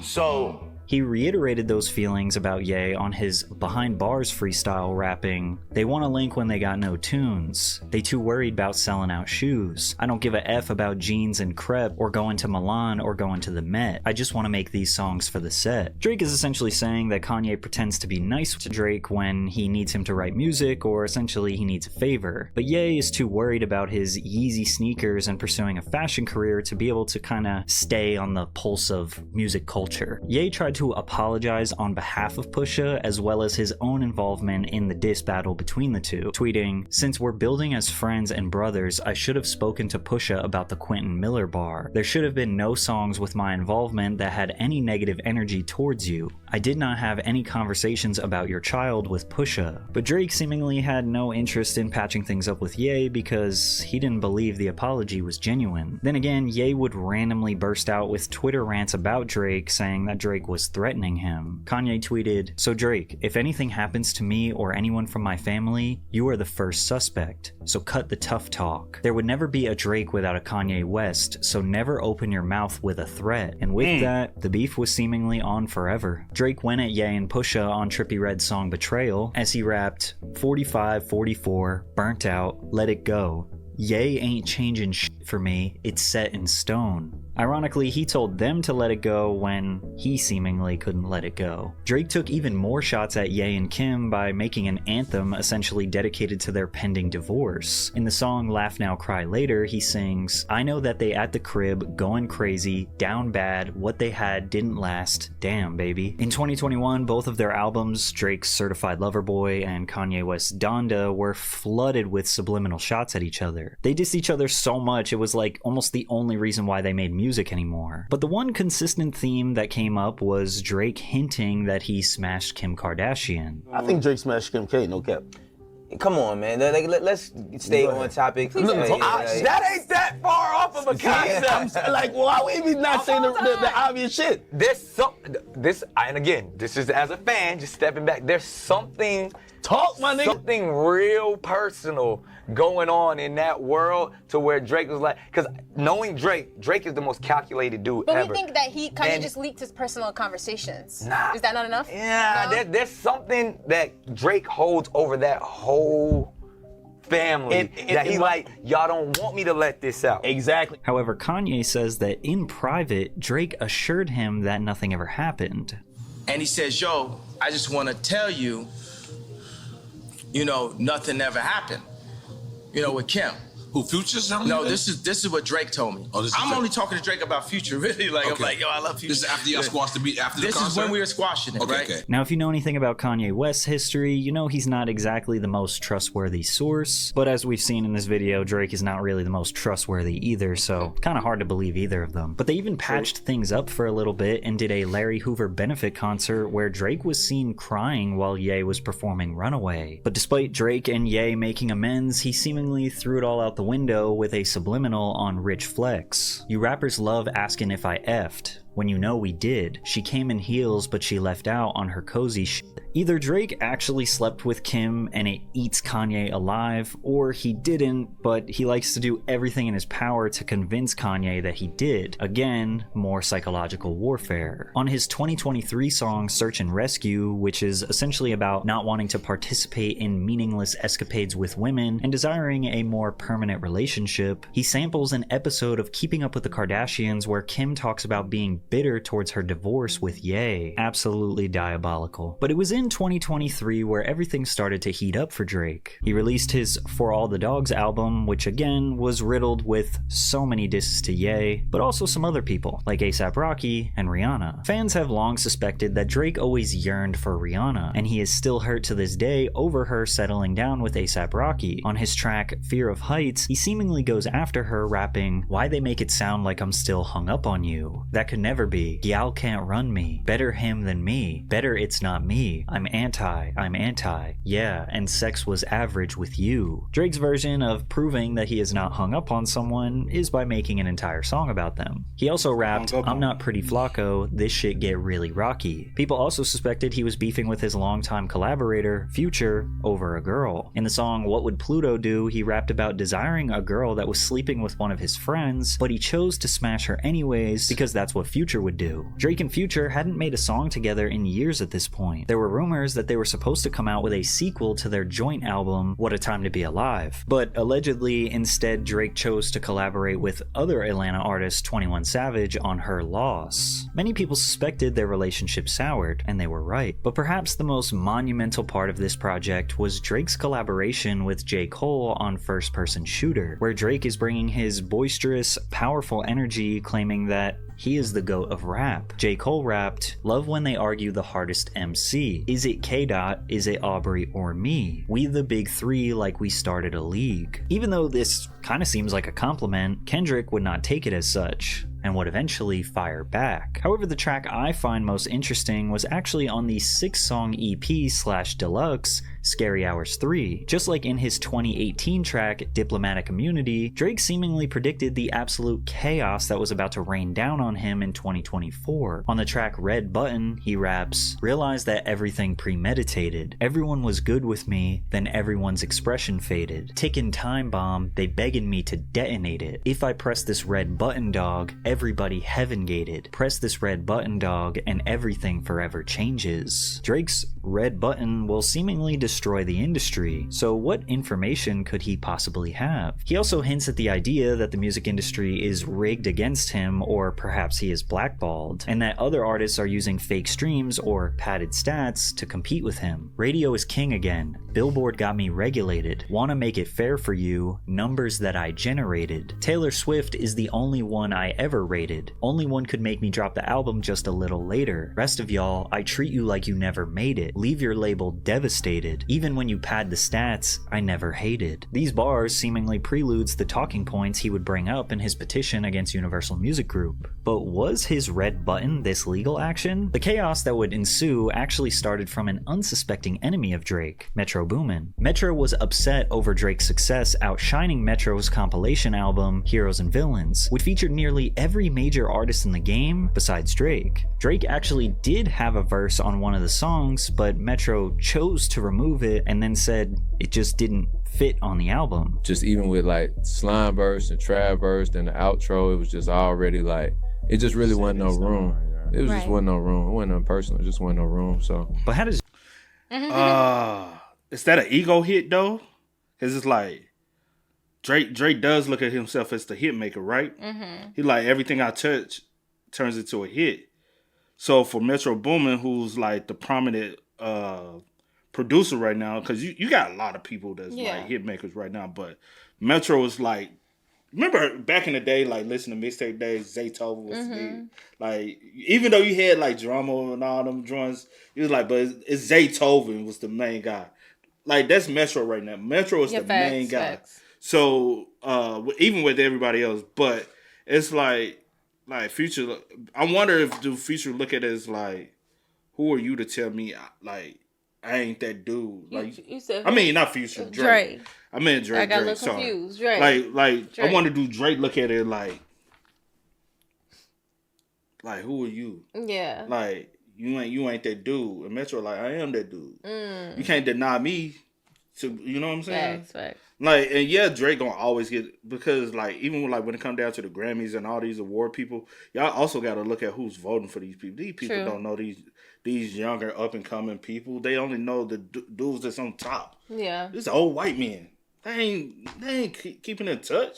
So... He reiterated those feelings about Ye on his Behind Bars freestyle, rapping, "They want a link when they got no tunes. They too worried about selling out shoes. I don't give a F about jeans and crepe or going to Milan or going to the Met. I just want to make these songs for the set." Drake is essentially saying that Kanye pretends to be nice to Drake when he needs him to write music, or essentially he needs a favor. But Ye is too worried about his Yeezy sneakers and pursuing a fashion career to be able to kinda stay on the pulse of music culture. Ye tried to apologize on behalf of Pusha, as well as his own involvement in the diss battle between the two, tweeting, "Since we're building as friends and brothers, I should have spoken to Pusha about the Quentin Miller bar. There should have been no songs with my involvement that had any negative energy towards you. I did not have any conversations about your child with Pusha." But Drake seemingly had no interest in patching things up with Ye because he didn't believe the apology was genuine. Then again, Ye would randomly burst out with Twitter rants about Drake, saying that Drake was threatening him. Kanye tweeted, "So Drake, if anything happens to me or anyone from my family, you are the first suspect. So cut the tough talk. There would never be a Drake without a Kanye West, so never open your mouth with a threat." And with that, the beef was seemingly on forever. Drake went at Ye and Pusha on Trippie Redd's song Betrayal as he rapped, 45, 44, burnt out, let it go. Ye ain't changing shit for me, it's set in stone. Ironically, he told them to let it go when he seemingly couldn't let it go. Drake took even more shots at Ye and Kim by making an anthem essentially dedicated to their pending divorce. In the song Laugh Now Cry Later, he sings, "I know that they at the crib, going crazy, down bad, what they had didn't last, damn baby." In 2021, both of their albums, Drake's Certified Lover Boy and Kanye West's Donda, were flooded with subliminal shots at each other. They dissed each other so much it was like almost the only reason why they made music anymore. But the one consistent theme that came up was Drake hinting that he smashed Kim Kardashian. I think Drake smashed Kim K, no cap. Come on, man. Let's stay on topic. That ain't that far off of a concept. Like, why would we not say the obvious shit? And again, this is as a fan, just stepping back. There's something, my nigga. Something real personal going on in that world to where Drake was like, because knowing Drake is the most calculated dude but ever. But we think that Kanye just leaked his personal conversations. Nah. Is that not enough? Yeah, no? There's something that Drake holds over that whole family that he like, y'all don't want me to let this out. Exactly. However, Kanye says that in private, Drake assured him that nothing ever happened. And he says, yo, I just want to tell you, you know, nothing ever happened, you know, with Kim. Who, Future's telling No, you this is what Drake told me. Oh, this is I'm Drake. only talking to Drake about Future, really. Like, Okay. I'm like, yo, I love Future. This is after y'all squashed the beat, after the This concert? is when we were squashing it, right? Okay. Now, if you know anything about Kanye West's history, you know he's not exactly the most trustworthy source, but as we've seen in this video, Drake is not really the most trustworthy either, so kind of hard to believe either of them. But they even patched things up for a little bit and did a Larry Hoover benefit concert where Drake was seen crying while Ye was performing Runaway. But despite Drake and Ye making amends, he seemingly threw it all out the window with a subliminal on Rich Flex. You rappers love asking if I effed, when you know we did. She came in heels, but she left out on her cozy shit. Either Drake actually slept with Kim and it eats Kanye alive, or he didn't, but he likes to do everything in his power to convince Kanye that he did. Again, more psychological warfare. On his 2023 song Search and Rescue, which is essentially about not wanting to participate in meaningless escapades with women and desiring a more permanent relationship, he samples an episode of Keeping Up with the Kardashians where Kim talks about being bitter towards her divorce with Ye. Absolutely diabolical. But it was in 2023 where everything started to heat up for Drake. He released his For All the Dogs album, which again was riddled with so many disses to Ye, but also some other people like A$AP Rocky and Rihanna. Fans have long suspected that Drake always yearned for Rihanna, and he is still hurt to this day over her settling down with A$AP Rocky. On his track Fear of Heights, he seemingly goes after her, rapping, "Why they make it sound like I'm still hung up on you? That could never be. Gal can't run me. Better him than me. Better it's not me. I'm anti. Yeah, and sex was average with you." Drake's version of proving that he is not hung up on someone is by making an entire song about them. He also rapped, "I'm not Pretty Flacco, this shit get really rocky." People also suspected he was beefing with his longtime collaborator, Future, over a girl. In the song What Would Pluto Do, he rapped about desiring a girl that was sleeping with one of his friends, but he chose to smash her anyways because that's what Future would do. Drake and Future hadn't made a song together in years at this point. There were rumors that they were supposed to come out with a sequel to their joint album, What a Time to Be Alive. But allegedly, instead, Drake chose to collaborate with other Atlanta artist 21 Savage on Her Loss. Many people suspected their relationship soured, and they were right. But perhaps the most monumental part of this project was Drake's collaboration with J. Cole on First Person Shooter, where Drake is bringing his boisterous, powerful energy, claiming that he is the GOAT of rap. J. Cole rapped, "Love when they argue the hardest MC. Is it K-Dot, is it Aubrey, or me? We the big three like we started a league." Even though this kinda seems like a compliment, Kendrick would not take it as such, and would eventually fire back. However, the track I find most interesting was actually on the 6-song EP/deluxe, Scary Hours 3. Just like in his 2018 track, Diplomatic Immunity, Drake seemingly predicted the absolute chaos that was about to rain down on him in 2024. On the track Red Button, he raps, "Realize that everything premeditated. Everyone was good with me, then everyone's expression faded. Ticking time bomb, they begging me to detonate it. If I press this red button, dog, everybody heaven gated. Press this red button, dog, and everything forever changes." Drake's Red Button will seemingly destroy the industry, so what information could he possibly have? He also hints at the idea that the music industry is rigged against him, or perhaps he is blackballed, and that other artists are using fake streams or padded stats to compete with him. Radio is king again. Billboard got me regulated. Wanna make it fair for you, numbers that I generated. Taylor Swift is the only one I ever rated. Only one could make me drop the album just a little later. Rest of y'all, I treat you like you never made it. Leave your label devastated. Even when you pad the stats, I never hated. These bars seemingly preludes the talking points he would bring up in his petition against Universal Music Group. But was his Red Button this legal action? The chaos that would ensue actually started from an unsuspecting enemy of Drake, Metro Boomin. Metro was upset over Drake's success outshining Metro's compilation album, Heroes and Villains, which featured nearly every major artist in the game besides Drake. Drake actually did have a verse on one of the songs, but Metro chose to remove it and then said it just didn't fit on the album. Just even with like slime verse and trap verse and the outro, it was just already like, it just really wasn't no room. It was just wasn't no room. It wasn't no personal, it just wasn't no room. So, but how does is that an ego hit though? Cause it's like Drake does look at himself as the hit maker, right? Mm-hmm. He like everything I touch turns into a hit. So for Metro Boomin, who's like the prominent producer right now, because you got a lot of people that's like hit makers right now, but Metro was like, remember back in the day, like listening to mixtape days, Zaytoven was big. Like, even though you had like drama and all them joints, it was like, but it's Zaytoven was the main guy. Like, that's Metro right now. Metro is the main guy. Facts. So even with everybody else, but it's like Future. I wonder if the Future look at it as like, who are you to tell me like I ain't that dude? Like, you said, I mean, not Future, Drake. I meant Drake. I got a Drake, little confused. Drake. Like Drake. I wonder, do Drake look at it like who are you? Yeah. Like you ain't that dude. And Metro like, I am that dude. You can't deny me. To, you know what I'm saying? Facts. Like, and yeah, Drake gonna always get, because like even when it come down to the Grammys and all these award people, y'all also got to look at who's voting for these people. These people don't know these younger up and coming people. They only know the dudes that's on top. Yeah. This old white men. They ain't keeping in touch.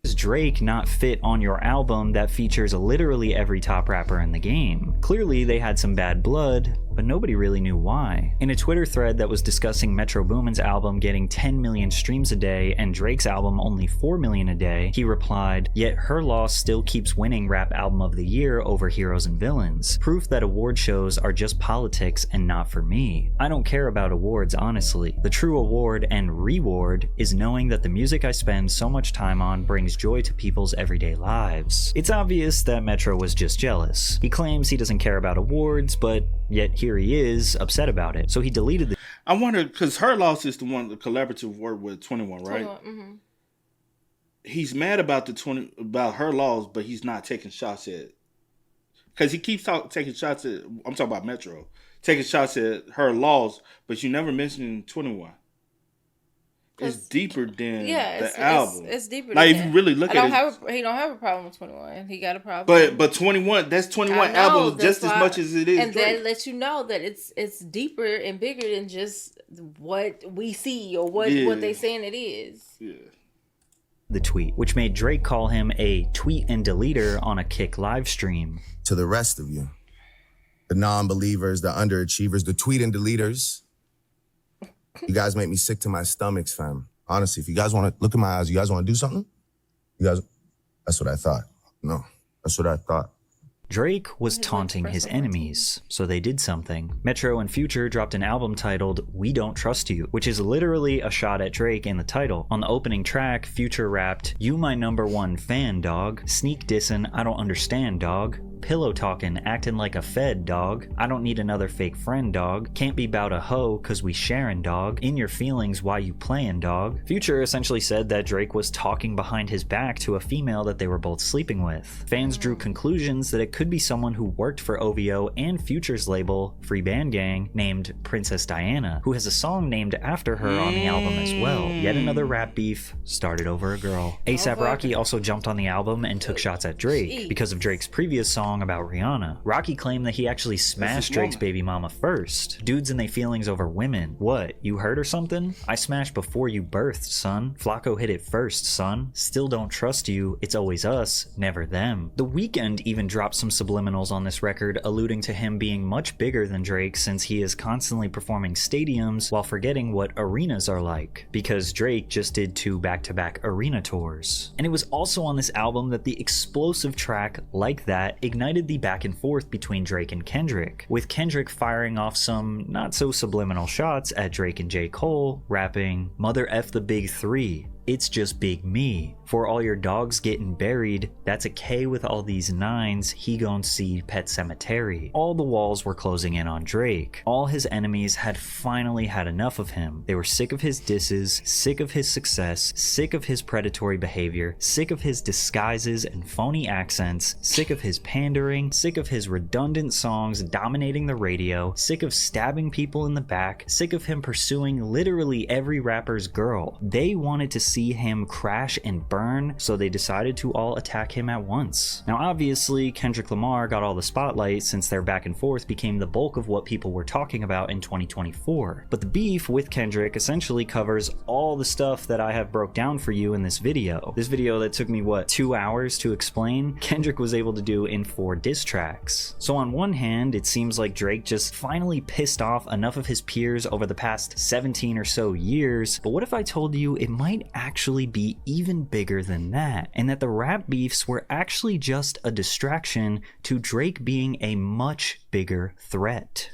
Is Drake not fit on your album that features literally every top rapper in the game? Clearly they had some bad blood, but nobody really knew why. In a Twitter thread that was discussing Metro Boomin's album getting 10 million streams a day and Drake's album only 4 million a day, he replied, "Yet her loss still keeps winning Rap Album of the Year over Heroes and Villains. Proof that award shows are just politics and not for me. I don't care about awards, honestly. The true award and reward is knowing that the music I spend so much time on brings joy to people's everyday lives." It's obvious that Metro was just jealous. He claims he doesn't care about awards, but yet here he is, upset about it. So he deleted the... I wonder, because Her Loss is the collaborative work with 21, right? 21, He's mad about about Her Loss, but he's not taking shots at, because he keeps taking shots at, I'm talking about Metro, taking shots at Her Loss, but you never mentioned 21. It's deeper than the album. It's deeper than like, that. if you really look at it. He don't have a problem with 21. He got a problem. But 21, that's 21 albums just as much as it is and Drake. that lets you know that it's deeper and bigger than just what we see or what they saying it is. Yeah. The tweet, which made Drake call him a tweet and deleter on a Kick live stream. To the rest of you, the non-believers, the underachievers, the tweet and deleters, you guys make me sick to my stomach, fam. Honestly, if you guys want to look in my eyes, you guys want to do something? You guys, that's what I thought. No, that's what I thought. Drake was taunting his enemies, so they did something. Metro and Future dropped an album titled We Don't Trust You, which is literally a shot at Drake in the title. On the opening track, Future rapped, "You my #1 fan, dog. Sneak dissin', I don't understand, dog. Pillow talking, acting like a fed, dog. I don't need another fake friend, dog. Can't be bout a hoe, cause we sharing, dog. In your feelings, why you playing, dog?" Future essentially said that Drake was talking behind his back to a female that they were both sleeping with. Fans drew conclusions that it could be someone who worked for OVO and Future's label, Free Band Gang, named Princess Diana, who has a song named after her on the album as well. Yet another rap beef started over a girl. A$AP Rocky also jumped on the album and took shots at Drake because of Drake's previous song about Rihanna. Rocky claimed that he actually smashed Drake's baby mama first. Dudes and they feelings over women. What, you hurt or something? I smashed before you birthed, son. Flacco hit it first, son. Still don't trust you. It's always us, never them. The Weeknd even dropped some subliminals on this record, alluding to him being much bigger than Drake since he is constantly performing stadiums while forgetting what arenas are like, because Drake just did 2 back-to-back arena tours. And it was also on this album that the explosive track Like That ignited the back and forth between Drake and Kendrick, with Kendrick firing off some not so subliminal shots at Drake and J. Cole, rapping, "Mother F the big 3. It's just big me. For all your dogs getting buried, that's a K with all these 9s, he gon' see Pet Cemetery." All the walls were closing in on Drake. All his enemies had finally had enough of him. They were sick of his disses, sick of his success, sick of his predatory behavior, sick of his disguises and phony accents, sick of his pandering, sick of his redundant songs dominating the radio, sick of stabbing people in the back, sick of him pursuing literally every rapper's girl. They wanted to see him crash and burn, so they decided to all attack him at once. Now obviously, Kendrick Lamar got all the spotlight since their back and forth became the bulk of what people were talking about in 2024. But the beef with Kendrick essentially covers all the stuff that I have broke down for you in this video. This video that took me, 2 hours to explain, Kendrick was able to do in 4 diss tracks. So on one hand, it seems like Drake just finally pissed off enough of his peers over the past 17 or so years, but what if I told you it might actually be even bigger than that, and that the rap beefs were actually just a distraction to Drake being a much bigger threat.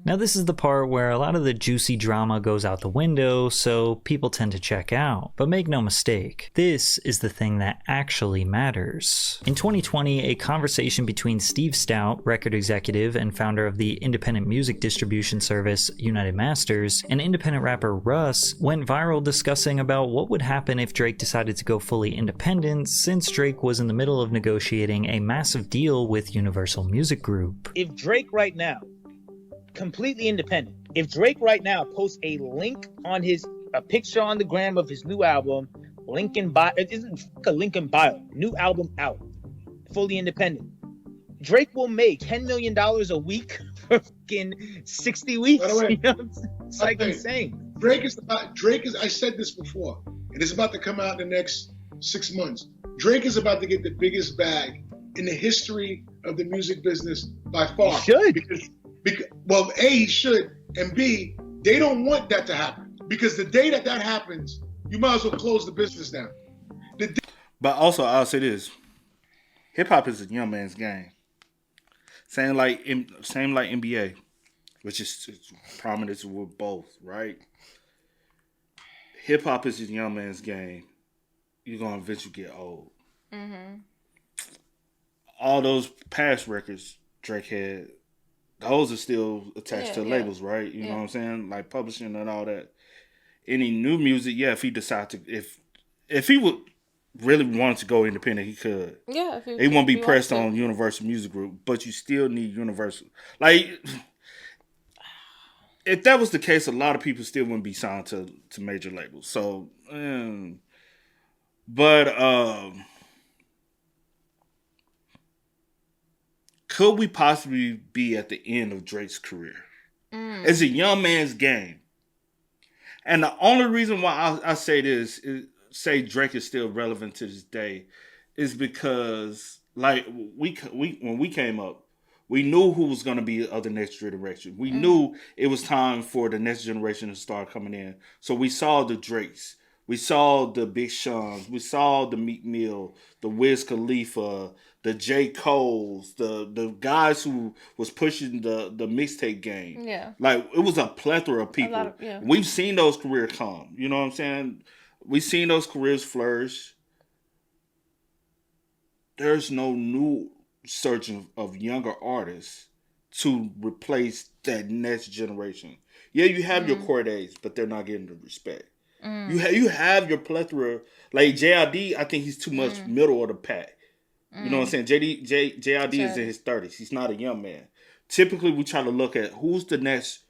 Now this is the part where a lot of the juicy drama goes out the window, so people tend to check out. But make no mistake, this is the thing that actually matters. In 2020, a conversation between Steve Stout, record executive and founder of the independent music distribution service United Masters, and independent rapper Russ, went viral discussing about what would happen if Drake decided to go fully independent, since Drake was in the middle of negotiating a massive deal with Universal Music Group. If Drake right now, completely independent, if Drake right now posts a link on a picture on the gram of his new album, link in bio, it isn't a link in bio, new album out, fully independent, Drake will make $10 million a week for fucking 60 weeks. By the way, you know what I'm saying? It's like insane. Drake is, I said this before, it is about to come out in the next 6 months. Drake is about to get the biggest bag in the history of the music business by far. He should. Because, well, A, he should, and B, they don't want that to happen. Because the day that happens, you might as well close the business down. But also, I'll say this. Hip-hop is a young man's game. Same like NBA, which is prominent with both, right? Hip-hop is a young man's game. You're going to eventually get old. Mm-hmm. All those past records Drake had, those are still attached to labels, right? You know what I'm saying? Like publishing and all that. Any new music, if he decided to, if he would really want to go independent, he could. Yeah. He won't be pressed on Universal Music Group, but you still need Universal. Like, if that was the case, a lot of people still wouldn't be signed to major labels. So, could we possibly be at the end of Drake's career? It's a young man's game. And the only reason why I say this, say Drake is still relevant to this day, is because, like, when we came up, we knew who was going to be of the next generation. We knew it was time for the next generation to start coming in. So we saw the Drakes. We saw the Big Seans. We saw the Meek Mill, the Wiz Khalifa, the J. Coles, the guys who was pushing the mixtape game. Yeah. Like, it was a plethora of people. We've seen those careers come. You know what I'm saying? We've seen those careers flourish. There's no new surge of younger artists to replace that next generation. Yeah, you have your core days, but they're not getting the respect. You have your plethora. Like JID, I think he's too much middle of the pack. You know what I'm saying? JID is in his 30s. He's not a young man. Typically, we try to look at who's the next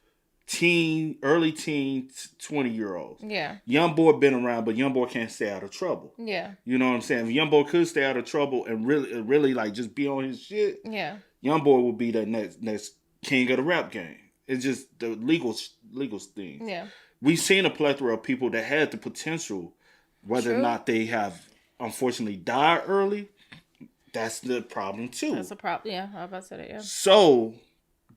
early teen, 20-year-olds. Yeah. Young boy been around, but young boy can't stay out of trouble. Yeah. You know what I'm saying? If young boy could stay out of trouble and really like just be on his shit, young boy will be that next king of the rap game. It's just the legal thing. Yeah. We've seen a plethora of people that had the potential, whether or not they have unfortunately died early. That's the problem too. That's a problem. Yeah, I was about to say that. Yeah. So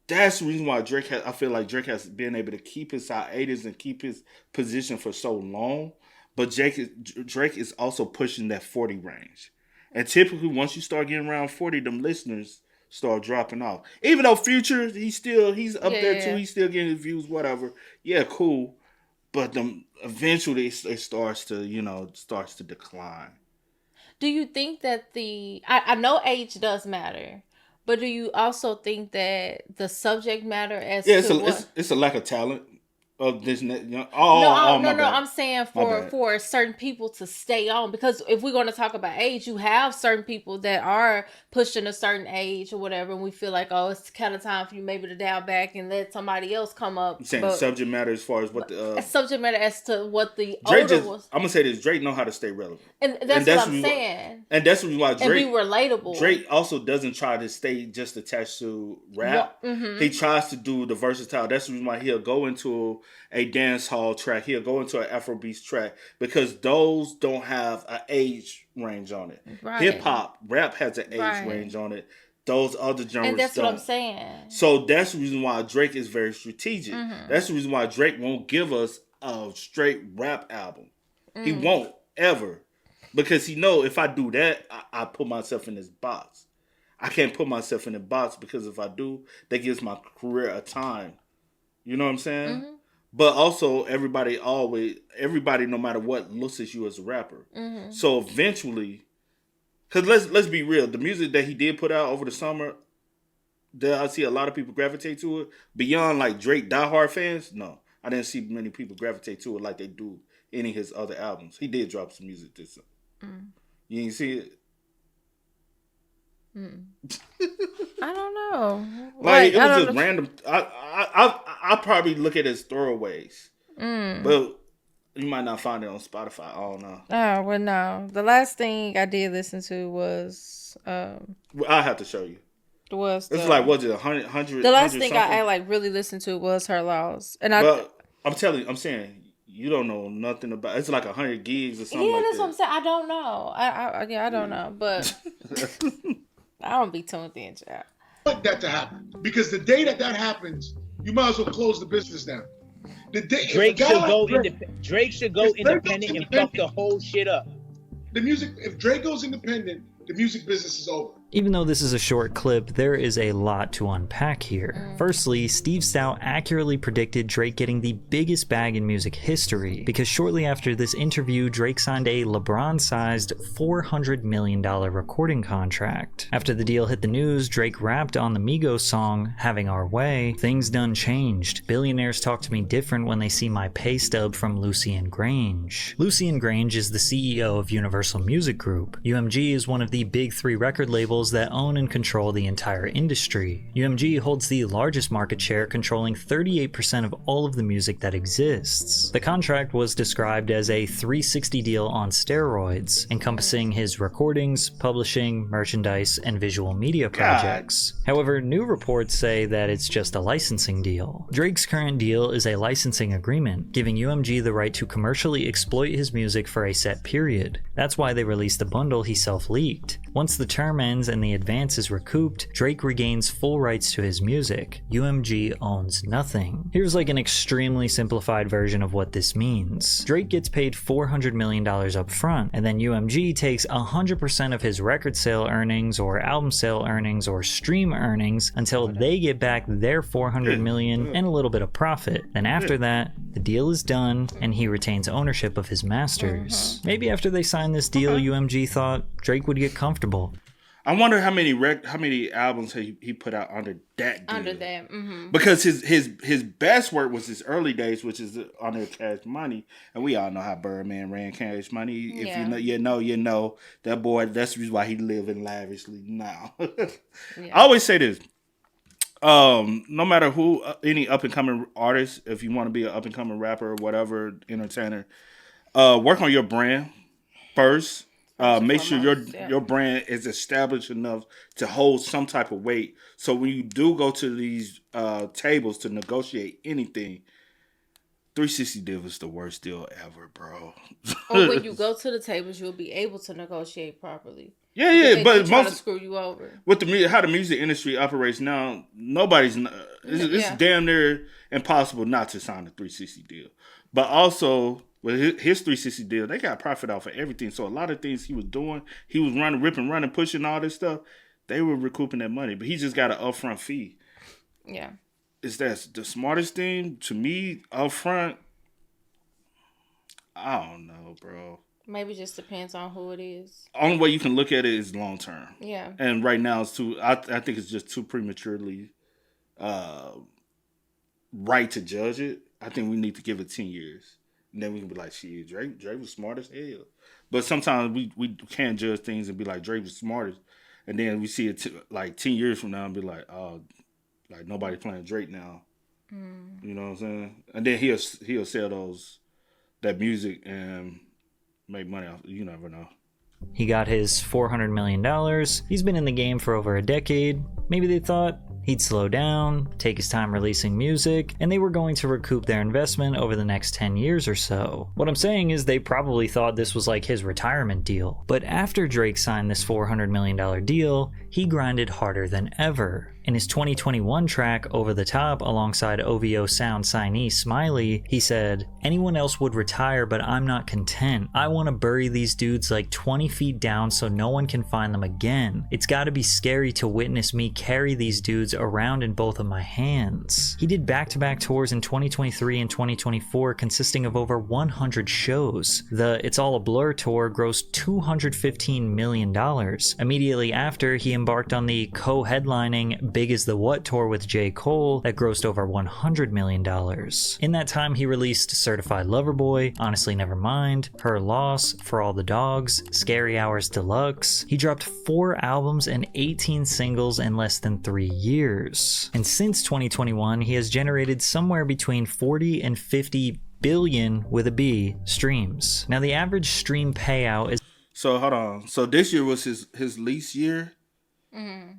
that's the reason why I feel like Drake has been able to keep his hiatus and keep his position for so long. But Drake is also pushing that 40 range. And typically, once you start getting around 40, them listeners start dropping off. Even though Future, he's up there too. He's still getting his views, whatever. Yeah, cool. But eventually, it starts to decline. Do you think that I know age does matter, but do you also think that the subject matter it's a lack of talent of this. No. I'm saying for certain people to stay on, because if we're going to talk about age, you have certain people that are pushing a certain age or whatever, and we feel like, oh, it's kind of time for you maybe to dial back and let somebody else come up. I'm saying subject matter as far as what the subject matter as to what the Drake older was. I'm gonna say this: Drake know how to stay relevant, and that's what I'm saying. And that's why Drake and be relatable. Drake also doesn't try to stay just attached to rap. He tries to do the versatile. That's the reason why he'll go into a dance hall track. He'll go into an Afrobeats track, because those don't have an age range on it. Right. Hip hop, rap has an age range on it. Those other genres and that's don't. What I'm saying. So that's the reason why Drake is very strategic. That's the reason why Drake won't give us a straight rap album. He won't ever, because he know if I do that, I put myself in this box. I can't put myself in a box, because if I do, that gives my career a time. You know what I'm saying? Mm-hmm. But also, everybody, no matter what, looks at you as a rapper. Mm-hmm. So eventually, because let's be real, the music that he did put out over the summer, I see a lot of people gravitate to it. Beyond like Drake diehard fans, no, I didn't see many people gravitate to it like they do any of his other albums. He did drop some music this summer. You didn't see it? I don't know. Like it was just random. I probably look at it as throwaways, but you might not find it on Spotify. I don't know. Oh well, no. The last thing I did listen to was I'll have to show you. Was it's like was it 100? The last thing I like really listened to was Her Laws, and I'm saying you don't know nothing about. It's like 100 gigs or something. Yeah, like that's that. what I'm saying. I don't know. I don't know, but I don't be tuned in, child. I want that to happen, because the day that happens, you might as well close the business down. Drake should go independent and fuck the whole shit up. If Drake goes independent, the music business is over. Even though this is a short clip, there is a lot to unpack here. Firstly, Steve Stout accurately predicted Drake getting the biggest bag in music history, because shortly after this interview, Drake signed a LeBron-sized $400 million recording contract. After the deal hit the news, Drake rapped on the Migos song, Having Our Way. Things done changed. Billionaires talk to me different when they see my pay stub from Lucian Grange. Lucian Grange is the CEO of Universal Music Group. UMG is one of the big three record labels that own and control the entire industry. UMG holds the largest market share, controlling 38% of all of the music that exists. The contract was described as a 360 deal on steroids, encompassing his recordings, publishing, merchandise, and visual media projects. However, new reports say that it's just a licensing deal. Drake's current deal is a licensing agreement, giving UMG the right to commercially exploit his music for a set period. That's why they released the bundle he self-leaked. Once the term ends and the advance is recouped, Drake regains full rights to his music. UMG owns nothing. Here's like an extremely simplified version of what this means. Drake gets paid $400 million up front, and then UMG takes 100% of his record sale earnings or album sale earnings or stream earnings until they get back their $400 million and a little bit of profit. Then after that, the deal is done and he retains ownership of his masters. Maybe after they signed this deal, UMG thought Drake would get comfortable. I wonder how many albums he put out under that deal. Under that, because his best work was his early days, which is under Cash Money, and we all know how Birdman ran Cash Money. Yeah. If you know that boy. That's the reason why he living lavishly now. I always say this: no matter who, any up and coming artist, if you want to be an up and coming rapper or whatever, entertainer, work on your brand first. Make sure your brand is established enough to hold some type of weight. So when you do go to these tables to negotiate anything, 360 deal is the worst deal ever, bro. Or when you go to the tables, you'll be able to negotiate properly. Yeah, but most to screw you over. With how the music industry operates now, it's damn near impossible not to sign a 360 deal. But also, with his 360 deal, they got profit off of everything. So a lot of things he was doing, he was running, pushing all this stuff. They were recouping that money, but he just got an upfront fee. Yeah, is that the smartest thing to me? Upfront, I don't know, bro. Maybe just depends on who it is. Only way you can look at it is long term. Yeah, and right now it's too. I think it's just too prematurely right to judge it. I think we need to give it 10 years. And then we can be like, shit, Drake was smart as hell. But sometimes we can't judge things and be like, Drake was smartest. And then we see it like 10 years from now and be like, oh, like nobody playing Drake now. You know what I'm saying? And then he'll sell that music and make money off. You never know. He got his $400 million. He's been in the game for over a decade. Maybe they thought he'd slow down, take his time releasing music, and they were going to recoup their investment over the next 10 years or so. What I'm saying is they probably thought this was like his retirement deal. But after Drake signed this $400 million deal, he grinded harder than ever. In his 2021 track, Over the Top, alongside OVO sound signee Smiley, he said, "Anyone else would retire, but I'm not content. I want to bury these dudes like 20 feet down so no one can find them again. It's gotta be scary to witness me carry these dudes around in both of my hands." He did back-to-back tours in 2023 and 2024 consisting of over 100 shows. The It's All a Blur tour grossed $215 million. Immediately after, he embarked on the co-headlining Big Is the What tour with J. Cole that grossed over $100 million. In that time, he released Certified Lover Boy, Honestly Nevermind, Her Loss, For All the Dogs, Scary Hours Deluxe. He dropped 4 albums and 18 singles in less than 3 years. And since 2021, he has generated somewhere between 40 and 50 billion with a B streams. Now the average stream payout is... So hold on. So this year was his least year?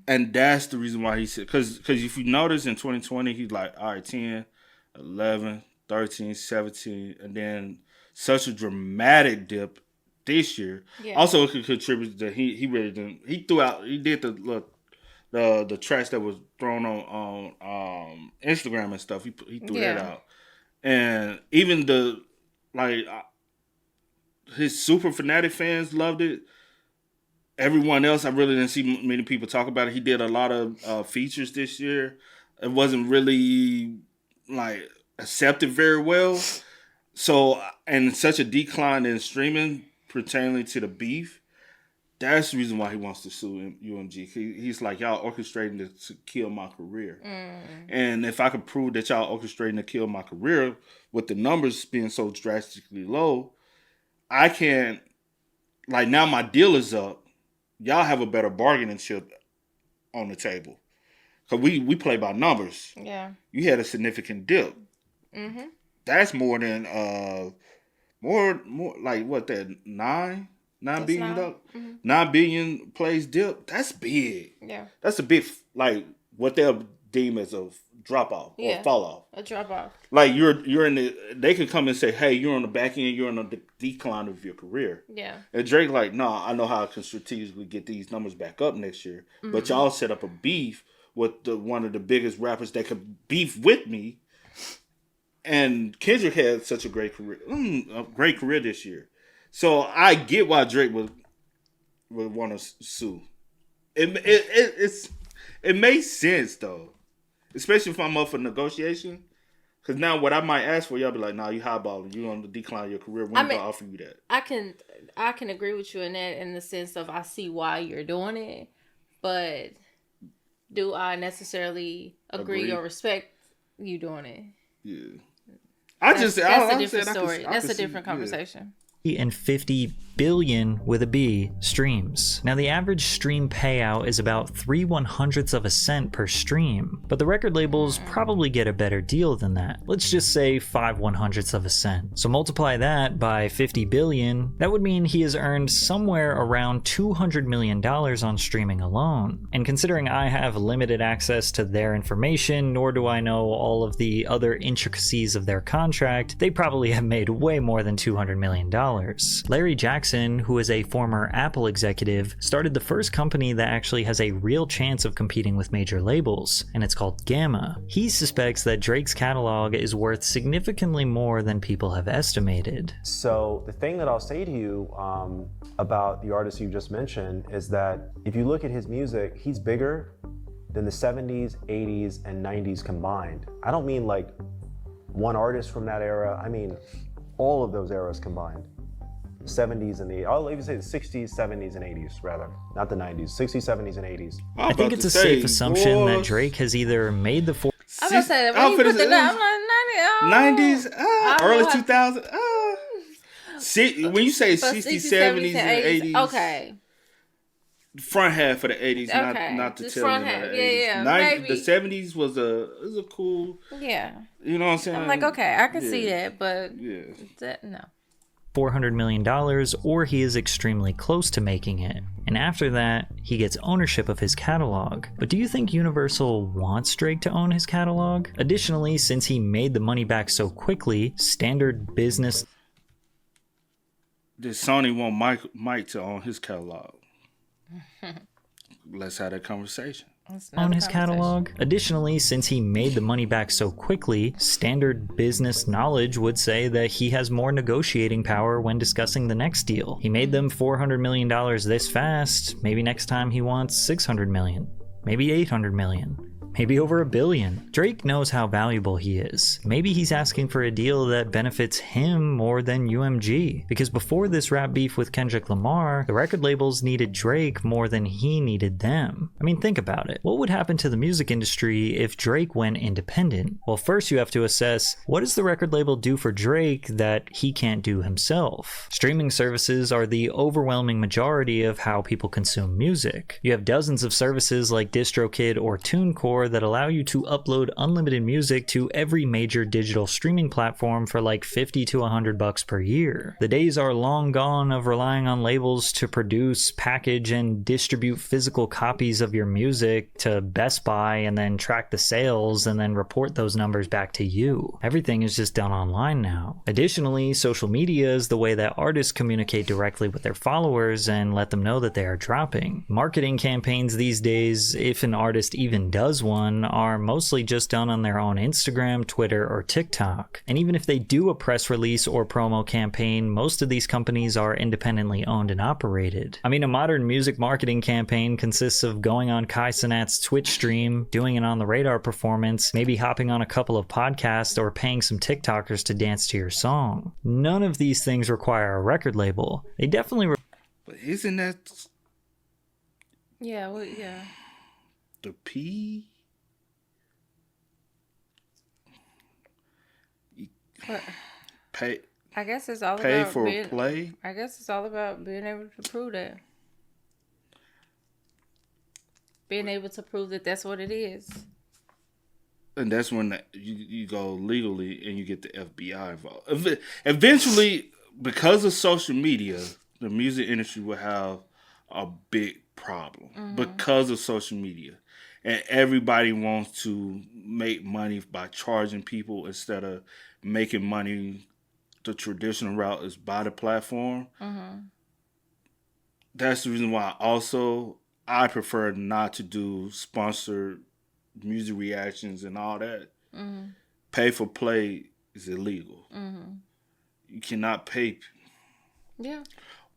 And that's the reason why he said, because if you notice in 2020, he's like, all right, 10, 11, 13, 17, and then such a dramatic dip this year. Yeah. Also, it could contribute that he really didn't. He did the tracks that was thrown on Instagram and stuff. He threw that out, and even his super fanatic fans loved it. Everyone else, I really didn't see many people talk about it. He did a lot of features this year. It wasn't really accepted very well. So, and such a decline in streaming pertaining to the beef, that's the reason why he wants to sue UMG. He's like, y'all orchestrating to kill my career. And if I could prove that y'all orchestrating to kill my career with the numbers being so drastically low, I can't, now my deal is up. Y'all have a better bargaining chip on the table. Because we play by numbers. Yeah. You had a significant dip. That's more than, more like what, that 9 billion? 9 billion plays dip? That's big. Yeah. That's a big, what they'll deem as a drop off or fall off. A drop off. You're in they could come and say, hey, you're on the back end, you're on the decline of your career. Yeah. And Drake I know how I can strategically get these numbers back up next year. But y'all set up a beef with one of the biggest rappers that could beef with me. And Kendrick had such a great career this year. So I get why Drake would want to sue. It makes sense though. Especially if I'm up for negotiation. Because now what I might ask for, y'all be like, nah, you highballing. You on the decline of your career. We're going to offer you that. I can agree with you in that in the sense of I see why you're doing it. But do I necessarily agree or respect you doing it? Yeah. That's a different story. That's a different conversation. And 50 billion with a B streams. Now the average stream payout is about 3/100ths of a cent per stream, but the record labels probably get a better deal than that. Let's just say 5/100ths of a cent. So multiply that by 50 billion, that would mean he has earned somewhere around $200 million on streaming alone. And considering I have limited access to their information, nor do I know all of the other intricacies of their contract, they probably have made way more than $200 million. Larry Jackson, who is a former Apple executive, started the first company that actually has a real chance of competing with major labels, and it's called Gamma. He suspects that Drake's catalog is worth significantly more than people have estimated. So the thing that I'll say to you about the artist you just mentioned is that if you look at his music, he's bigger than the 70s, 80s, and 90s combined. I don't mean like one artist from that era, I mean all of those eras combined. 70s and I'll even say the 60s, 70s, and 80s rather, not the 90s, 60s, 70s, and 80s. I think it's a safe assumption that Drake has either made the I'm gonna say that when you put the I'm like 90s, early 2000s. When you say 60s, 70s, and 80s, okay. Front half of the 80s, okay. not the tail end of the 80s. Yeah, 90s, the 70s was a cool. Yeah. You know what I'm saying? I'm like, okay, I can see that, but no. $400 million, or he is extremely close to making it. And after that, he gets ownership of his catalog. But do you think Universal wants Drake to own his catalog? Additionally, since he made the money back so quickly, standard business... Did Sony want Mike to own his catalog? Let's have that conversation. on his catalog. Additionally, since he made the money back so quickly, standard business knowledge would say that he has more negotiating power when discussing the next deal. He made them $400 million this fast. Maybe next time he wants $600 million, maybe $800 million. Maybe over $1 billion. Drake knows how valuable he is. Maybe he's asking for a deal that benefits him more than UMG. Because before this rap beef with Kendrick Lamar, the record labels needed Drake more than he needed them. I mean, think about it. What would happen to the music industry if Drake went independent? Well, first you have to assess, what does the record label do for Drake that he can't do himself? Streaming services are the overwhelming majority of how people consume music. You have dozens of services like DistroKid or TuneCore that allow you to upload unlimited music to every major digital streaming platform for like $50 to $100 per year. The days are long gone of relying on labels to produce, package, and distribute physical copies of your music to Best Buy and then track the sales and then report those numbers back to you. Everything is just done online now. Additionally, social media is the way that artists communicate directly with their followers and let them know that they are dropping. Marketing campaigns these days, if an artist even does one, are mostly just done on their own Instagram, Twitter, or TikTok. And even if they do a press release or promo campaign, most of these companies are independently owned and operated. I mean, a modern music marketing campaign consists of going on Kai Cenat's Twitch stream, doing an On the Radar performance, maybe hopping on a couple of podcasts, or paying some TikTokers to dance to your song. None of these things require a record label. They definitely But isn't that Yeah, well, yeah. the P? What? Pay. I guess it's all pay about for being, play. I guess it's all about being able to prove that. Being able to prove that that's what it is. And that's when you go legally and you get the FBI involved. Eventually, because of social media, the music industry will have a big problem because of social media. And everybody wants to make money by charging people instead of making money the traditional route is by the platform. That's the reason why also I prefer not to do sponsored music reactions and all that. Pay for play is illegal. You cannot pay. Yeah.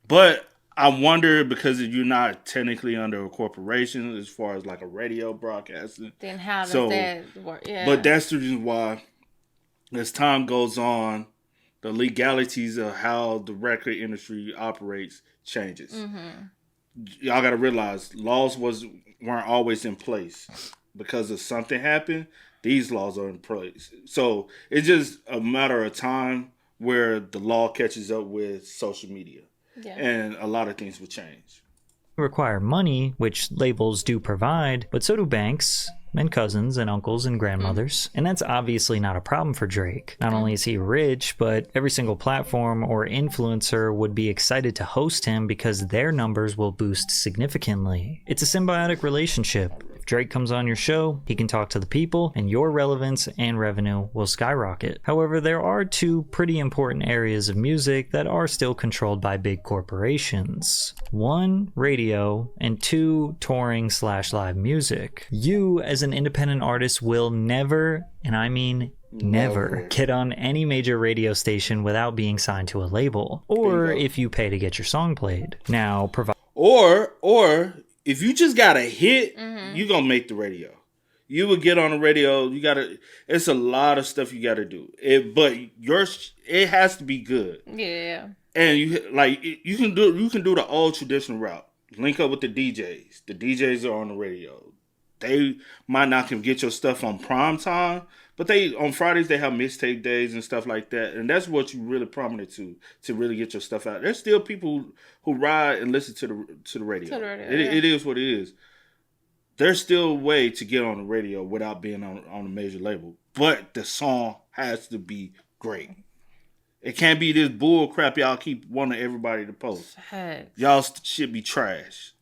But I wonder, because you're not technically under a corporation as far as like a radio broadcasting. Then how does that work? Yeah. But that's the reason why, as time goes on, the legalities of how the record industry operates changes. Y'all got to realize laws weren't always in place. Because of something happened, these laws are in place. So it's just a matter of time where the law catches up with social media. Yeah. And a lot of things will change. require money, which labels do provide, but so do banks and cousins and uncles and grandmothers. And that's obviously not a problem for Drake. Not only is he rich, but every single platform or influencer would be excited to host him because their numbers will boost significantly. It's a symbiotic relationship. If Drake comes on your show, he can talk to the people, and your relevance and revenue will skyrocket. However, there are two pretty important areas of music that are still controlled by big corporations. One, radio, and two, touring/live music. You, as an independent artist, will never, and I mean never, get on any major radio station without being signed to a label, or if you pay to get your song played. Now, or if you just got a hit, you gonna make the radio. You would get on the radio. You gotta. It's a lot of stuff you gotta do. It has to be good. Yeah. And you can do the old traditional route. Link up with the DJs. The DJs are on the radio. They might not can get your stuff on prime time, but on Fridays they have mixtape days and stuff like that, and that's what you really prominent to really get your stuff out. There's still people who ride and listen to the radio. It is what it is. There's still a way to get on the radio without being on a major label, but the song has to be great. It can't be this bull crap y'all keep wanting everybody to post. Y'all should be trash.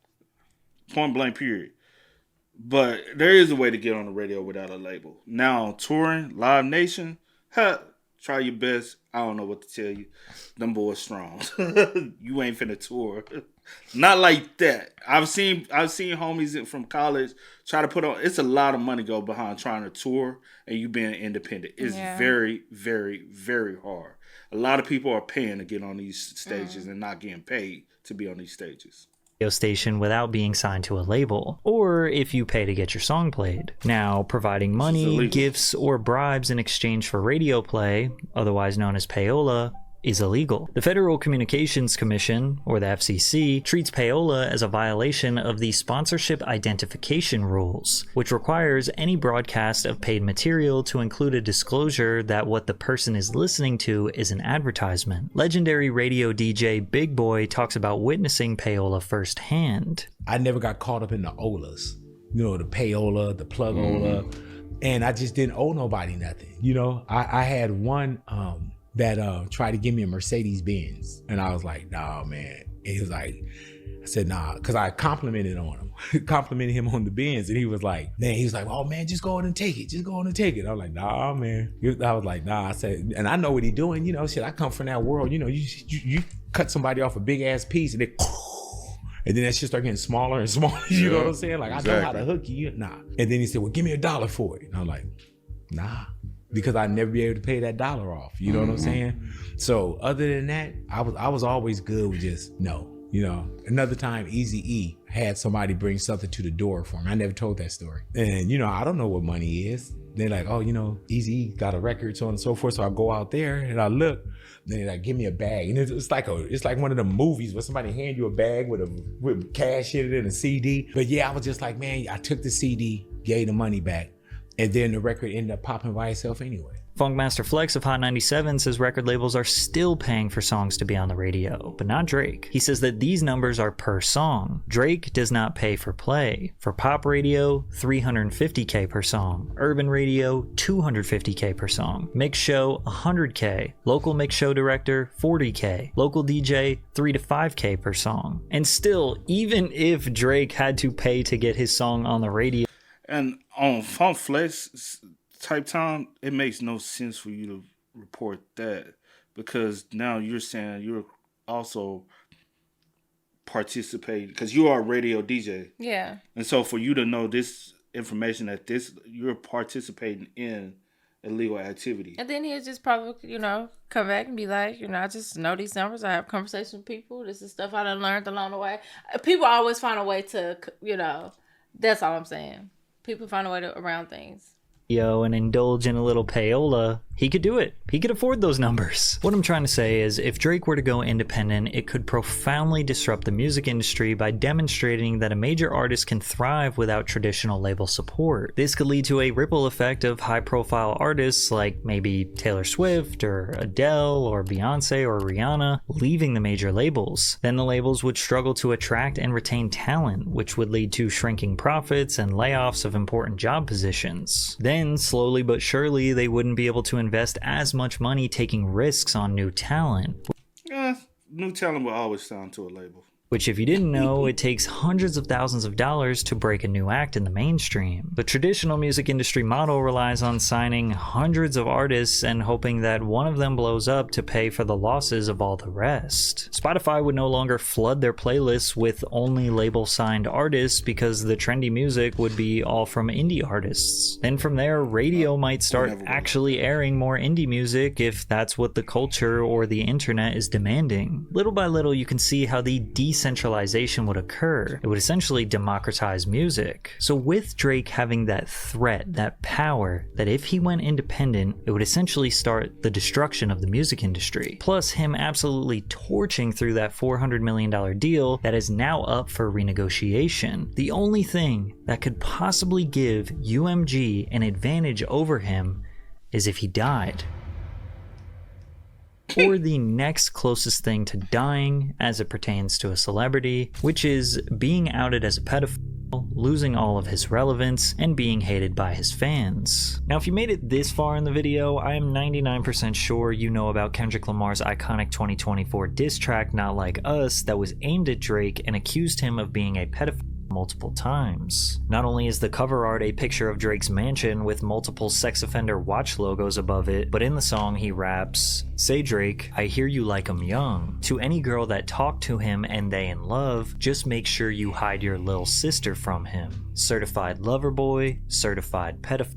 Point blank period. But there is a way to get on the radio without a label. Now, touring, Live Nation, try your best. I don't know what to tell you. Them boys strong. You ain't finna tour Not like that. I've seen homies from college try to put on. It's a lot of money go behind trying to tour and you being independent. It's very, very, very hard. A lot of people are paying to get on these stages and not getting paid to be on these stages. Station without being signed to a label, or if you pay to get your song played. Now, providing money, gifts, or bribes in exchange for radio play, otherwise known as payola, is illegal. The Federal Communications Commission, or the FCC, treats payola as a violation of the sponsorship identification rules, which requires any broadcast of paid material to include a disclosure that what the person is listening to is an advertisement. Legendary radio DJ Big Boy talks about witnessing payola firsthand. I never got caught up in the olas, you know, the payola, the plug-ola, and I just didn't owe nobody nothing. You know, I had one that tried to give me a Mercedes Benz, and I was like, nah, man. And he was like, I said, nah, because I complimented him on the Benz, and he was like, oh man, just go on and take it. I was like, nah, man. I was like, nah. I said, and I know what he doing, you know, shit, I come from that world, you know, you cut somebody off a big ass piece and then that shit start getting smaller and smaller, you know what I'm saying? Like, exactly. I know how to hook you, nah. And then he said, well, give me $1 for it. And I was like, nah. Because I'd never be able to pay that $1 off. You know what I'm saying? So other than that, I was always good with just no. You know, another time Eazy-E had somebody bring something to the door for me. I never told that story. And you know, I don't know what money is. They're like, oh, you know, Eazy-E got a record, so on and so forth. So I go out there and I look. Then they like, give me a bag. And it's like one of the movies where somebody hand you a bag with cash in it and a CD. But yeah, I was just like, man, I took the CD, gave the money back. And then the record ended up popping by itself anyway. Funkmaster Flex of Hot 97 says record labels are still paying for songs to be on the radio, but not Drake. He says that these numbers are per song. Drake does not pay for play. For pop radio, $350K per song. Urban radio, $250K per song. Mix show, $100K. Local mix show director, $40K. Local DJ, $3 to $5K per song. And still, even if Drake had to pay to get his song on the radio, and on Funk Flex type time, it makes no sense for you to report that, because now you're saying you're also participating because you are a radio DJ. Yeah. And so for you to know this information you're participating in illegal activity. And then he'll just probably, you know, come back and be like, you know, I just know these numbers. I have conversations with people. This is stuff I done learned along the way. People always find a way to, you know, that's all I'm saying. People find a way around things. and indulge in a little payola, he could do it. He could afford those numbers. What I'm trying to say is, if Drake were to go independent, it could profoundly disrupt the music industry by demonstrating that a major artist can thrive without traditional label support. This could lead to a ripple effect of high-profile artists like maybe Taylor Swift or Adele or Beyonce or Rihanna leaving the major labels. Then the labels would struggle to attract and retain talent, which would lead to shrinking profits and layoffs of important job positions. Then, slowly but surely, they wouldn't be able to invest as much money taking risks on new talent. New talent will always sound to a label. Which, if you didn't know, it takes hundreds of thousands of dollars to break a new act in the mainstream. The traditional music industry model relies on signing hundreds of artists and hoping that one of them blows up to pay for the losses of all the rest. Spotify would no longer flood their playlists with only label-signed artists because the trendy music would be all from indie artists. Then from there, radio might start actually airing more indie music if that's what the culture or the internet is demanding. Little by little, you can see how the decentralization would occur. It would essentially democratize music. So with Drake having that threat, that power, that if he went independent, it would essentially start the destruction of the music industry. Plus him absolutely torching through that $400 million deal that is now up for renegotiation. The only thing that could possibly give UMG an advantage over him is if he died. Or the next closest thing to dying as it pertains to a celebrity, which is being outed as a pedophile, losing all of his relevance, and being hated by his fans. Now, if you made it this far in the video, I am 99% sure you know about Kendrick Lamar's iconic 2024 diss track, Not Like Us, that was aimed at Drake and accused him of being a pedophile multiple times. Not only is the cover art a picture of Drake's mansion with multiple sex offender watch logos above it, but in the song he raps, "Say Drake, I hear you like 'em young. To any girl that talk to him and they in love, just make sure you hide your little sister from him. Certified lover boy, certified pedophile."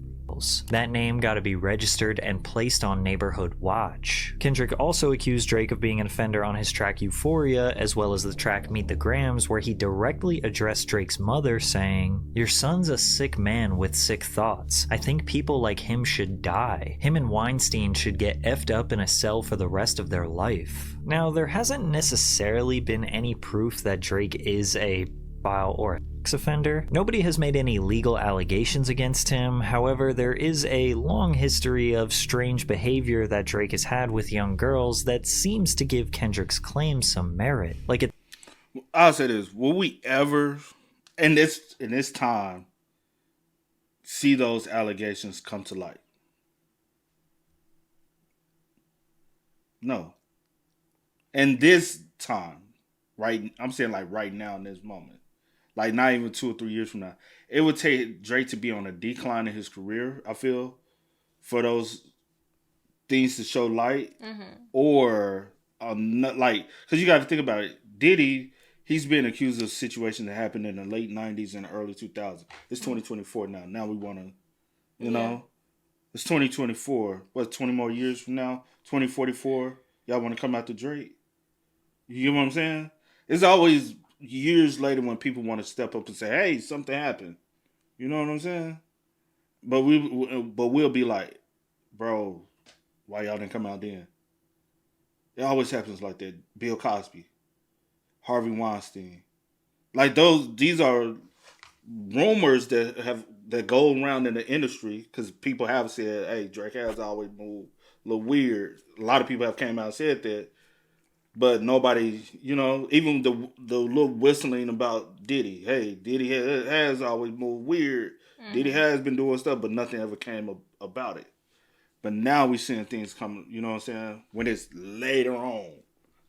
That name gotta be registered and placed on Neighborhood Watch. Kendrick also accused Drake of being an offender on his track Euphoria, as well as the track Meet the Grams, where he directly addressed Drake's mother, saying, "Your son's a sick man with sick thoughts. I think people like him should die. Him and Weinstein should get effed up in a cell for the rest of their life." Now, there hasn't necessarily been any proof that Drake is a pedophile or sex offender. Nobody has made any legal allegations against him. However, there is a long history of strange behavior that Drake has had with young girls that seems to give Kendrick's claim some merit. I'll say this: will we ever, in this time, see those allegations come to light? No. In this time, right? I'm saying like right now in this moment. Like not even 2 or 3 years from now. It would take Drake to be on a decline in his career, I feel, for those things to show light. Or, like, because you got to think about it. Diddy, he's been accused of situations that happened in the late 90s and early 2000s. It's 2024 now. Now we want to, you know, it's 2024. What, 20 more years from now? 2044? Y'all want to come out to Drake? You get what I'm saying? It's always years later when people want to step up and say, "Hey, something happened." You know what I'm saying? But we'll be like, "Bro, why y'all didn't come out then?" It always happens like that. Bill Cosby, Harvey Weinstein, like these are rumors that go around in the industry because people have said, "Hey, Drake has always moved a little weird." A lot of people have came out and said that. But nobody, you know, even the little whistling about Diddy. Hey, Diddy has always moved weird. Diddy has been doing stuff, but nothing ever came about it. But now we're seeing things come, you know what I'm saying? When it's later on,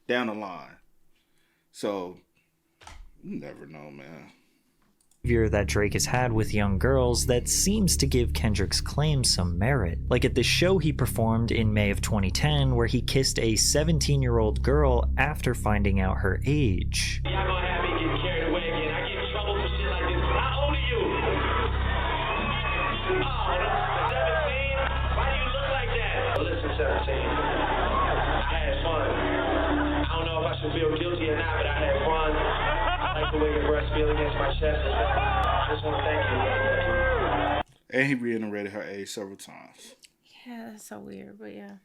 down the line. So, you never know, man. That Drake has had with young girls that seems to give Kendrick's claim some merit. Like at the show he performed in May of 2010 where he kissed a 17-year-old girl after finding out her age. Y'all gonna have me get carried away again. I get in trouble for shit like this. How old are you? Oh, 17? Why do you look like that? Listen, 17. I had fun. I don't know if I should feel guilty or not, but I had fun. I like the way your breasts feel against my chest. I just want to thank you. And he reiterated her age several times. Yeah, that's so weird, but yeah.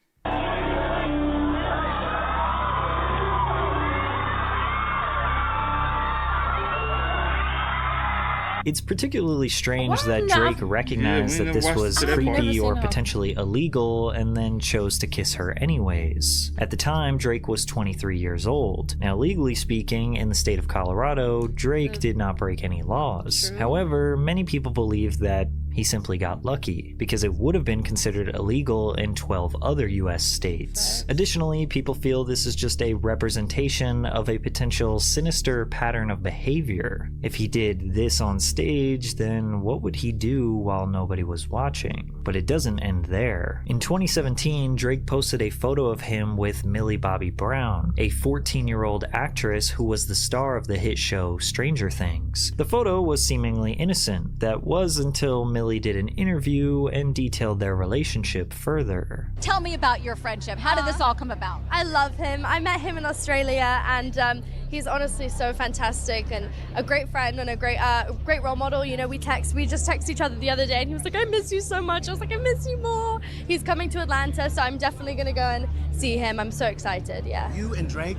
It's particularly strange that Drake recognized that this was creepy or potentially illegal and then chose to kiss her anyways. At the time, Drake was 23 years old. Now, legally speaking, in the state of Colorado, Drake did not break any laws. However, many people believe that he simply got lucky, because it would have been considered illegal in 12 other US states. Additionally, people feel this is just a representation of a potential sinister pattern of behavior. If he did this on stage, then what would he do while nobody was watching? But it doesn't end there. In 2017, Drake posted a photo of him with Millie Bobby Brown, a 14-year-old actress who was the star of the hit show Stranger Things. The photo was seemingly innocent. That was until Millie did an interview and detailed their relationship further. Tell me about your friendship. How did this all come about? I love him. I met him in Australia, and he's honestly so fantastic and a great friend and a great role model. You know, we just texted each other the other day, and he was like, "I miss you so much." I was like, "I miss you more." He's coming to Atlanta, so I'm definitely gonna go and see him. I'm so excited. Yeah. You and Drake?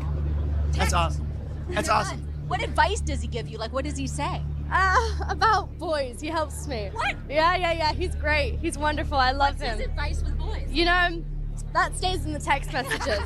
That's awesome. That's awesome. What advice does he give you? Like, what does he say? About boys. He helps me. What? Yeah. He's great. He's wonderful. I love him. What's his advice with boys? You know, that stays in the text messages.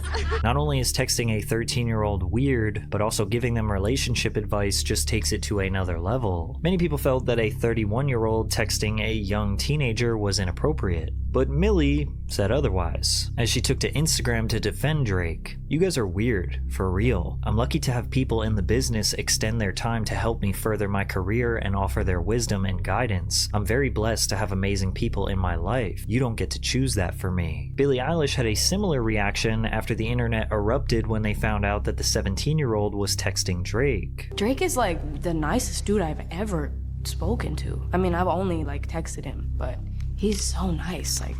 Not only is texting a 13-year-old weird, but also giving them relationship advice just takes it to another level. Many people felt that a 31-year-old texting a young teenager was inappropriate, but Millie said otherwise, as she took to Instagram to defend Drake. You guys are weird, for real. I'm lucky to have people in the business extend their time to help me further my career and offer their wisdom and guidance. I'm very blessed to have amazing people in my life. You don't get to choose that for me. Billie Eilish had a similar reaction after the internet erupted when they found out that the 17-year-old was texting Drake. Drake is like the nicest dude I've ever spoken to. I mean, I've only like texted him, but he's so nice. Like,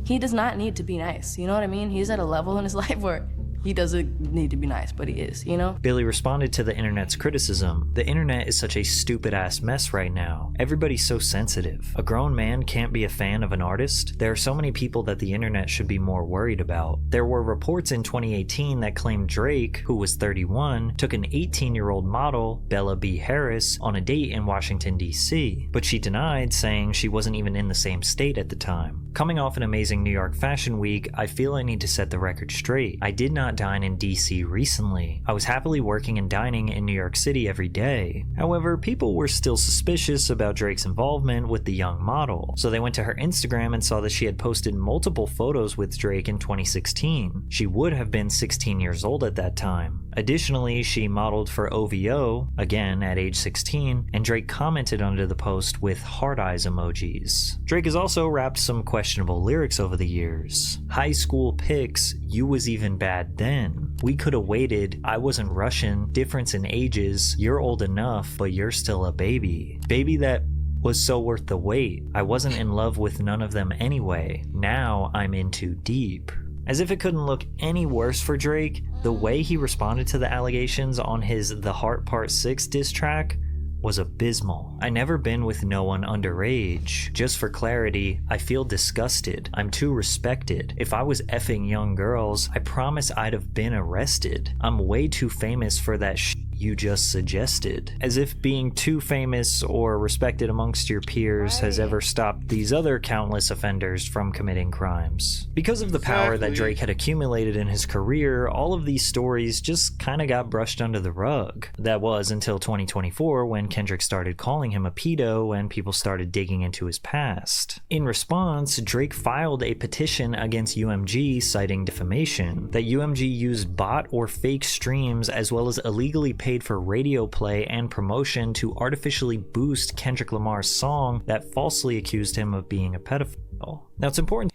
he does not need to be nice. You know what I mean? He's at a level in his life where he doesn't need to be nice, but he is, you know? Billie responded to the internet's criticism. The internet is such a stupid-ass mess right now. Everybody's so sensitive. A grown man can't be a fan of an artist. There are so many people that the internet should be more worried about. There were reports in 2018 that claimed Drake, who was 31, took an 18-year-old model, Bella B. Harris, on a date in Washington, D.C., but she denied, saying she wasn't even in the same state at the time. Coming off an amazing New York Fashion Week, I feel I need to set the record straight. I did not dine in DC recently. I was happily working and dining in New York City every day. However, people were still suspicious about Drake's involvement with the young model, so they went to her Instagram and saw that she had posted multiple photos with Drake in 2016. She would have been 16 years old at that time. Additionally, she modeled for OVO, again at age 16, and Drake commented under the post with heart eyes emojis. Drake has also rapped some questionable lyrics over the years. High school pics, you was even bad then. We coulda waited, I wasn't Russian, difference in ages, you're old enough, but you're still a baby. Baby that was so worth the wait. I wasn't in love with none of them anyway. Now I'm in too deep. As if it couldn't look any worse for Drake, the way he responded to the allegations on his The Heart Part 6 diss track was abysmal. I never been with no one underage. Just for clarity, I feel disgusted. I'm too respected. If I was effing young girls, I promise I'd have been arrested. I'm way too famous for that shit you just suggested. As if being too famous or respected amongst your peers has ever stopped these other countless offenders from committing crimes. Because of the power that Drake had accumulated in his career, all of these stories just kinda got brushed under the rug. That was until 2024 when Kendrick started calling him a pedo and people started digging into his past. In response, Drake filed a petition against UMG citing defamation, that UMG used bot or fake streams as well as illegally paid for radio play and promotion to artificially boost Kendrick Lamar's song that falsely accused him of being a pedophile. Now it's important.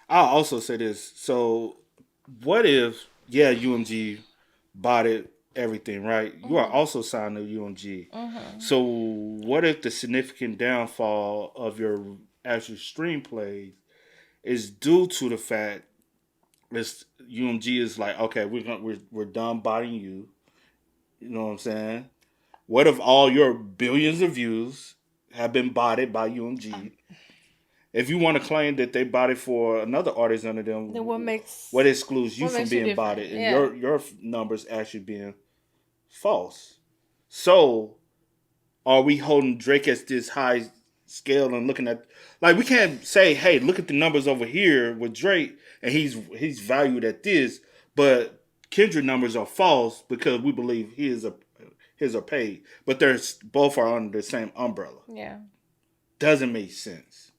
I'll also say this. So what if, UMG botted everything, right? You are also signed to UMG. So what if the significant downfall of your actual stream plays is due to the fact that UMG is like, okay, we're done botting you. You know what I'm saying? What if all your billions of views have been botted by UMG? If you want to claim that they botted for another artist under them, then what excludes you from being botted and your numbers actually being false? So, are we holding Drake at this high scale and looking at, like, we can't say, hey, look at the numbers over here with Drake and he's valued at this, but Kendrick numbers are false because we believe his are paid, but both are under the same umbrella. Yeah, doesn't make sense.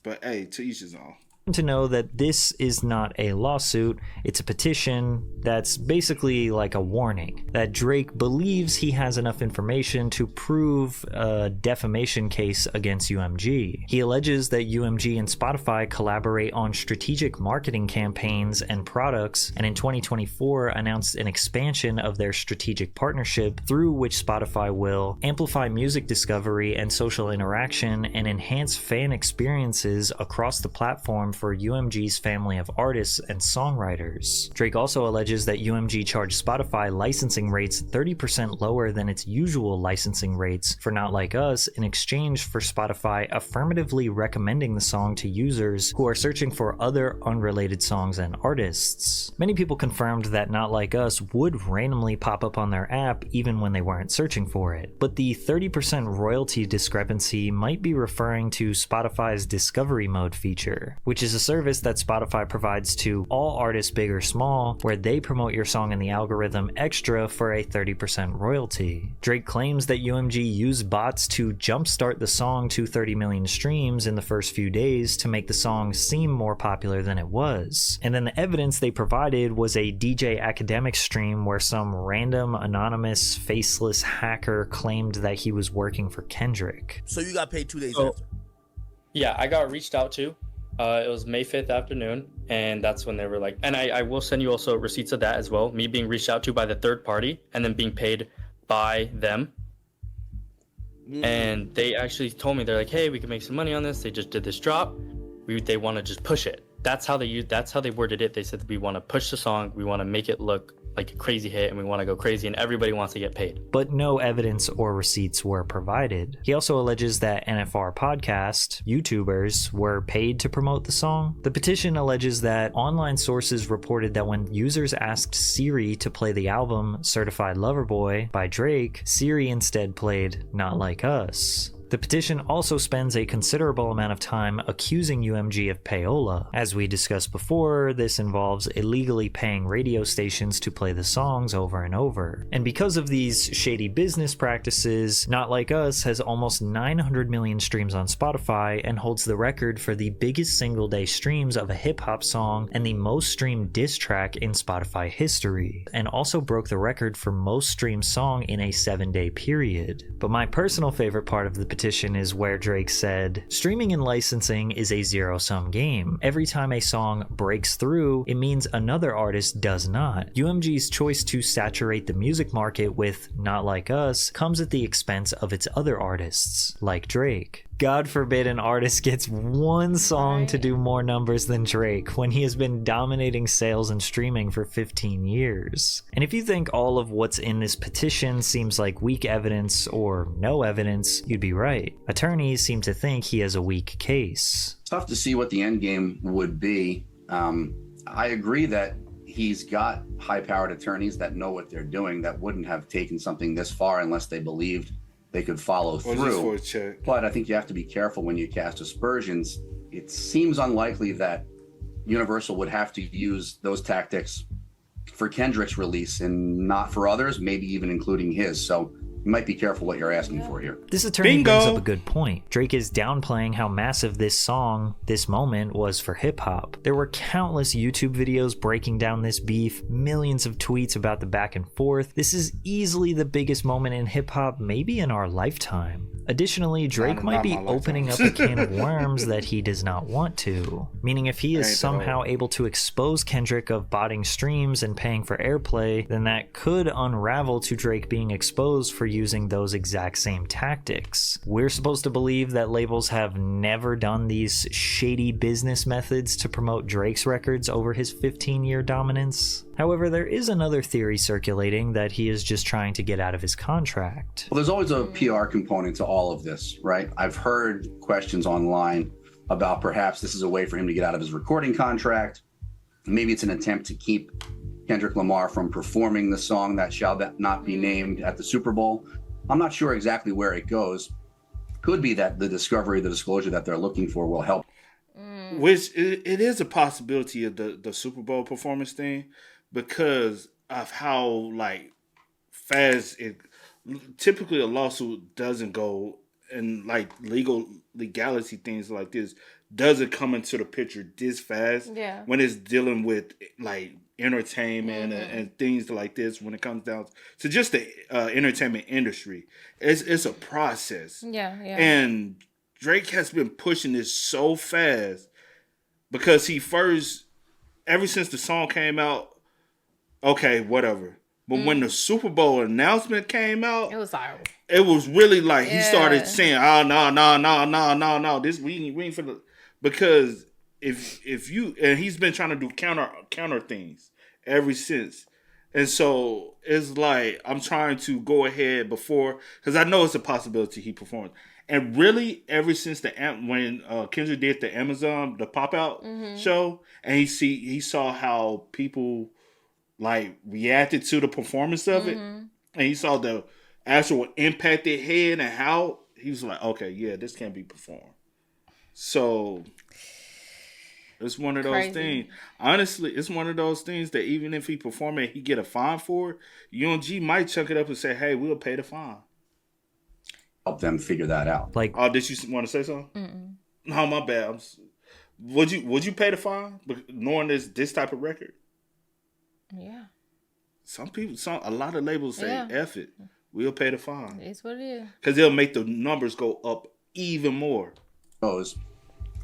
But hey, to each his own. To know that this is not a lawsuit, it's a petition that's basically like a warning that Drake believes he has enough information to prove a defamation case against UMG. He alleges that UMG and Spotify collaborate on strategic marketing campaigns and products, and in 2024 announced an expansion of their strategic partnership through which Spotify will amplify music discovery and social interaction and enhance fan experiences across the platform for UMG's family of artists and songwriters. Drake also alleges that UMG charged Spotify licensing rates 30% lower than its usual licensing rates for Not Like Us in exchange for Spotify affirmatively recommending the song to users who are searching for other unrelated songs and artists. Many people confirmed that Not Like Us would randomly pop up on their app even when they weren't searching for it, but the 30% royalty discrepancy might be referring to Spotify's discovery mode feature, which which is a service that Spotify provides to all artists, big or small, where they promote your song in the algorithm extra for a 30% royalty. Drake claims that UMG used bots to jumpstart the song to 30 million streams in the first few days to make the song seem more popular than it was. And then the evidence they provided was a DJ Academic stream where some random anonymous faceless hacker claimed that he was working for Kendrick. So you got paid 2 days after? Yeah, I got reached out to. It was May 5th afternoon, and that's when they were like, and I will send you also receipts of that as well, me being reached out to by the third party and then being paid by them. And they actually told me, they're like, hey, we can make some money on this. They just did this drop. They want to just push it. That's how they worded it. They said, we want to push the song. We want to make it look like a crazy hit, and we want to go crazy, and everybody wants to get paid. But no evidence or receipts were provided. He also alleges that NFR podcast YouTubers were paid to promote the song. The petition alleges that online sources reported that when users asked Siri to play the album Certified Lover Boy by Drake, Siri instead played Not Like Us. The petition also spends a considerable amount of time accusing UMG of payola. As we discussed before, this involves illegally paying radio stations to play the songs over and over. And because of these shady business practices, Not Like Us has almost 900 million streams on Spotify and holds the record for the biggest single day streams of a hip-hop song and the most streamed diss track in Spotify history, and also broke the record for most streamed song in a 7-day period. But my personal favorite part of the petition is where Drake said, streaming and licensing is a zero-sum game. Every time a song breaks through, it means another artist does not. UMG's choice to saturate the music market with Not Like Us comes at the expense of its other artists, like Drake. God forbid an artist gets one song to do more numbers than Drake when he has been dominating sales and streaming for 15 years. And if you think all of what's in this petition seems like weak evidence or no evidence, you'd be right. Attorneys seem to think he has a weak case. Tough to see what the end game would be. I agree that he's got high-powered attorneys that know what they're doing that wouldn't have taken something this far unless they believed they could follow through. But I think you have to be careful when you cast aspersions. It seems unlikely that Universal would have to use those tactics for Kendrick's release and not for others, maybe even including his. So you might be careful what you're asking for here. This attorney brings up a good point. Drake is downplaying how massive this song, this moment, was for hip-hop. There were countless YouTube videos breaking down this beef, millions of tweets about the back and forth. This is easily the biggest moment in hip-hop, maybe in our lifetime. Additionally, Drake might be opening up a can of worms that he does not want to. Meaning if he is somehow able to expose Kendrick of botting streams and paying for airplay, then that could unravel to Drake being exposed for using those exact same tactics. We're supposed to believe that labels have never done these shady business methods to promote Drake's records over his 15-year dominance. However, there is another theory circulating that he is just trying to get out of his contract. Well, there's always a PR component to all of this, right? I've heard questions online about perhaps this is a way for him to get out of his recording contract. Maybe it's an attempt to keep Kendrick Lamar from performing the song that shall not be named at the Super Bowl. I'm not sure exactly where it goes. Could be that the disclosure that they're looking for will help. Which it is a possibility of the Super Bowl performance thing because of how like fast it. Typically, a lawsuit doesn't go and like legality things like this doesn't come into the picture this fast. Yeah. When it's dealing with like entertainment and things like this, when it comes down to just the entertainment industry, it's a process. Yeah. And Drake has been pushing this so fast because ever since the song came out, okay, whatever. But when the Super Bowl announcement came out, it was viral. It was really like he started saying, "Oh no, this we ain't for the," because if you and he's been trying to do counter things ever since, and so it's like I'm trying to go ahead before because I know it's a possibility he performs. And really, ever since when Kendrick did the pop out show, and he saw how people like reacted to the performance of it, and he saw the actual impact it had and how he was like, okay, yeah, this can be performed. So It's one of those things. Honestly, it's one of those things that even if he perform it, he get a fine for it, UMG might chunk it up and say, hey, we'll pay the fine. Help them figure that out. Like, oh, did you want to say something? No, my bad. Would you pay the fine knowing this type of record? Yeah. A lot of labels say, F it. We'll pay the fine. It's what it is. Because they'll make the numbers go up even more.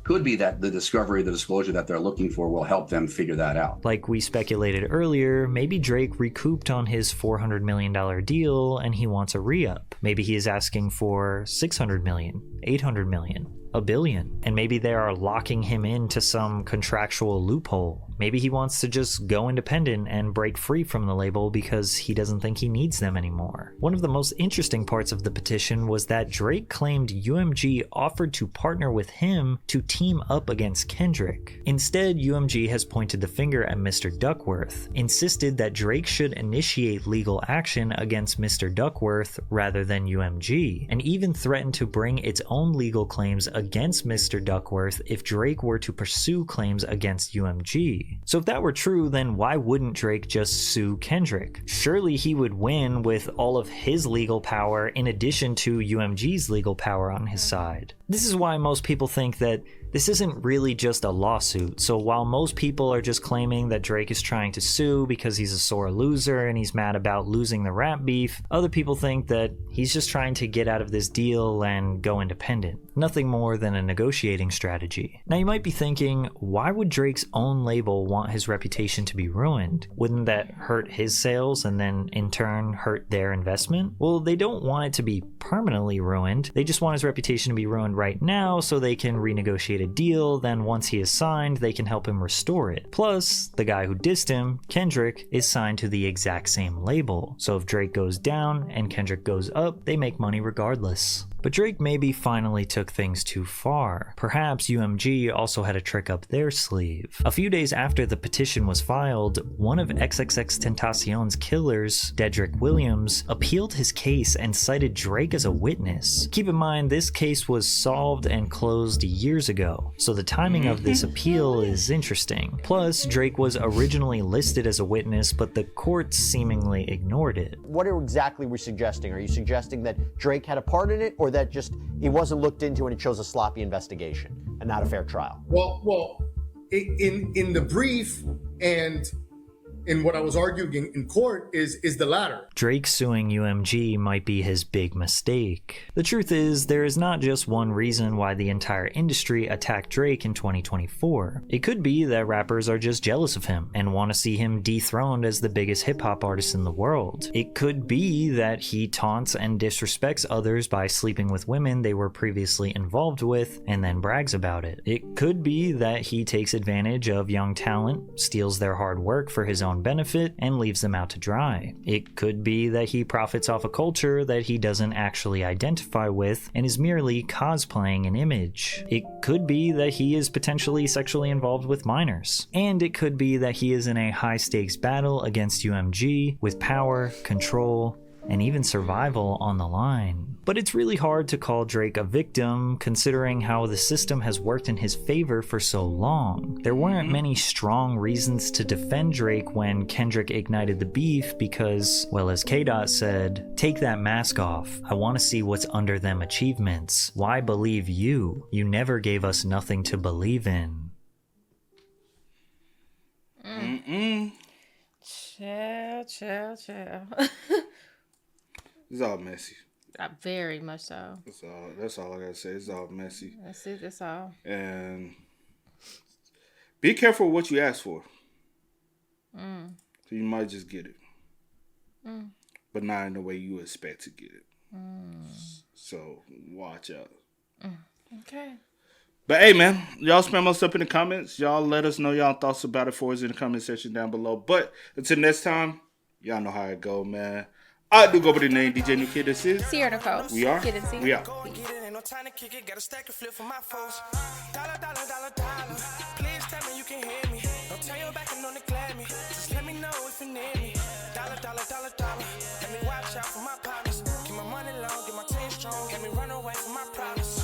Could be that the disclosure that they're looking for will help them figure that out. Like we speculated earlier, maybe Drake recouped on his $400 million deal and he wants a re-up. Maybe he is asking for $600 million, $800 million, $1 billion. And maybe they are locking him into some contractual loophole. Maybe he wants to just go independent and break free from the label because he doesn't think he needs them anymore. One of the most interesting parts of the petition was that Drake claimed UMG offered to partner with him to team up against Kendrick. Instead, UMG has pointed the finger at Mr. Duckworth, insisted that Drake should initiate legal action against Mr. Duckworth rather than UMG, and even threatened to bring its own legal claims against Mr. Duckworth if Drake were to pursue claims against UMG. So if that were true, then why wouldn't Drake just sue Kendrick? Surely he would win with all of his legal power in addition to UMG's legal power on his side. This is why most people think that this isn't really just a lawsuit. So while most people are just claiming that Drake is trying to sue because he's a sore loser and he's mad about losing the rap beef, other people think that he's just trying to get out of this deal and go independent. Nothing more than a negotiating strategy. Now you might be thinking, why would Drake's own label want his reputation to be ruined? Wouldn't that hurt his sales and then in turn hurt their investment? Well, they don't want it to be permanently ruined. They just want his reputation to be ruined right now so they can renegotiate a deal, then once he is signed, they can help him restore it. Plus, the guy who dissed him, Kendrick, is signed to the exact same label. So if Drake goes down and Kendrick goes up, they make money regardless. But Drake maybe finally took things too far. Perhaps UMG also had a trick up their sleeve. A few days after the petition was filed, one of XXXTentacion's killers, Dedrick Williams, appealed his case and cited Drake as a witness. Keep in mind, this case was solved and closed years ago, so the timing of this appeal is interesting. Plus, Drake was originally listed as a witness, but the courts seemingly ignored it. What exactly are we suggesting? Are you suggesting that Drake had a part in it, or that just it wasn't looked into and it shows a sloppy investigation and not a fair trial? Well, in the brief and in what I was arguing in court is the latter. Drake suing UMG might be his big mistake. The truth is, there is not just one reason why the entire industry attacked Drake in 2024. It could be that rappers are just jealous of him and want to see him dethroned as the biggest hip-hop artist in the world. It could be that he taunts and disrespects others by sleeping with women they were previously involved with and then brags about it. It could be that he takes advantage of young talent, steals their hard work for his own benefit, and leaves them out to dry. It could be that he profits off a culture that he doesn't actually identify with and is merely cosplaying an image. It could be that he is potentially sexually involved with minors. And it could be that he is in a high-stakes battle against UMG with power, control, and even survival on the line. But it's really hard to call Drake a victim considering how the system has worked in his favor for so long. There weren't many strong reasons to defend Drake when Kendrick ignited the beef because, well, as K-Dot said, "Take that mask off. I want to see what's under them achievements. Why believe you? You never gave us nothing to believe in." Chill. It's all messy. Very much so. That's all I gotta say. It's all messy. That's it. That's all. And be careful what you ask for. So you might just get it, but not in the way you expect to get it. So watch out. Okay. But hey, man, y'all spam us up in the comments. Y'all let us know y'all thoughts about it for us in the comment section down below. But until next time, y'all know how it go, man. I do go by the name DJ New Kid. This is Sierra Nicole. We are. Kid and C. We are. Ain't no time to kick it, got a stack of flip for my folks. Dollar. Please tell me you can hear me. Don't turn your back and don't neglect me. Just let me know if you need me. Dollar. Let me watch out for my partners. Keep my money long, get my team strong. Let me run away from my problems.